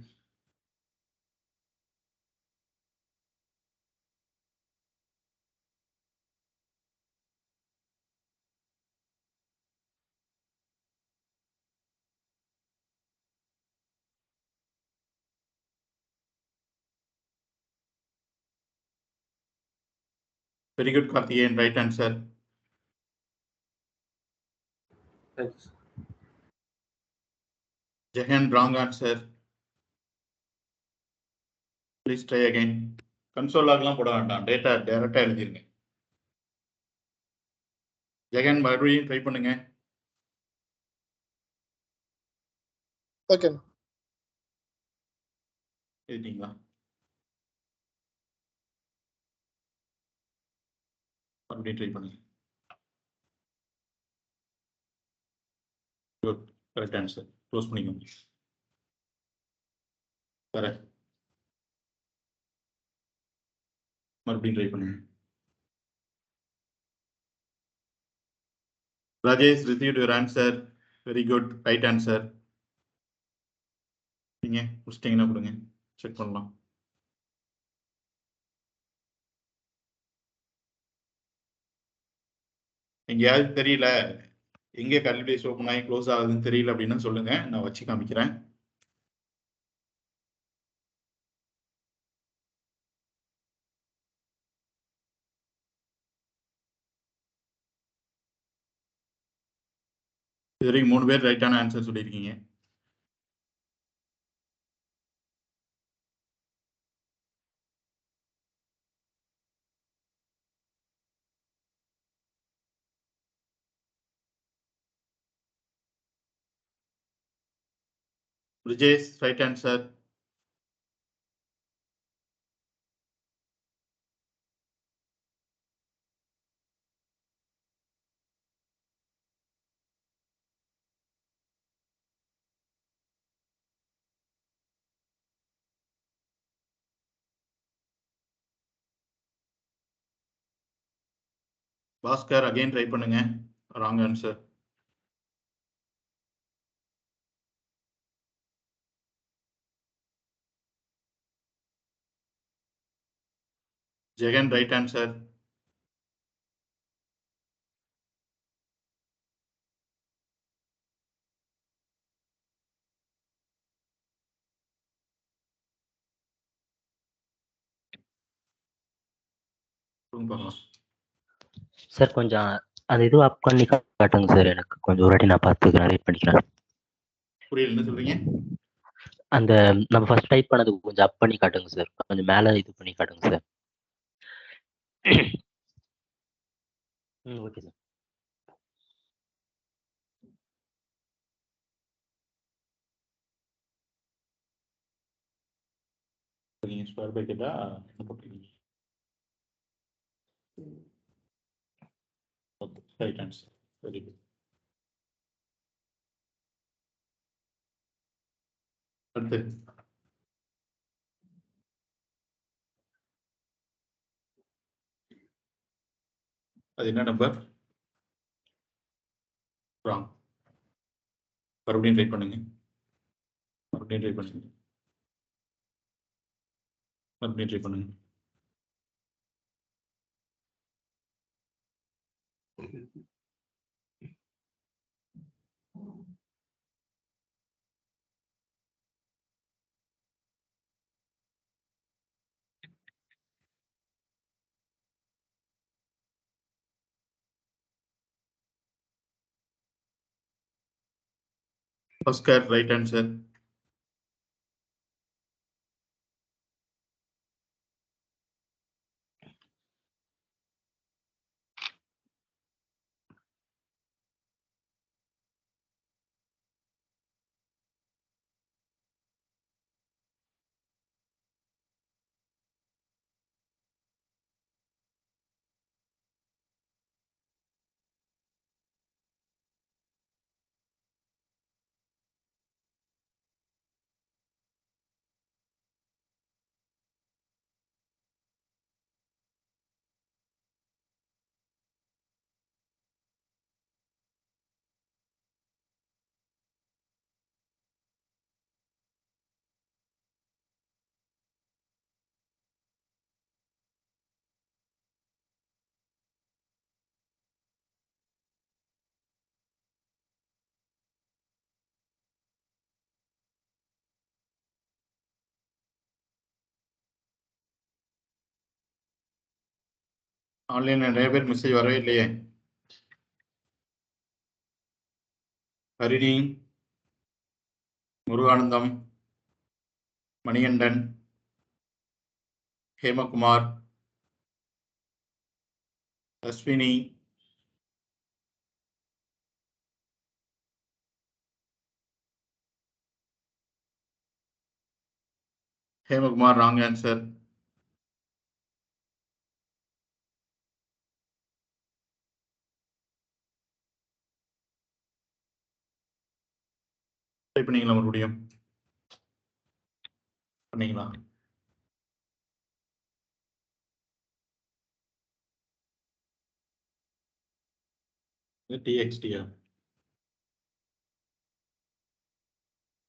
Very good, Karthikeyan, right answer. Thanks. Jahan, wrong answer. Please try again. Console logலாம் போட வேண்டாம், டேட்டா டைரக்டா எழுதிருங்க. ஜெகன் மறுபடியும் ட்ரை பண்ணுங்க. Okay. எழுதிட்டீங்களா? மறுபடியும் ட்ரை பண்ணுங்க. Good, correct answer. க்ளோஸ் பண்ணிக்கோங்க. கரெக்ட். மறுபடியும் ட்ரை பண்ணுங்க. Rajesh received your answer. Very good, right answer. நீங்க முடிச்சிட்டீங்கன்னா கொடுங்க, செக் பண்ணலாம். எங்கேயாவது தெரியல, எங்க கல்விடேஸ் ஓப்பன் ஆகி க்ளோஸ் ஆகுதுன்னு தெரியல அப்படின்னா சொல்லுங்க, நான் வச்சு காமிக்கிறேன். இது வரைக்கும் 3 பேர் ரைட்டான ஆன்சர் சொல்லியிருக்கீங்க. Rajesh, right answer. Bhaskar, again try பண்ணுங்க. Wrong answer. Jagan, right answer. பார்க்கலாம். சார் கொஞ்சம் அது இது அப் பண்ணி காட்டுங்க சார், எனக்கு கொஞ்சம் ஒரு வாட்டி நான் பார்த்துக்கிறேன், ரீட் பண்ணிக்கிறேன். புரியல, என்ன சொல்றீங்க? அந்த நம்ம ஃபர்ஸ்ட் டைப் பண்ணது கொஞ்சம் அப் பண்ணி காட்டுங்க சார், கொஞ்சம் மேலே இது பண்ணி காட்டுங்க சார். Okay sir. ஸ்கொயர் பிராக்கெட்டா என்ன போட்டுருக்கீங்க? Okay, right answer. Very good. அடுத்து அது என்ன நம்பர்? ராங். மறுபடியும் ட்ரை பண்ணுங்க. மறுபடியும் ட்ரை பண்ணுங்க. மறுபடியும் ட்ரை பண்ணுங்க. Oscar, right answer. ஆன்லைன்ல நிறைய பேர் மெசேஜ் வரவே இல்லையே. Harini, Muruganandam, Manikandan, Hemakumar, Ashwini, Hemakumar wrong answer. Try பண்ணீங்களா மறுபடியும்? பண்ணீங்களா? டிஎக்ஸ்டியா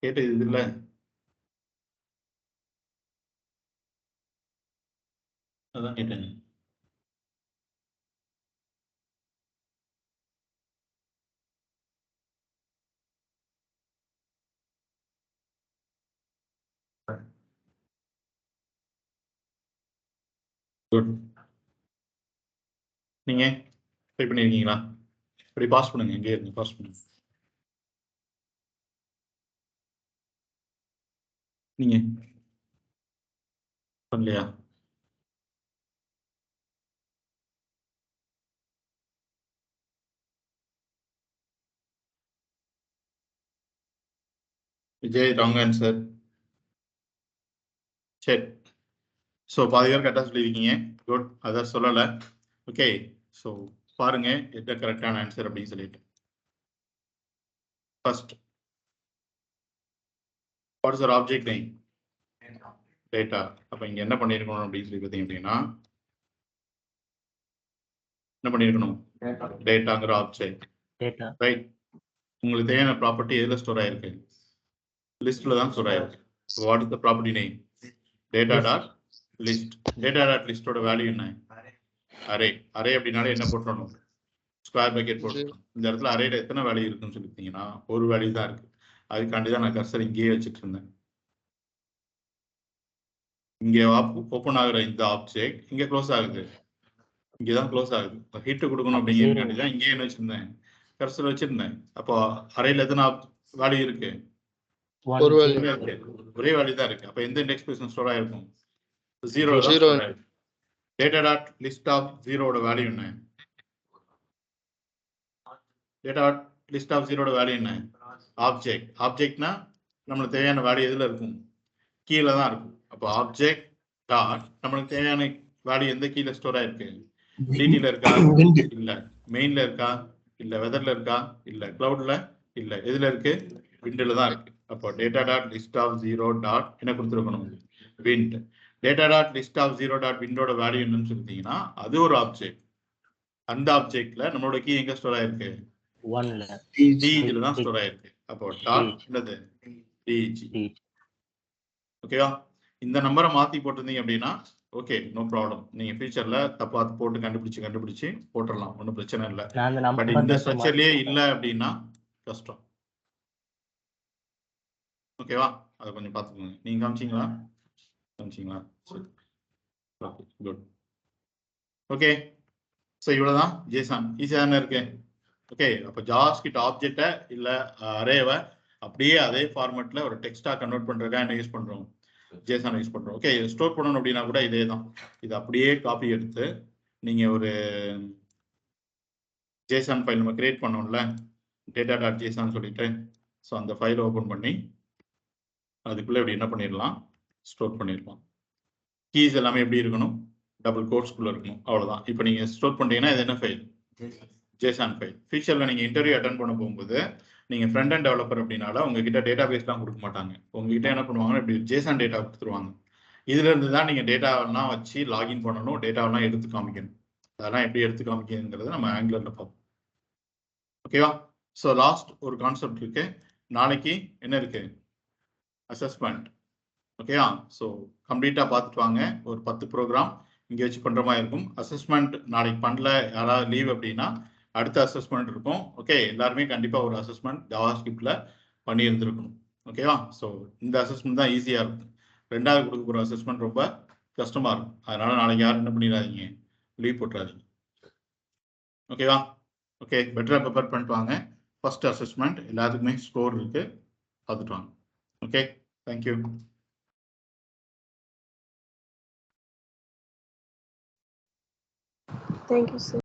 கேட்டது இது இல்லை. அதான் கேட்டேன். குட். நீங்க ட்ரை பண்ணிருக்கீங்களா? இப்படி பாஸ் பண்ணுங்க, எங்கே இருந்து பாஸ் பண்ணுங்க. நீங்க பண்ணலையா? Vijay wrong answer. சரி, ஸோ பாதி பேர் கரெக்டாக சொல்லியிருக்கீங்க. குட், அதை சொல்லலை. ஓகே, ஸோ பாருங்க எது கரெக்டான ஆன்சர் அப்படின்னு சொல்லிட்டு. First, what is object name? Data. அப்போ இங்கே என்ன பண்ணியிருக்கணும் அப்படின்னு சொல்லி பார்த்தீங்க அப்படின்னா, என்ன பண்ணியிருக்கணும்? டேட்டாங்கிற ஆப்ஜெக்ட். டேட்டா. ரைட். உங்களுக்கு தேவையான ப்ராப்பர்ட்டி எதில் ஸ்டோர் ஆயிருக்கு? லிஸ்ட்ல தான் ஸ்டோர் ஆயிருக்கு. What is the property name? Data dot list. Data dot லிஸ்டோட வேல்யூ என்ன? அரே. அரே அப்படின்னாலே என்ன போட்டுறணும்? ஸ்கொயர் பக்கெட் போட்டுருக்கணும். இந்த இடத்துல அரேல எத்தனை வேல்யூ இருக்குன்னு சொல்லிட்டீங்கன்னா ஒரு வேல்யூ தான் இருக்கு. அதுக்காண்டி தான் நான் கர்சர் இங்கேயே வச்சுட்டு இருந்தேன். இங்கே ஓப்பன் ஆகுற இந்த ஆப்ஜெக்ட் இங்கே க்ளோஸ் ஆகுது. இங்கே தான் க்ளோஸ் ஆகுது. ஹிட் கொடுக்கணும் அப்படிங்கிறதுக்காண்டி தான் இங்கேயே என்ன வச்சிருந்தேன்? கர்சர் வச்சிருந்தேன். அப்போ அரேல எத்தனை வேல்யூ இருக்கு? ஒரு வேல்யூ இருக்கு. ஒரே வேல்யூ தான் இருக்கு. அப்போ எந்த இண்டெக்ஸ் பொசிஷன் ஸ்டோர் ஆயிருக்கும்? 0 தான் Zero. ஸ்டோர் ஆயிருக்கும். டேட்டா டாட் லிஸ்ட் ஆஃப் 0ஓட வேல்யூ என்ன? டேட்டா லிஸ்ட் ஆஃப் 0ஓட வேல்யூ என்ன? ஆப்ஜெக்ட். ஆப்ஜெக்ட்னா நம்மளுக்கு தேவையான வேல்யூ எதுல இருக்கும்? கீழே தான் இருக்கும். அப்போ ஆப்ஜெக்ட் டாட் நம்மளுக்கு தேவையான வேல்யூ எந்த கீழே ஸ்டோர் ஆயிருக்கு? டிடில இருக்கா? இல்ல. மெயின்ல இருக்கா? இல்ல. வெதர்ல இருக்கா? இல்ல. கிளவுட்ல இல்ல. எதுல இருக்கு? விண்ட்ல தான் இருக்கு. அப்போ data dot list of 0 dot என்ன கொடுத்துருக்கணும்? Wind. Data dot list of 0 dot விண்டோட வேல்யூ என்னன்னு சொல்லிட்டீங்கன்னா அது ஒரு ஆப்ஜெக்ட். அந்த ஆப்ஜெக்ட்ல நம்மளோட கீ எங்க ஸ்டோர் ஆயிருக்கு? 1ல டிஜில தான் ஸ்டோர் ஆயிருக்கு. அப்போ டாட் என்னது? டிஜி. ஓகேவா? இந்த நம்பரை மாத்தி போட்டிருந்தீங்க அப்படின்னா ஓகே, நோ ப்ராப்ளம். நீங்க ஃபியூச்சர்ல தப்பா போட்டு கண்டுபிடிச்சு போட்டுடலாம், ஒன்றும் பிரச்சனை இல்லை. நான் அந்த பட் நம்பர் இந்த ஸ்ட்ரக்சர்லயே இல்லை அப்படின்னா கஷ்டம். ஓகேவா? அதை கொஞ்சம் பார்த்துக்கோங்க. நீங்க காமிச்சிங்களா? சரி, குட். ஓகே, ஸோ இவ்வளோதான் ஜேசன். ஈஸியாக தானே இருக்கு. ஓகே, அப்போ ஜாவாஸ்கிரிப்ட் ஆப்ஜெக்டை இல்லை அரேவை அப்படியே அதே ஃபார்மேட்டில் ஒரு டெக்ஸ்டாக கன்வெர்ட் பண்ணுறதுக்காக என்ன யூஸ் பண்ணுறோம்? ஜேசன் யூஸ் பண்ணுறோம். ஓகே, ஸ்டோர் பண்ணணும் அப்படின்னா கூட இதே தான். இது அப்படியே காப்பி எடுத்து நீங்கள் ஒரு ஜேசன் ஃபைல் நம்ம கிரியேட் பண்ணோம்ல, டேட்டா டாட் ஜேசன் சொல்லிட்டு, ஸோ அந்த ஃபைலை ஓப்பன் பண்ணி அதுக்குள்ளே இப்படி என்ன பண்ணிடலாம்? ஸ்டோர் பண்ணிடலாம். கீஸ் எல்லாமே எப்படி இருக்கணும்? டபுள் கோட்ஸ்குள்ளே இருக்கணும். அவ்வளோதான். இப்போ நீங்கள் ஸ்டோர் பண்ணுறீங்கன்னா இது என்ன ஃபைல்? Jason file. ஃபியூச்சரில் நீங்கள் இன்டர்வியூ அட்டன் பண்ண போகும்போது நீங்கள் ஃப்ரண்ட் அண்ட் டெவலப்பர் அப்படின்னால உங்ககிட்ட டேட்டா பேஸ்லாம் கொடுக்க மாட்டாங்க. உங்ககிட்ட என்ன பண்ணுவாங்கன்னா இப்படி ஜேசன் டேட்டா கொடுத்துருவாங்க. இதுல இருந்து தான் நீங்கள் டேட்டாவெல்லாம் வச்சு லாகின் பண்ணணும், டேட்டாவெல்லாம் எடுத்து காமிக்கணும். அதெல்லாம் எப்படி எடுத்து காமிக்கணுங்கிறத நம்ம ஆங்குலரில் பார்ப்போம். ஓகேவா? ஸோ லாஸ்ட் ஒரு கான்செப்ட் இருக்கு. நாளைக்கு என்ன இருக்கு? அசஸ்மெண்ட். ஓகேவா? ஸோ கம்ப்ளீட்டாக பார்த்துட்டு வாங்க. ஒரு 10 ப்ரோக்ராம் இங்கே வச்சு பண்ணுற மாதிரி இருக்கும். அசஸ்மெண்ட் நாளைக்கு பண்ணல, யாராவது லீவ் அப்படின்னா அடுத்த அசஸ்மெண்ட் இருக்கும். ஓகே, எல்லாருமே கண்டிப்பாக ஒரு அசஸ்மெண்ட் ஜாவாஸ்கிரிப்ட்ல பண்ணி இருந்திருக்கணும். ஓகேவா? ஸோ இந்த அசஸ்மெண்ட் தான் ஈஸியாக இருக்கும். ரெண்டாவது கொடுக்க போகிற அசஸ்மெண்ட் ரொம்ப கஷ்டமாக இருக்கும். அதனால நாளைக்கு யாரும் என்ன பண்ணிடாதீங்க, லீவ் போட்டுறாதீங்க. ஓகேவா? ஓகே, பெட்டரா ப்ரிப்பேர் பண்ணிட்டு வாங்க. ஃபர்ஸ்ட் அசஸ்மெண்ட் எல்லாத்துக்குமே ஸ்கோர் இருக்கு, பார்த்துட்டு வாங்க. Okay, thank you. Thank you, sir.